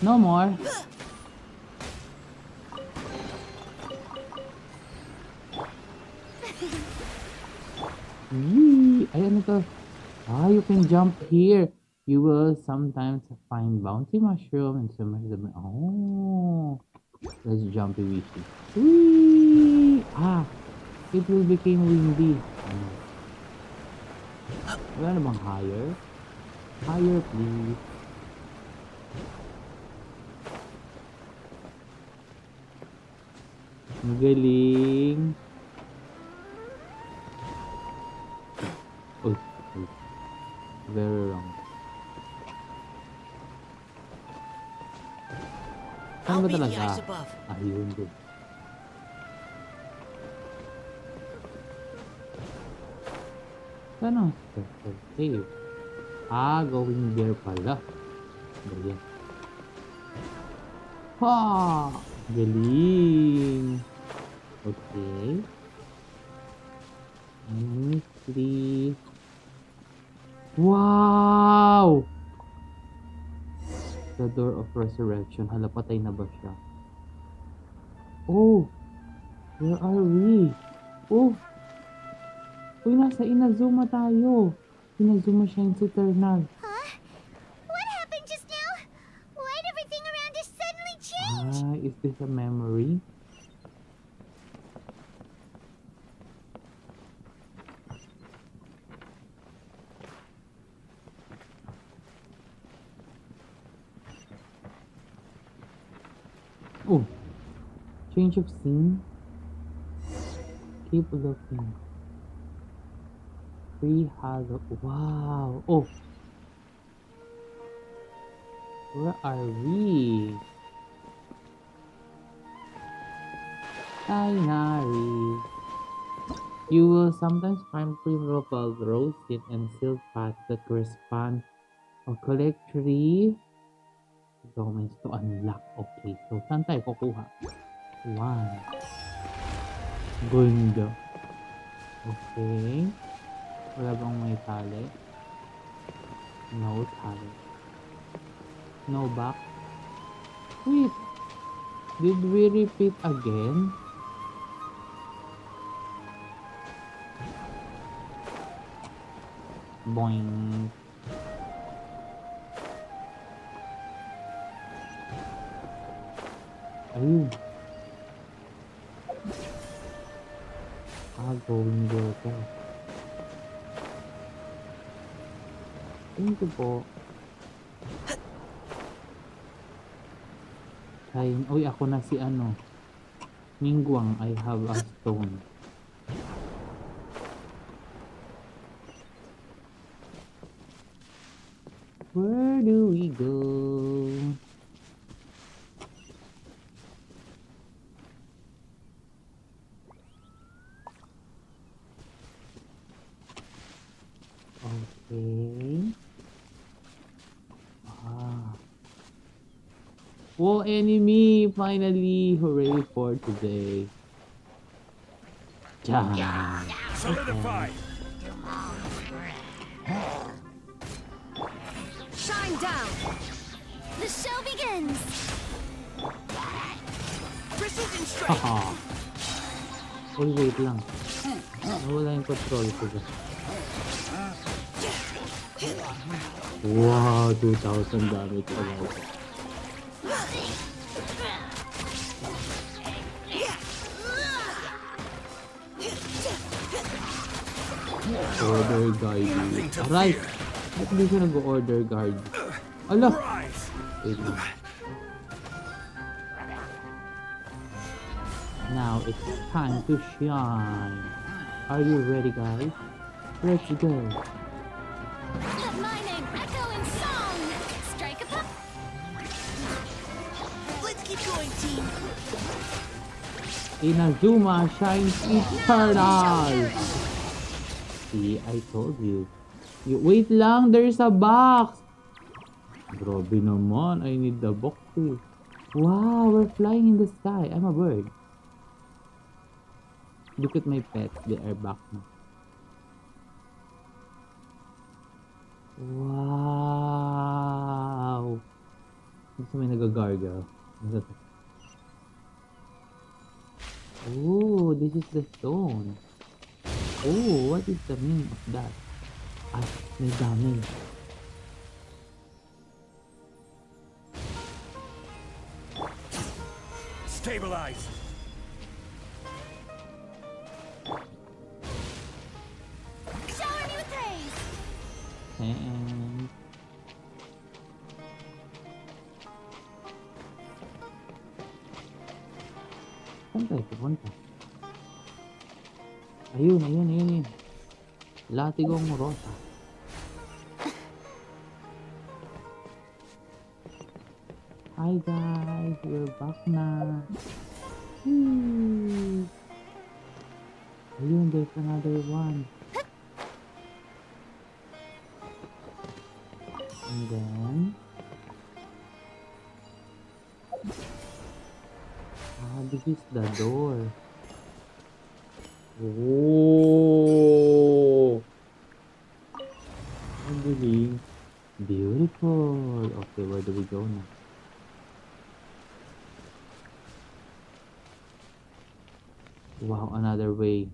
No more. Yee! Ay, ano to? Ah, you can jump here. You will sometimes find bounty mushroom and some of them. Oh, let's jump wishy. Whee! Ah, it will become windy. Wala na bang higher? Higher, please. Ang galing. Uy, uy. Very wrong. Saan ba talaga? Ah, yun din. Saan ang special save? Ah, going there pala. Ganyan. Ha! Galing! Okay. Mystery. Wow! The door of resurrection. Hala, patay na ba siya? Oh! Where are we? Oh! Uy, nasa Inazuma tayo. Inazuma Shines Eternal. Huh? What happened just now? Why'd everything around us suddenly change? Ah, is this a memory? Oh, change of scene. Keep looking. Free hollow. Wow. Oh, where are we? Tainari. You will sometimes find pre-propelled roads and sealed paths that correspond or collect 3 domains to unlock. Okay, so saan tayo kukuha? 1. Ganda. Okay. Wala bang may tali? No tali. No back. Wait. Did we repeat again? Boing. Ayun. Going there ka. Thank you po. Sayang. Uy, ako na si ano. Ningguang, I have a stone. Where do we go? Okay. Whoa, enemy! Finally! Hooray for today. Ja. Solidify! Shine down! The show begins! Precision strike! Haha. Uy, wait lang. Nawala yung control ko ba? Wow, 2,000 damage agad. Order guard. Right. Ba't hindi siya nag-order guard? Ala! Wait lang. Now it's time to shine. Are you ready, guys? Let's go. Let my name echo in song! Strike a pop! Let's keep going, team! Inazuma shines eternal! See, I told you. Wait lang, there's a box! Grabe naman, I need the box too. Wow, we're flying in the sky. I'm a bird. Look at my pets, they are back now. Wow! Gusto may nagagargle. Oh, this is the stone. Oh, what is the meaning of that? Ah, may damage. Stabilize! Shower me with praise! And saan tayo pupunta? Ayun, ayun, ayun, ayun. Latigong rosa. Hi guys, we're back na. Ayun, there's another one. And then this is the door. Oh, ang galing. Beautiful. Okay, where do we go now? Wow, another way.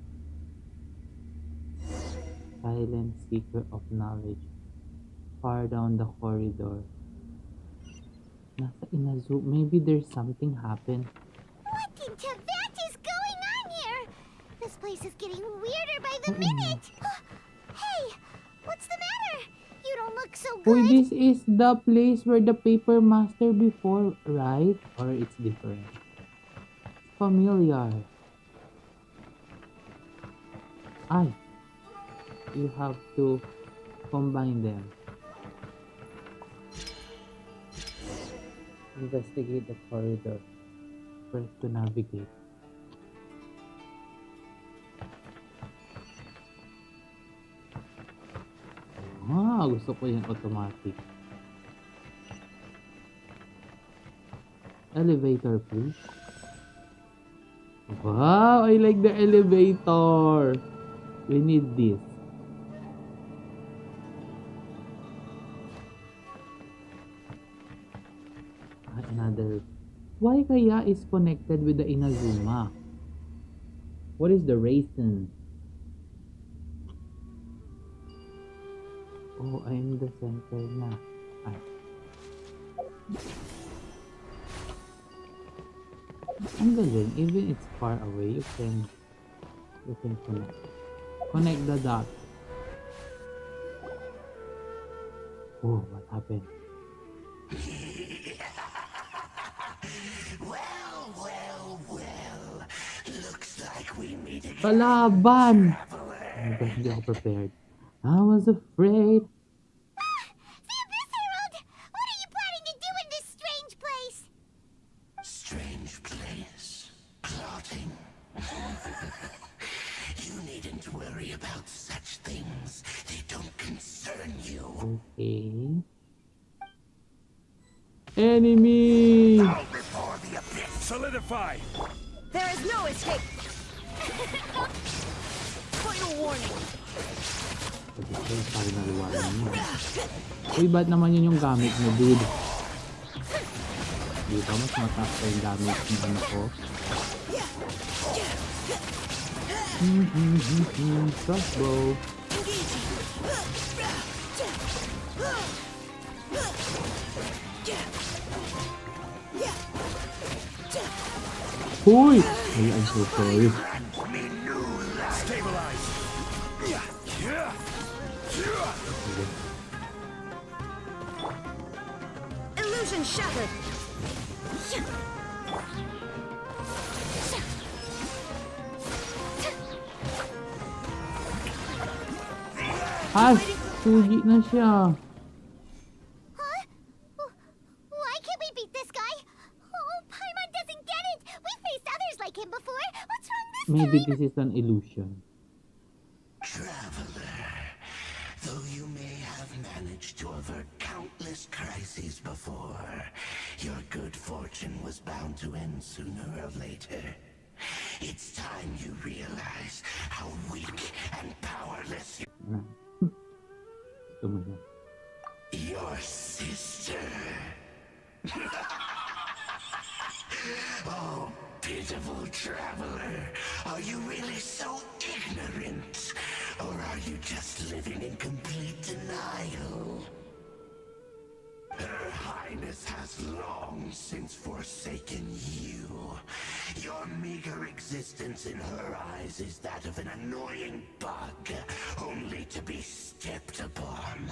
Silent seeker of knowledge. Far down the corridor. Nasa Inazu. Maybe there's something happened. What in Tibet is going on here? This place is getting weirder by the minute! Hey! What's the matter? You don't look so Oh, good! this is the place where the paper master before, right? Or it's different? Familiar. Ay. You have to combine them. Investigate the corridor. First to navigate. gusto ko yung automatic. Elevator, please. Wow, I like the elevator. We need this. Another. Why kaya is connected with the Inazuma? What is the reason? Oh, I'm the center na. Ah. Ang galing. Even it's far away, you can connect. Connect the dots. Oh, what happened? Well. Looks like we meet again. Kalaban! Hindi ako prepared. I was afraid. Miss Harold, what are you planning to do in this strange place? Strange place. Plotting. You needn't worry about such things. They don't concern you. Okay. Enemy! Bow before the abyss. Solidify. There is no escape. Final warning. Final warning. Uy, ba't naman yun yung gamit mo, dude? Di ba mas mataas pa yung damage ng ano ko? Crossbow. Uy! Ay, I'm so sorry. Stabilize. Illusion shattered. Ah! Suji na siya. Huh? Why can't we beat this guy? Oh, Paimon doesn't get it. We faced others like him before. What's wrong this Maybe time? this is an illusion. Traveler, though you may have managed to avert countless crises before, your good fortune was bound to end sooner or later. It's time you realize how weak and powerless Gusto mo na. your sister. Oh, pitiful traveler. Are you really so ignorant? Or are you just living in complete denial? Her Highness has long since forsaken you. Your meager existence in her eyes is that of an annoying bug, only to be stepped upon.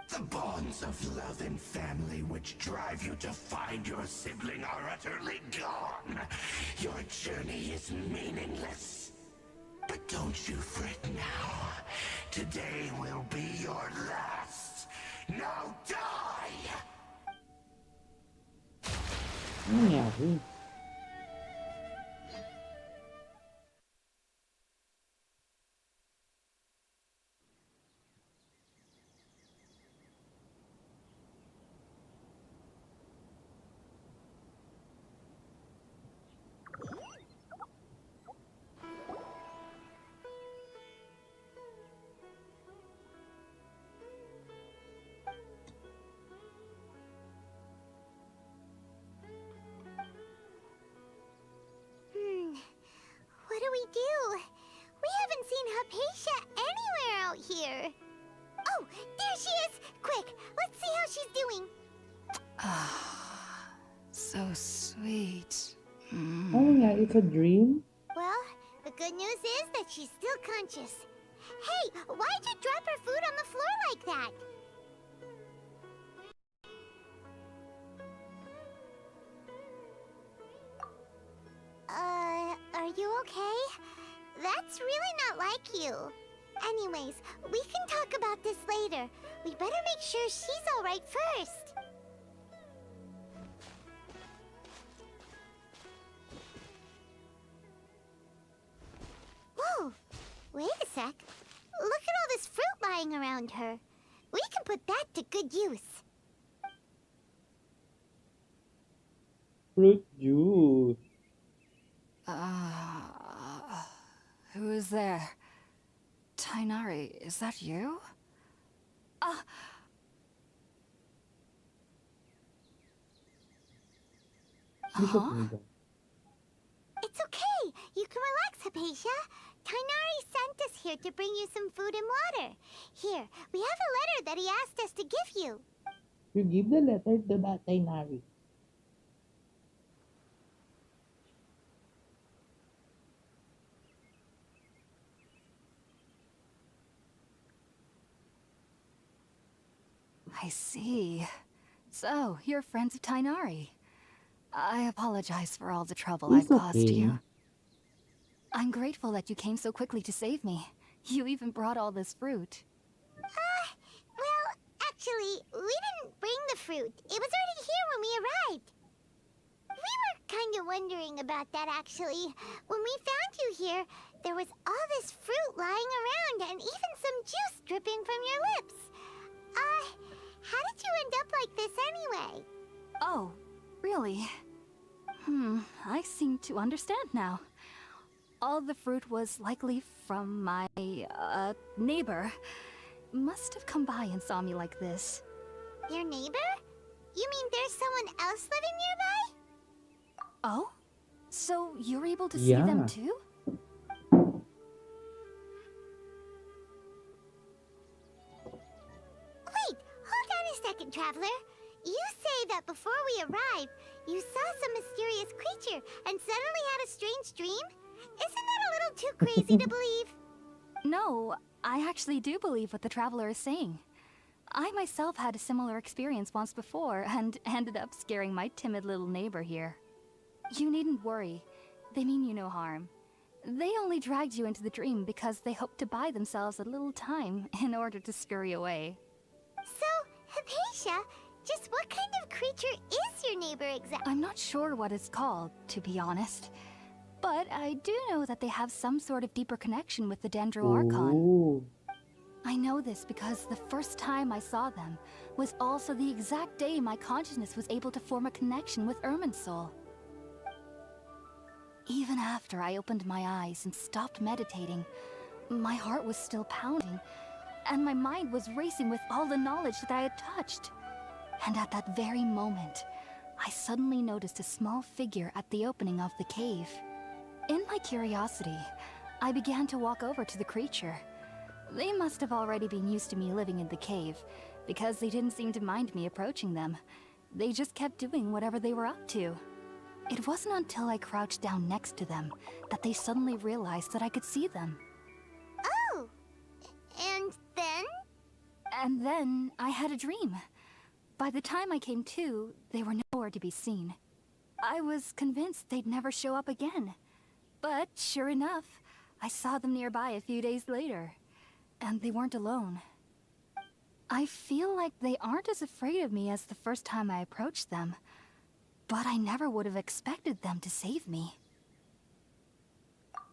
The bonds of love and family which drive you to find your sibling are utterly gone. Your journey is meaningless. But don't you fret now. Today will be your last. Now die! Ano nangyari? What do we do? We haven't seen Hypatia anywhere out here. Oh, there she is! Quick, let's see how she's doing. So sweet. Oh yeah, it's a dream? Well, the good news is that she's still conscious. Hey, why'd you drop her food on the floor like that? Are you okay? That's really not like you. Anyways, we can talk about this later. We better make sure she's alright first. Whoa! Wait a sec. Look at all this fruit lying around her. We can put that to good use. Fruit juice. Who is there? Tainari, is that you? Bishop Huh? Niga. It's okay. You can relax, Hypatia. Tainari sent us here to bring you some food and water. Here, we have a letter that he asked us to give you. You give the letter to that Tainari. I see. So, you're friends of Tainari. I apologize for all the trouble I've It's caused okay. you. I'm grateful that you came so quickly to save me. You even brought all this fruit. Well, actually, we didn't bring the fruit. It was already here when we arrived. We were kind of wondering about that, actually. When we found you here, there was all this fruit lying around and even some juice dripping from your lips. How did you end up like this anyway? Oh, really? I seem to understand now. All the fruit was likely from my, neighbor. Must have come by and saw me like this. Your neighbor? You mean there's someone else living nearby? Oh? So you're able to see them Yeah. too? Wait, hold on a second, Traveler. You say that before we arrived, you saw some mysterious creature and suddenly had a strange dream? Isn't that a little too crazy to believe? No, I actually do believe what the traveler is saying. I myself had a similar experience once before and ended up scaring my timid little neighbor here. You needn't worry. They mean you no harm. They only dragged you into the dream because they hoped to buy themselves a little time in order to scurry away. So, Hypatia, just what kind of creature is your neighbor exactly? I'm not sure what it's called, to be honest. But I do know that they have some sort of deeper connection with the Dendro Archon. Oh. I know this because the first time I saw them was also the exact day my consciousness was able to form a connection with Irminsul. Even after I opened my eyes and stopped meditating, my heart was still pounding, and my mind was racing with all the knowledge that I had touched. And at that very moment, I suddenly noticed a small figure at the opening of the cave. In my curiosity, I began to walk over to the creature. They must have already been used to me living in the cave, because they didn't seem to mind me approaching them. They just kept doing whatever they were up to. It wasn't until I crouched down next to them that they suddenly realized that I could see them. Oh! And then? And then I had a dream. By the time I came to, they were nowhere to be seen. I was convinced they'd never show up again. But sure enough, I saw them nearby a few days later. And they weren't alone. I feel like they aren't as afraid of me as the first time I approached them. But I never would have expected them to save me.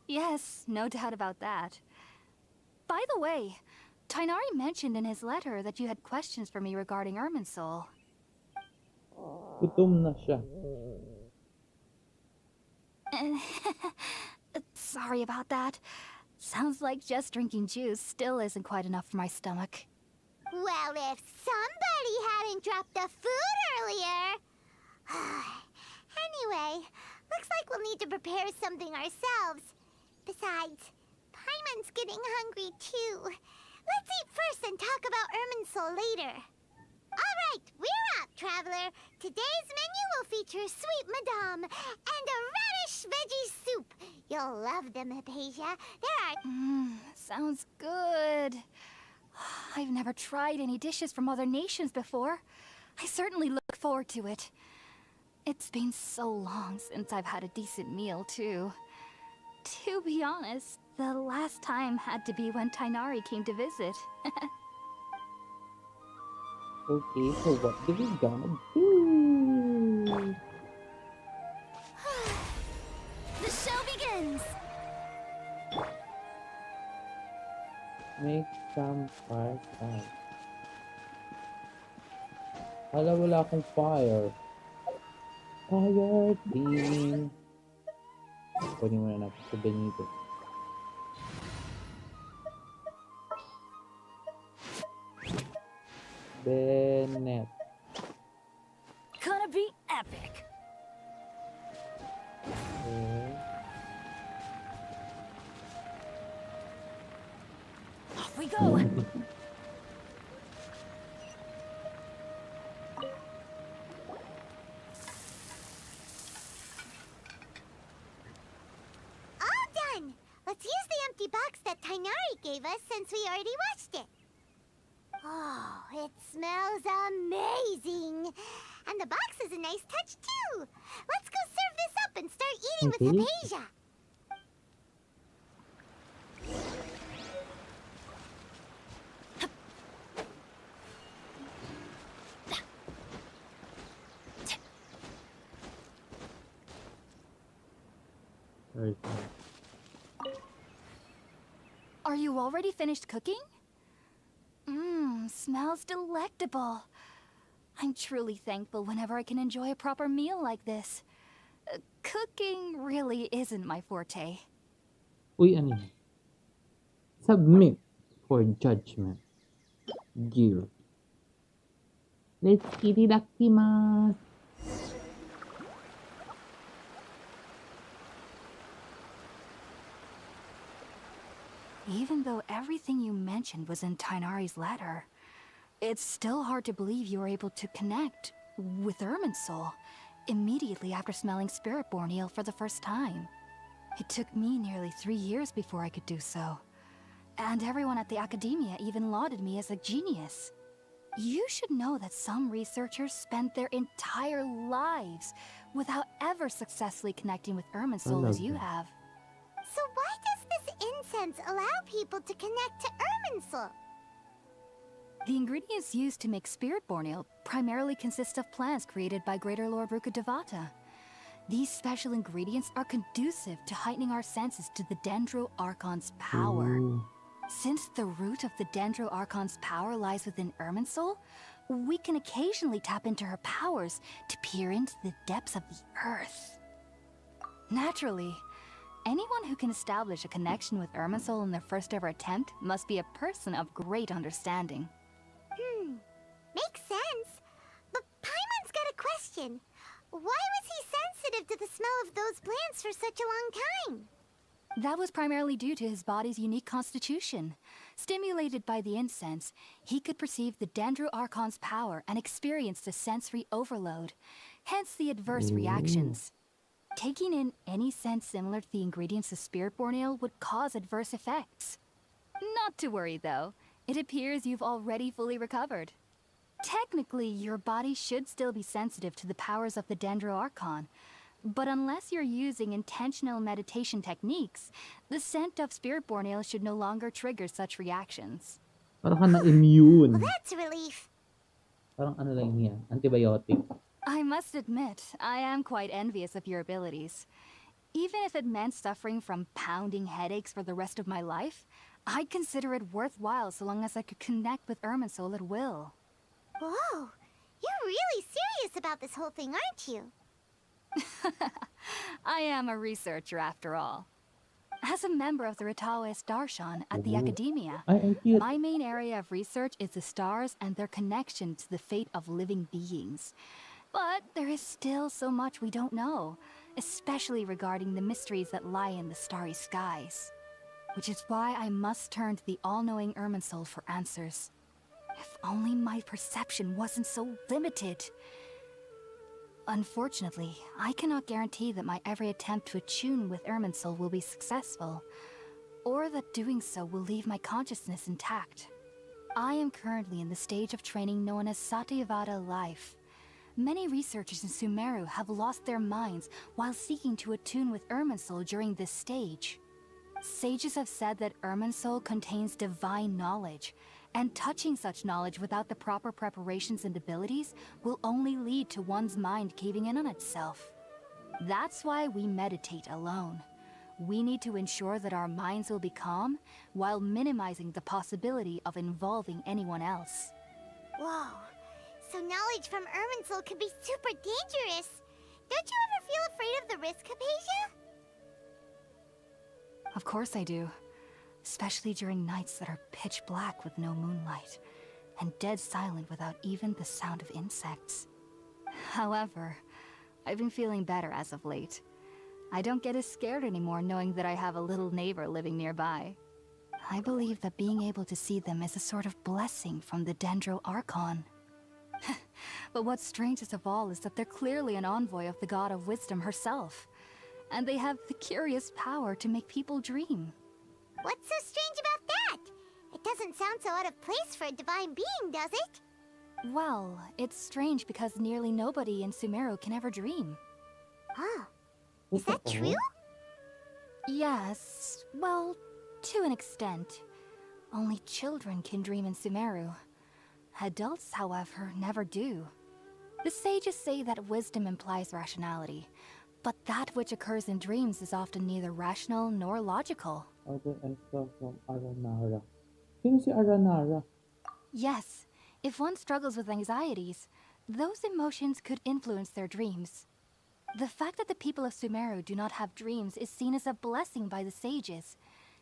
Yes, no doubt about that. By the way, Tainari mentioned in his letter that you had questions for me regarding Irminsul. Gutom na siya. Sorry about that. Sounds like just drinking juice still isn't quite enough for my stomach. Well, if somebody hadn't dropped the food earlier... Anyway, looks like we'll need to prepare something ourselves. Besides, Paimon's getting hungry too. Let's eat first and talk about Irminsul later. Alright, we're up, Traveler. Today's menu will feature sweet madame and a radish veggie soup. You'll love them, Hypatia. There are... Sounds good. I've never tried any dishes from other nations before. I certainly look forward to it. It's been so long since I've had a decent meal, too. To be honest, the last time had to be when Tainari came to visit. Okay, so what do we gonna do? The show begins! Make some part time. Hala, wala akong fire. Fire team. Kunin muna natin si Benito. Bennett. Gonna be epic. Okay. Off we go. All done! Let's use the empty box that Tainari gave us since we already washed it. Oh, it smells amazing! And the box is a nice touch too! Let's go serve this up and start eating with Okay. Hypatia! Where's Are you already finished cooking? Mmm, smells delectable. I'm truly thankful whenever I can enjoy a proper meal like this. Cooking really isn't my forte. Uy, ano yun? Submit for judgment. Gear. Let's itadakimasu. Even though everything you mentioned was in Tainari's letter, it's still hard to believe you were able to connect with Irminsul immediately after smelling Spiritborn eel for the first time. It took me nearly 3 years before I could do so. And everyone at the academia even lauded me as a genius. You should know that some researchers spend their entire lives without ever successfully connecting with Irminsul as you have. So why does this incense allow people to connect to Irminsul? The ingredients used to make Spiritborn ale primarily consist of plants created by Greater Lord Rukkhadevata. These special ingredients are conducive to heightening our senses to the Dendro Archon's power. Ooh. Since the root of the Dendro Archon's power lies within Irminsul, we can occasionally tap into her powers to peer into the depths of the earth. Naturally, anyone who can establish a connection with Irminsul in their first ever attempt must be a person of great understanding. Makes sense. But Paimon's got a question. Why was he sensitive to the smell of those plants for such a long time? That was primarily due to his body's unique constitution. Stimulated by the incense, he could perceive the Dendro Archon's power and experienced a sensory overload, hence the adverse reactions. Taking in any scent similar to the ingredients of Spiritborn ale would cause adverse effects. Not to worry though, it appears you've already fully recovered. Technically, your body should still be sensitive to the powers of the Dendro Archon, but unless you're using intentional meditation techniques, the scent of Spiritborn ale should no longer trigger such reactions. Parang ka na-immune. Well, that's a relief. Parang ano lang yan, antibiotic. I must admit, I am quite envious of your abilities. Even if it meant suffering from pounding headaches for the rest of my life, I'd consider it worthwhile so long as I could connect with Irminsul at will. Whoa, you're really serious about this whole thing, aren't you? I am a researcher after all. As a member of the Ritaoist Darshan at the Academia, Ay, cute. my main area of research is the stars and their connection to the fate of living beings. But there is still so much we don't know, especially regarding the mysteries that lie in the starry skies. Which is why I must turn to the all-knowing Irminsul for answers. If only my perception wasn't so limited. Unfortunately, I cannot guarantee that my every attempt to attune with Irminsul will be successful, or that doing so will leave my consciousness intact. I am currently in the stage of training known as Satyavada life. Many researchers in Sumeru have lost their minds while seeking to attune with Irminsul during this stage. Sages have said that Irminsul contains divine knowledge, and touching such knowledge without the proper preparations and abilities will only lead to one's mind caving in on itself. That's why we meditate alone. We need to ensure that our minds will be calm while minimizing the possibility of involving anyone else. Whoa, So knowledge from Irminsul could be super dangerous. Don't you ever feel afraid of the risk, Hypatia? Of course I do. Especially during nights that are pitch black with no moonlight, and dead silent without even the sound of insects. However, I've been feeling better as of late. I don't get as scared anymore knowing that I have a little neighbor living nearby. I believe that being able to see them is a sort of blessing from the Dendro Archon. But what's strangest of all is that they're clearly an envoy of the God of Wisdom herself, and they have the curious power to make people dream. What's so strange about that? It doesn't sound so out of place for a divine being, does it? Well, it's strange because nearly nobody in Sumeru can ever dream. Oh, is that true? Yes, well, to an extent. Only children can dream in Sumeru. Adults, however, never do. The sages say that wisdom implies rationality, but that which occurs in dreams is often neither rational nor logical. Other extra from Aranara. Sino si Aranara? Yes, if one struggles with anxieties, those emotions could influence their dreams. The fact that the people of Sumeru do not have dreams is seen as a blessing by the sages.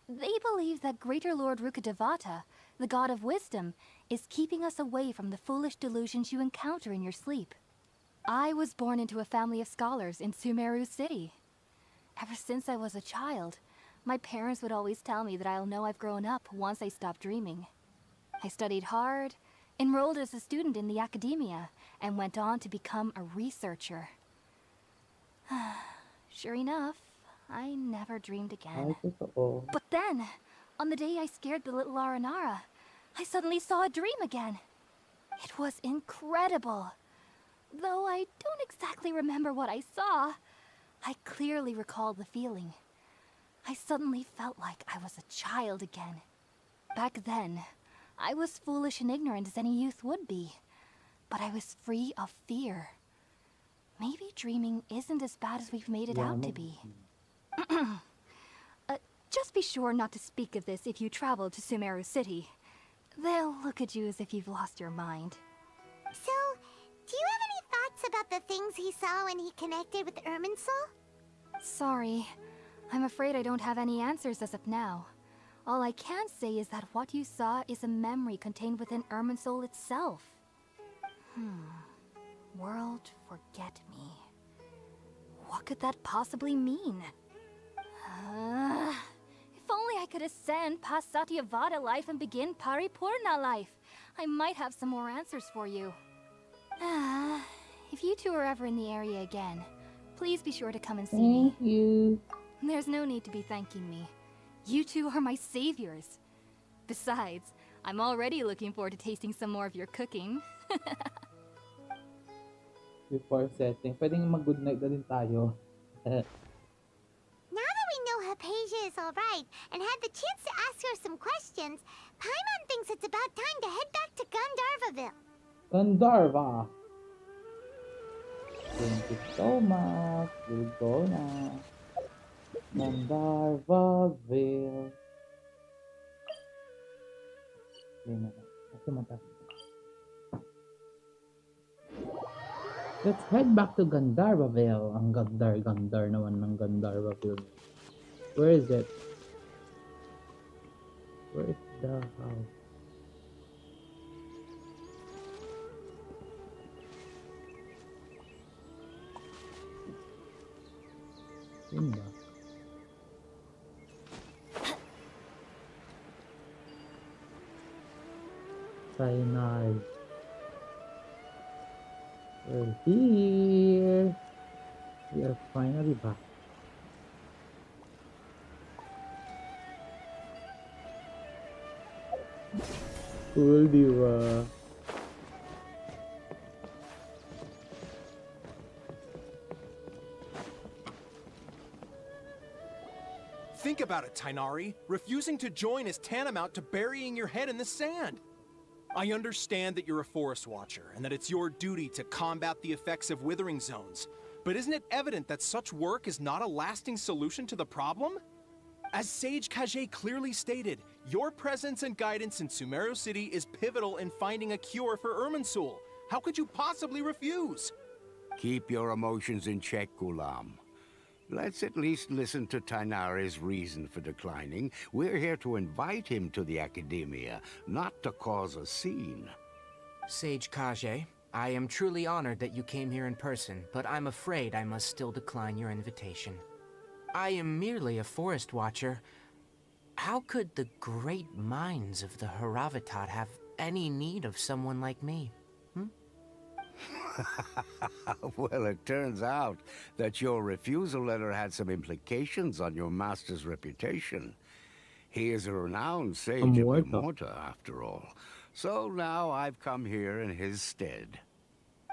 They believe that Greater Lord Rukkhadevata, the god of wisdom, is keeping us away from the foolish delusions you encounter in your sleep. I was born into a family of scholars in Sumeru City. Ever since I was a child, my parents would always tell me that I'll know I've grown up once I stop dreaming. I studied hard, enrolled as a student in the academia, and went on to become a researcher. Sure enough, I never dreamed again. But then, on the day I scared the little Aranara, I suddenly saw a dream again. It was incredible. Though I don't exactly remember what I saw, I clearly recall the feeling. I suddenly felt like I was a child again. Back then, I was foolish and ignorant as any youth would be, but I was free of fear. Maybe dreaming isn't as bad as we've made it out to be. Just be sure not to speak of this if you travel to Sumeru City. They'll look at you as if you've lost your mind. So, do you have any thoughts about the things he saw when he connected with Irminsul? Sorry. I'm afraid I don't have any answers as of now. All I can say is that what you saw is a memory contained within Irminsul itself. World forget me. What could that possibly mean? If only I could ascend past Satyavada life and begin Paripurna life. I might have some more answers for you. If you two are ever in the area again, please be sure to come and see me. Thank you. There's no need to be thanking me. You two are my saviors. Besides, I'm already looking forward to tasting some more of your cooking. Before setting, pwedeng mag-good night na din tayo. Now that we know Hypatia is alright and had the chance to ask her some questions, Paimon thinks it's about time to head back to Gandharvaville. Gandharva! Thank you so much. We'll go na. Gandharvaville. Yun na lang. Kasi mataas. Let's head back to Gandharvaville. Ang gandar naman ng Gandharvaville. Where is it? Where is the house? Yun ba? Final. We're here. We are finally back. Cool, diba? Think about it, Tainari. Refusing to join is tantamount to burying your head in the sand. I understand that you're a forest watcher and that it's your duty to combat the effects of withering zones, but isn't it evident that such work is not a lasting solution to the problem? As Sage Kage clearly stated, your presence and guidance in Sumeru City is pivotal in finding a cure for Irminsul. How could you possibly refuse? Keep your emotions in check, Gulam. Let's at least listen to Tainari's reason for declining. We're here to invite him to the Academia, not to cause a scene. Sage Kage, I am truly honored that you came here in person, but I'm afraid I must still decline your invitation. I am merely a forest watcher. How could the great minds of the Haravatat have any need of someone like me? Well, it turns out that your refusal letter had some implications on your master's reputation. He is a renowned sage of Immorta, after all. So now I've come here in his stead.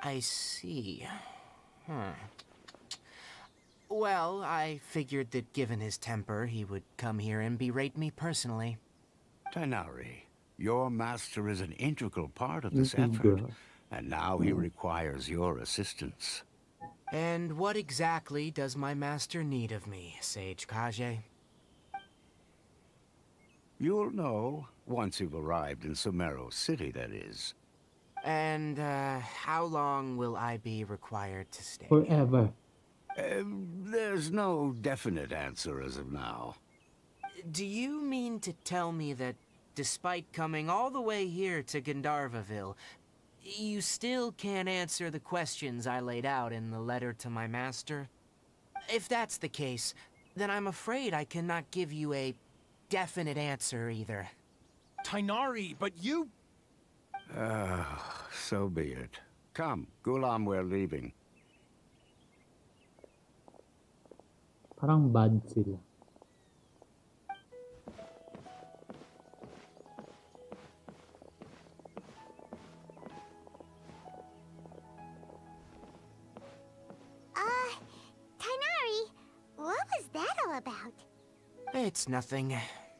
I see. Well, I figured that given his temper, he would come here and berate me personally. Tainari, your master is an integral part of this effort, and now he requires your assistance. And what exactly does my master need of me, Sage Kage? You'll know once you've arrived in Sumeru City, that is. And, how long will I be required to stay? Forever. There's no definite answer as of now. Do you mean to tell me that, despite coming all the way here to Gandharvaville, you still can't answer the questions I laid out in the letter to my master? If that's the case, then I'm afraid I cannot give you a definite answer either. Tainari, but you... So be it. Come, Gulam, we're leaving. Parang bad sila. Tainari, what was that all about? It's nothing.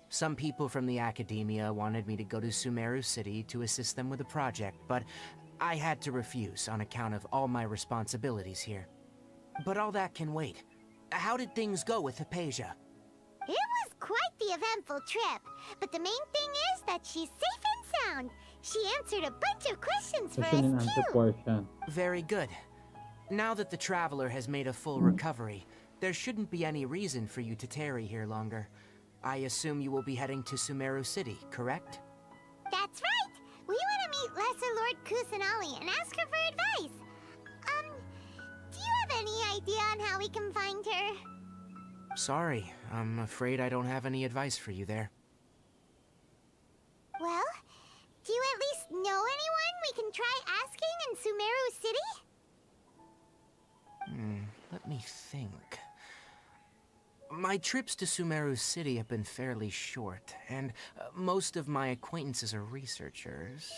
Some people from the Academia wanted me to go to Sumeru City to assist them with a project, but I had to refuse on account of all my responsibilities here. But all that can wait. How did things go with Hypatia? It was quite the eventful trip, but the main thing is that she's safe and sound. She answered a bunch of questions for us too. Very good. Now that the Traveler has made a full recovery, there shouldn't be any reason for you to tarry here longer. I assume you will be heading to Sumeru City, correct? That's right! We want to meet Lesser Lord Kusanali and ask her for advice. Do you have any idea on how we can find her? Sorry, I'm afraid I don't have any advice for you there. Well, do you at least know anyone we can try asking in Sumeru City? Let me think. My trips to Sumeru City have been fairly short, and most of my acquaintances are researchers.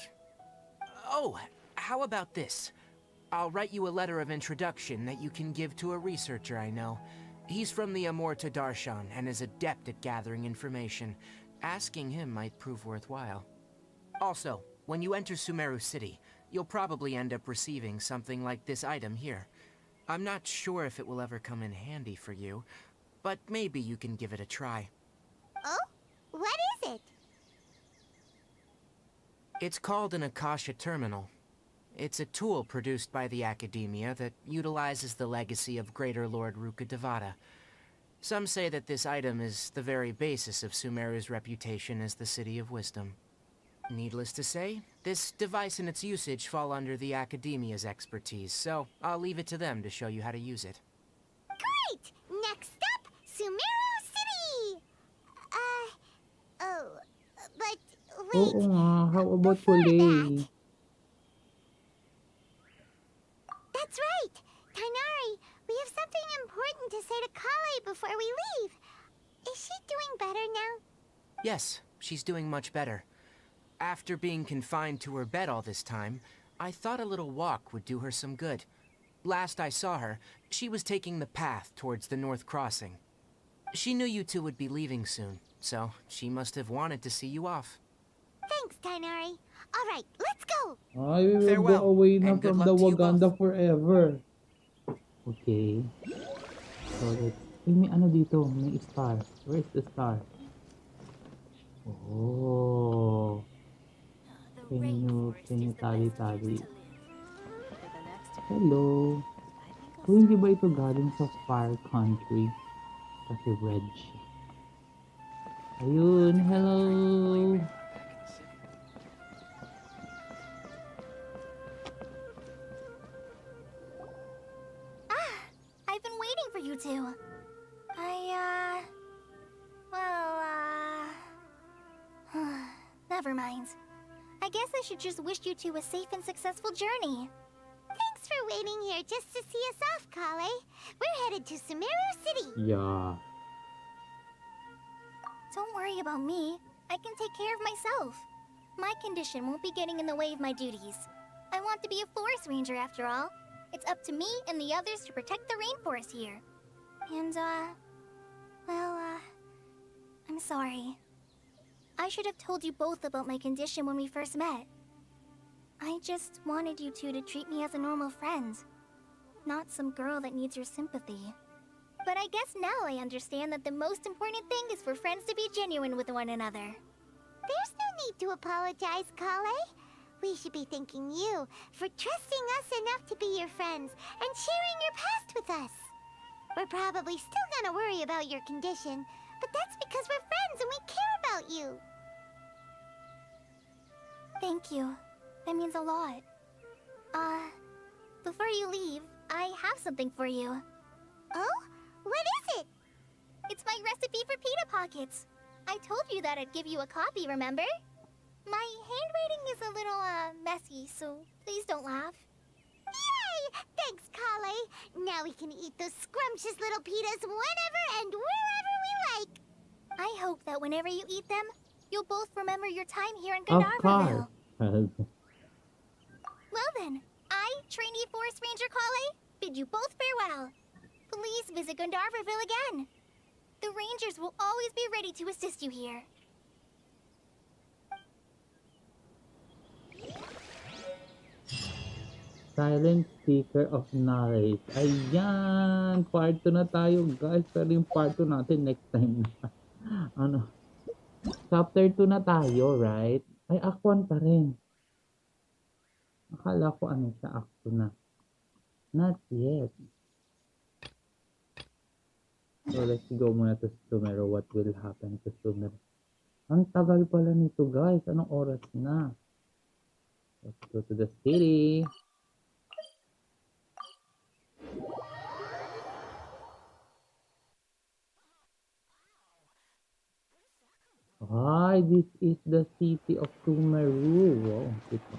Oh, how about this? I'll write you a letter of introduction that you can give to a researcher I know. He's from the Immorta Darshan and is adept at gathering information. Asking him might prove worthwhile. Also, when you enter Sumeru City, you'll probably end up receiving something like this item here. I'm not sure if it will ever come in handy for you, but maybe you can give it a try. Oh? What is it? It's called an Akasha Terminal. It's a tool produced by the Academia that utilizes the legacy of Greater Lord Rukkhadevata. Some say that this item is the very basis of Sumeru's reputation as the City of Wisdom. Needless to say, this device and its usage fall under the Academia's expertise, so I'll leave it to them to show you how to use it. Great! Next up, Sumeru City! But wait. Oo nga, how about Pule? That's right! Tainari, we have something important to say to Kale before we leave. Is she doing better now? Yes, she's doing much better. After being confined to her bed all this time, I thought a little walk would do her some good. Last I saw her, she was taking the path towards the North Crossing. She knew you two would be leaving soon, so she must have wanted to see you off. Thanks, Tainari. All right, let's go! Ay, we will Farewell, go away na and good from luck the to you Waganda both. forever. Okay. So, let's... Ay, may ano dito? May star. Where's the star? Oh. Can you tally? Hello. Kung hindi ba ito galing sa Fire Country? Kasi red siya. Ayun, hello. I've been waiting for you two. Never mind. I guess I should just wish you two a safe and successful journey. Thanks for waiting here just to see us off, Kale. We're headed to Sumeru City. Yeah. Don't worry about me. I can take care of myself. My condition won't be getting in the way of my duties. I want to be a forest ranger after all. It's up to me and the others to protect the rainforest here. And, I'm sorry. I should have told you both about my condition when we first met. I just wanted you two to treat me as a normal friend, not some girl that needs your sympathy. But I guess now I understand that the most important thing is for friends to be genuine with one another. There's no need to apologize, Kale. We should be thanking you for trusting us enough to be your friends and sharing your past with us. We're probably still gonna worry about your condition, but that's because we're friends and we care about you. Thank you. That means a lot. Before you leave, I have something for you. Oh? What is it? It's my recipe for pita pockets. I told you that I'd give you a copy, remember? My handwriting is a little, messy, so please don't laugh. Yay! Thanks, Kale. Now we can eat those scrumptious little pitas whenever and wherever we like. I hope that whenever you eat them, you'll both remember your time here in Of Gandharville. course. Well then, I, trainee forest ranger Kale, bid you both farewell. Please visit Gandharville again. The rangers will always be ready to assist you here. Silent Seeker of Knowledge. Ayan! Part 2 na tayo, guys. Pero yung part 2 natin next time na. Ano? Chapter 2 na tayo, right? Ay, Act 1 pa rin. Akala ko ano siya, Act 2 na. Not yet. So, let's go muna to Sumeru. What will happen to Sumeru? Ang tagal pala nito, guys. Anong oras na? Let's go to the city. Hi, this is the city of Sumeru. Wow, ito.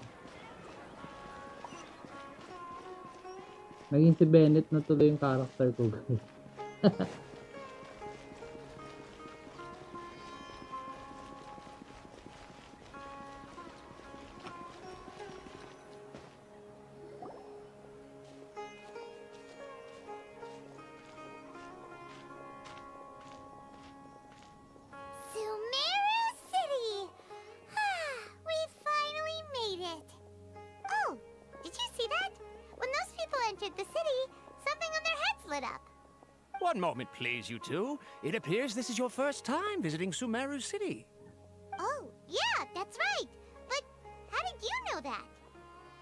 Naging si Bennett na tuloy yung character ko, guys. Sumeru City! We finally made it. Oh, did you see that? When those people entered the city, something on their heads lit up. One moment, please, you two. It appears this is your first time visiting Sumeru City. Oh, yeah, that's right. But how did you know that?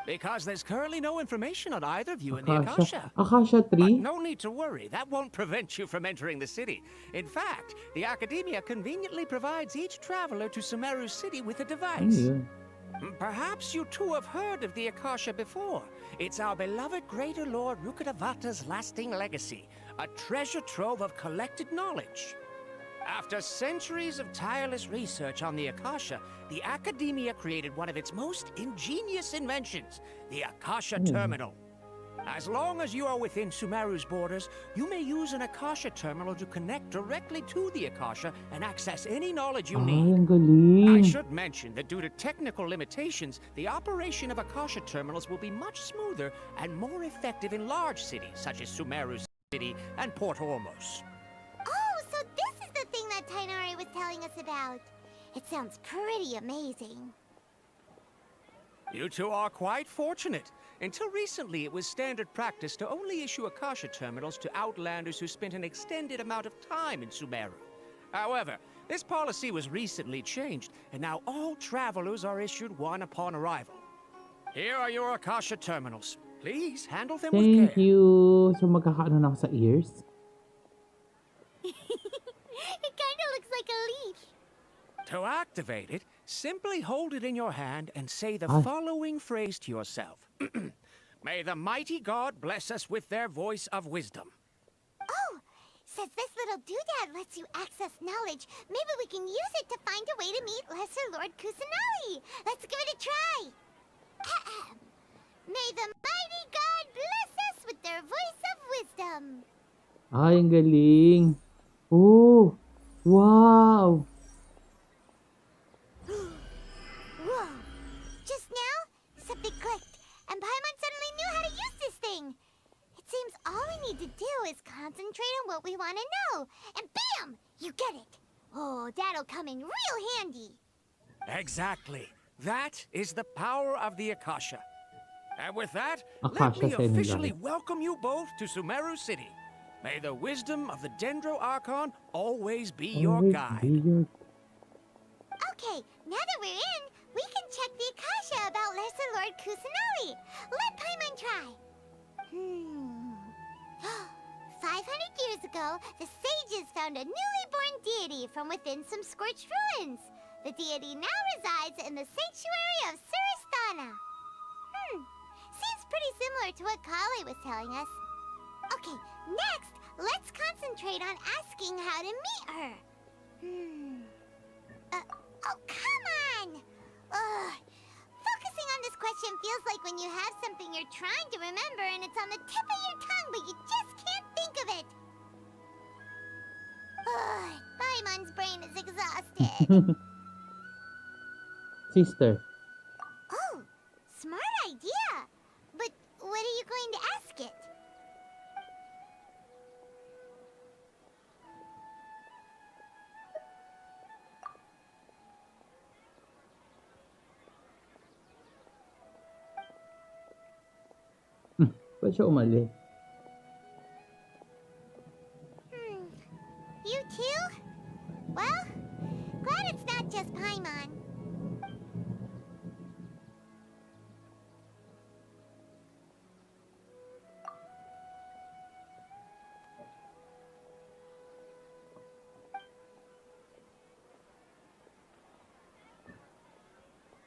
Because there's currently no information on either of you in the Akasha. Akasha. Akasha But 3? no need to worry. That won't prevent you from entering the city. In fact, the Academia conveniently provides each traveler to Sumeru City with a Ano device. yun? Perhaps you two have heard of the Akasha before. It's our beloved Greater Lord Rukkhadevata's lasting legacy, a treasure trove of collected knowledge. After centuries of tireless research on the Akasha, the Academia created one of its most ingenious inventions, the Akasha Terminal. As long as you are within Sumeru's borders, you may use an Akasha terminal to connect directly to the Akasha and access any knowledge you Ay, need. ang galing. I should mention that due to technical limitations, the operation of Akasha terminals will be much smoother and more effective in large cities such as Sumeru City and Port Ormos. Oh, so this is the thing that Tainari was telling us about. It sounds pretty amazing. You two are quite fortunate. Until recently, it was standard practice to only issue Akasha terminals to outlanders who spent an extended amount of time in Sumeru. However, this policy was recently changed, and now all travelers are issued one upon arrival. Here are your Akasha terminals. Please handle them with Thank care. you. So magkakaano na ako sa ears? It kinda looks like a leaf. To activate it, simply hold it in your hand and say the Ay. following phrase to yourself. May the mighty God bless us with their voice of wisdom. Oh, since this little doodad lets you access knowledge, maybe we can use it to find a way to meet Lesser Lord Kusanali. Let's give it a try. Ahem. May the mighty God bless us with their voice of wisdom. Ay, ang galing. Oh, wow. Whoa. Just now, something clicked, and Paimon suddenly knew how to use this thing. It seems all we need to do is concentrate on what we want to know, and bam! You get it. Oh, that'll come in real handy. Exactly. That is the power of the Akasha. And with that, Akasha let me sa inyo officially gamit. welcome you both to Sumeru City. May the wisdom of the Dendro Archon always be your Always guide. be your... Okay, now that we're in, we can check the Akasha about Lesser Lord Kusanali. Let Paimon try. 500 years ago, the sages found a newly born deity from within some scorched ruins. The deity now resides in the sanctuary of Suristana. Seems pretty similar to what Kali was telling us. Okay, next, let's concentrate on asking how to meet her. Oh, come on! Ugh. Focusing on this question feels like when you have something you're trying to remember and it's on the tip of your tongue, but you just can't think of it. Ugh, Paimon's brain is exhausted. Sister. Oh, smart idea. But what are you going to ask it? Ba't siya umalis? You too? Well, glad it's not just Paimon.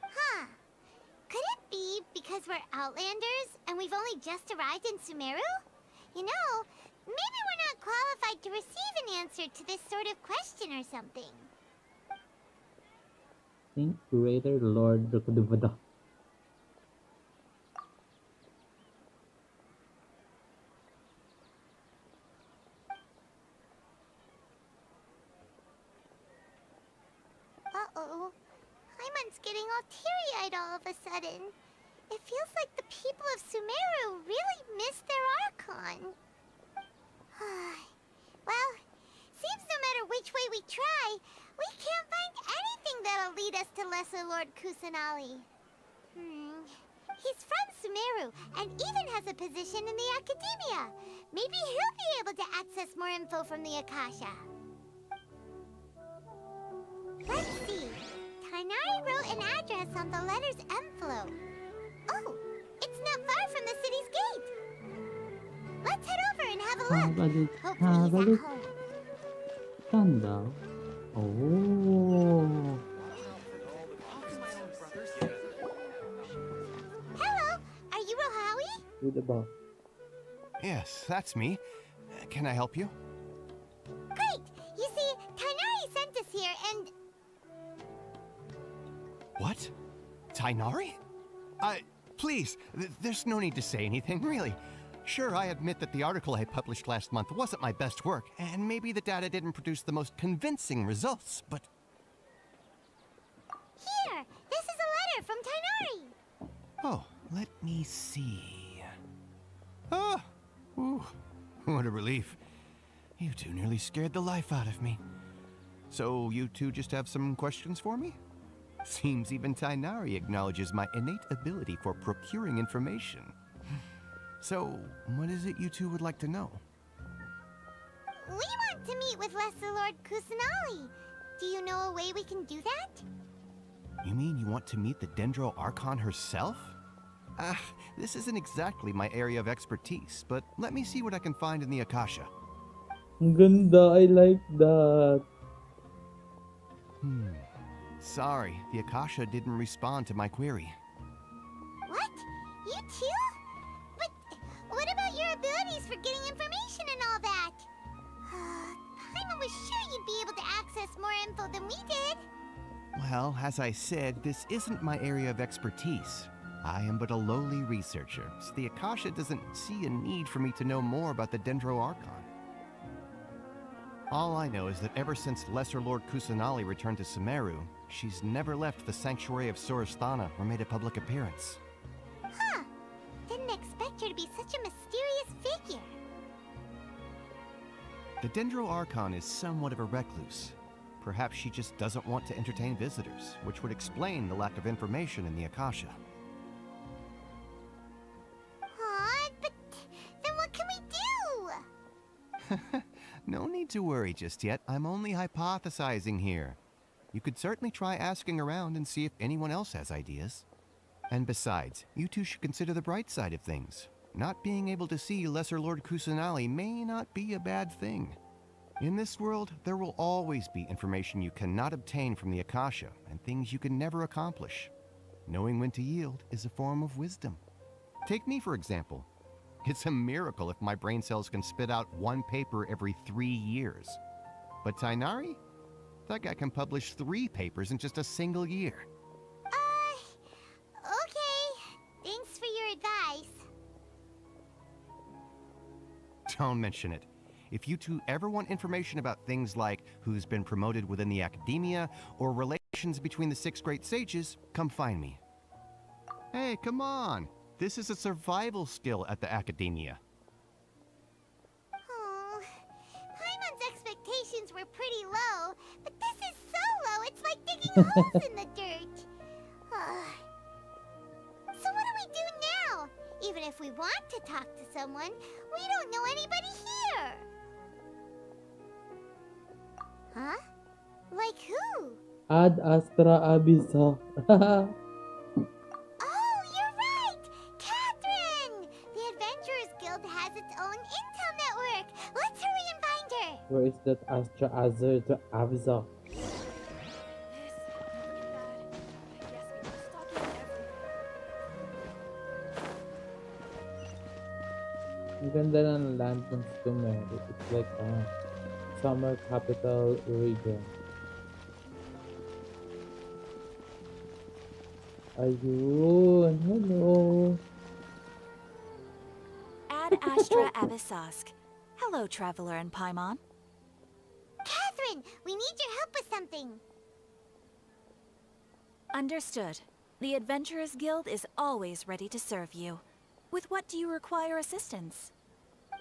Huh. Could it be because we're Outlanders and we've only just arrived in Sumeru? You know, maybe we're not qualified to receive an answer to this sort of question or something. Think Greater Lord Rukudubada. Uh-oh. Paimon's getting all teary-eyed all of a sudden. It feels like the people of Sumeru really miss their Archon. Well, seems no matter which way we try, we can't find anything that'll lead us to Lesser Lord Kusanali. He's from Sumeru and even has a position in the Academia. Maybe he'll be able to access more info from the Akasha. Let's see. Tainari wrote an address on the letter's envelope. Oh, it's not far from the city's gate. Let's head over and have a look. Hopefully he's at home. Saan daw? Oh. Hello, are you Rohawi? Who the boss? Yes, that's me. Can I help you? Great! You see, Tainari sent us here and... What? Tainari? Please, there's no need to say anything, really. Sure, I admit that the article I published last month wasn't my best work, and maybe the data didn't produce the most convincing results, but... Here! This is a letter from Tainari! Oh, let me see... Ah! Ooh, what a relief. You two nearly scared the life out of me. So, you two just have some questions for me? Seems even Tainari acknowledges my innate ability for procuring information. So, what is it you two would like to know? We want to meet with Lesser Lord Kusanali. Do you know a way we can do that? You mean you want to meet the Dendro Archon herself? This isn't exactly my area of expertise, but let me see what I can find in the Akasha. Ang ganda. I like that. Sorry, the Akasha didn't respond to my query. What? You too? But what about your abilities for getting information and all that? Paimon was sure you'd be able to access more info than we did. Well, as I said, this isn't my area of expertise. I am but a lowly researcher, so the Akasha doesn't see a need for me to know more about the Dendro Archon. All I know is that ever since Lesser Lord Kusanali returned to Sumeru, she's never left the Sanctuary of Sorasthana or made a public appearance. Huh. Didn't expect her to be such a mysterious figure. The Dendro Archon is somewhat of a recluse. Perhaps she just doesn't want to entertain visitors, which would explain the lack of information in the Akasha. But then what can we do? No need to worry just yet. I'm only hypothesizing here. You could certainly try asking around and see if anyone else has ideas. And besides, you two should consider the bright side of things. Not being able to see Lesser Lord Kusanali may not be a bad thing. In this world, there will always be information you cannot obtain from the Akasha and things you can never accomplish. Knowing when to yield is a form of wisdom. Take me, for example. It's a miracle if my brain cells can spit out one paper every 3 years. But Tainari? That guy can publish 3 papers in just a single year. Okay. Thanks for your advice. Don't mention it. If you two ever want information about things like who's been promoted within the academia or relations between the 6 great sages, come find me. Hey, come on! This is a survival skill at the academia. Oh, Paimon's expectations were pretty low, but this is so low it's like digging holes in the dirt. So what do we do now? Even if we want to talk to someone, we don't know anybody here. Huh? Like who? Ad Astra Abyssa. Oh, you're right! Catherine! The Adventurers Guild has its own intel network. Let's hurry and find her. Where is that Astra Azur Abyssa? Ang ganda ng land ng Sumeru. It's like a summer capital region. Ayun, hello. Ad Astra Abyssosk. Hello, Traveler and Paimon. Catherine, we need your help with something. Understood. The Adventurers Guild is always ready to serve you. With what do you require assistance?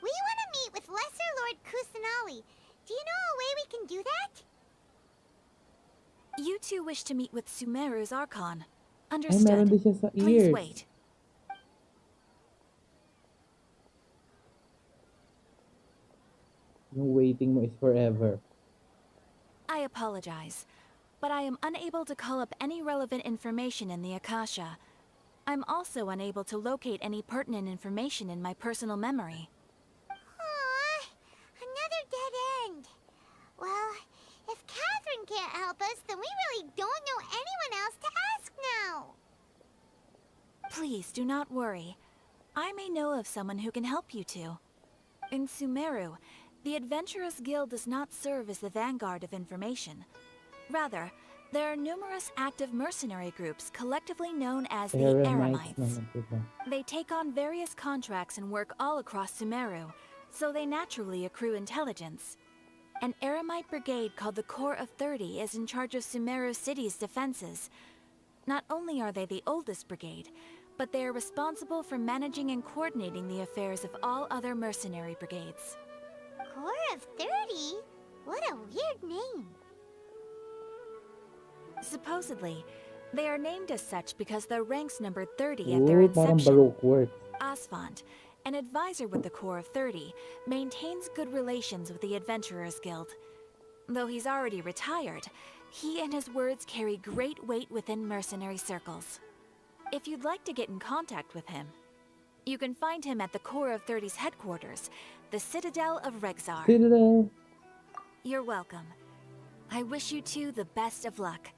We want to meet with Lesser Lord Kusanali. Do you know a way we can do that? You two wish to meet with Sumeru's Archon. Ay, meron Understood. din siya sa Please ears. wait. Yung waiting mo is forever. I apologize, but I am unable to call up any relevant information in the Akasha. I'm also unable to locate any pertinent information in my personal memory. Aww, another dead end. Well, if Catherine can't help us, then we really don't know anyone else to ask now. Please do not worry. I may know of someone who can help you two. In Sumeru, the Adventurers Guild does not serve as the vanguard of information. Rather, there are numerous active mercenary groups collectively known as the Eremites Eremites. naman, diba? They take on various contracts and work all across Sumeru, so they naturally accrue intelligence. An Eremite brigade called the Corps of 30 is in charge of Sumeru City's defenses. Not only are they the oldest brigade, but they are responsible for managing and coordinating the affairs of all other mercenary brigades. Corps of 30? What a weird name. Supposedly, they are named as such because their ranks numbered 30 at their Oh, parang inception. Baroque word. Asfand, an advisor with the Corps of 30, maintains good relations with the Adventurers Guild. Though he's already retired, he and his words carry great weight within mercenary circles. If you'd like to get in contact with him, you can find him at the Core of 30's headquarters, the Citadel of Rexar. Citadel. You're welcome. I wish you two the best of luck.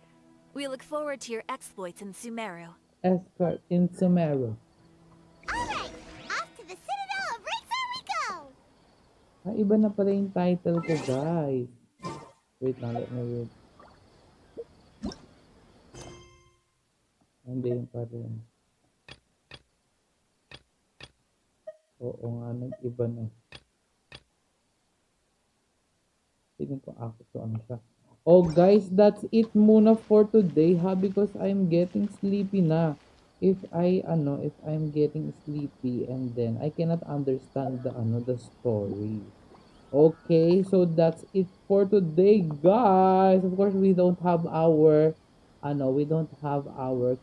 We look forward to your exploits in Sumeru. Escort in Sumeru. Alright, off to the Citadel of Rexar we go! Ah, iba na pala yung title ko, guys. Wait na, let me read. Hindi yun pa rin. Oo nga, nag-iba na. Tingin ko ako to ano siya. Oh guys, that's it muna for today ha, because I'm getting sleepy na. If I'm getting sleepy and then I cannot understand the story. Okay, so that's it for today, guys. Of course, we don't have our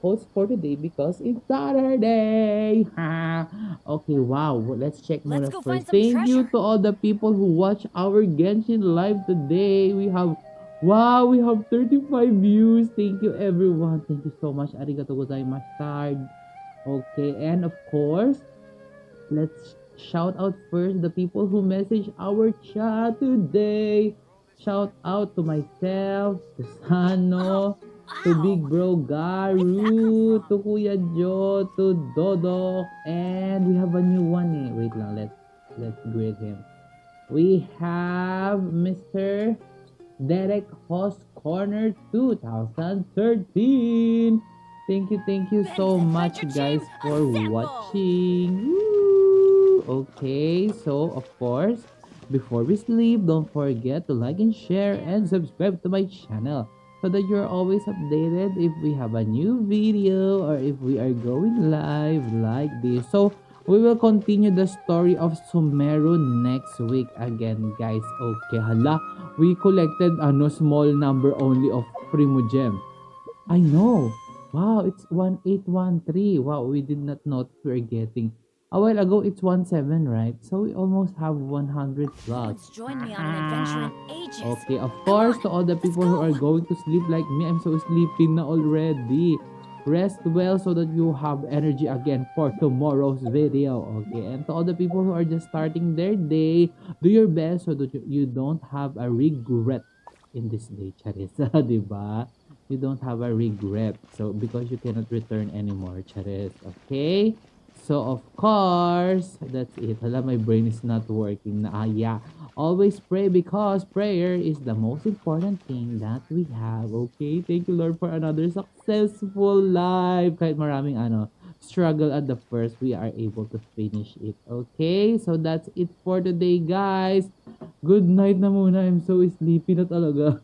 quotes for today because it's Saturday. Okay, wow. Let's check Let's muna go first. find some Thank you treasure. to all the people who watch our Genshin live today. We have 35 views. Thank you, everyone. Thank you so much. Arigato gozaimashita. Okay, and of course, let's shout out first the people who message our chat today. Shout out to myself, to Sano, to Big Bro Garu, to Kuya Jo, to Dodok, and we have a new one eh. Wait lang, let's greet him. We have Mr. Derek Host Corner 2013. Thank you so much, guys, for watching. Woo! Okay, so of course, before we sleep, don't forget to like and share and subscribe to my channel so that you're always updated if we have a new video or if we are going live like this. So we will continue the story of Sumeru next week again, guys. Okay, hala, we collected small number only of Primogem. I know. Wow, it's 1813. Wow, we did not know that we're getting. A while ago, it's 17, right? So we almost have 100 plus. Once joined me on an adventure in ages. Okay, of course, to all the people who are going to sleep like me, I'm so sleepy na already. Rest well so that you have energy again for tomorrow's video. Okay, and to all the people who are just starting their day, do your best so that you don't have a regret in this day, Charissa, diba? You don't have a regret. So, because you cannot return anymore, Charis. Okay? So, of course, that's it. Hala, my brain is not working na. Yeah. Always pray because prayer is the most important thing that we have. Okay? Thank you, Lord, for another successful life. Kahit maraming struggle at the first, we are able to finish it. Okay? So, that's it for today, guys. Good night na muna. I'm so sleepy na talaga.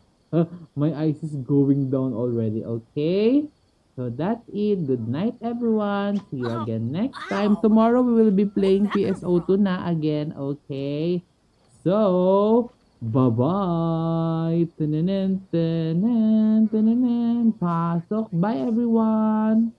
My eyes is going down already. Okay? So that's it. Good night, everyone. See you again next time. Tomorrow we will be playing PSO2 na again. Okay? So, bye-bye. Pasok. Bye, everyone.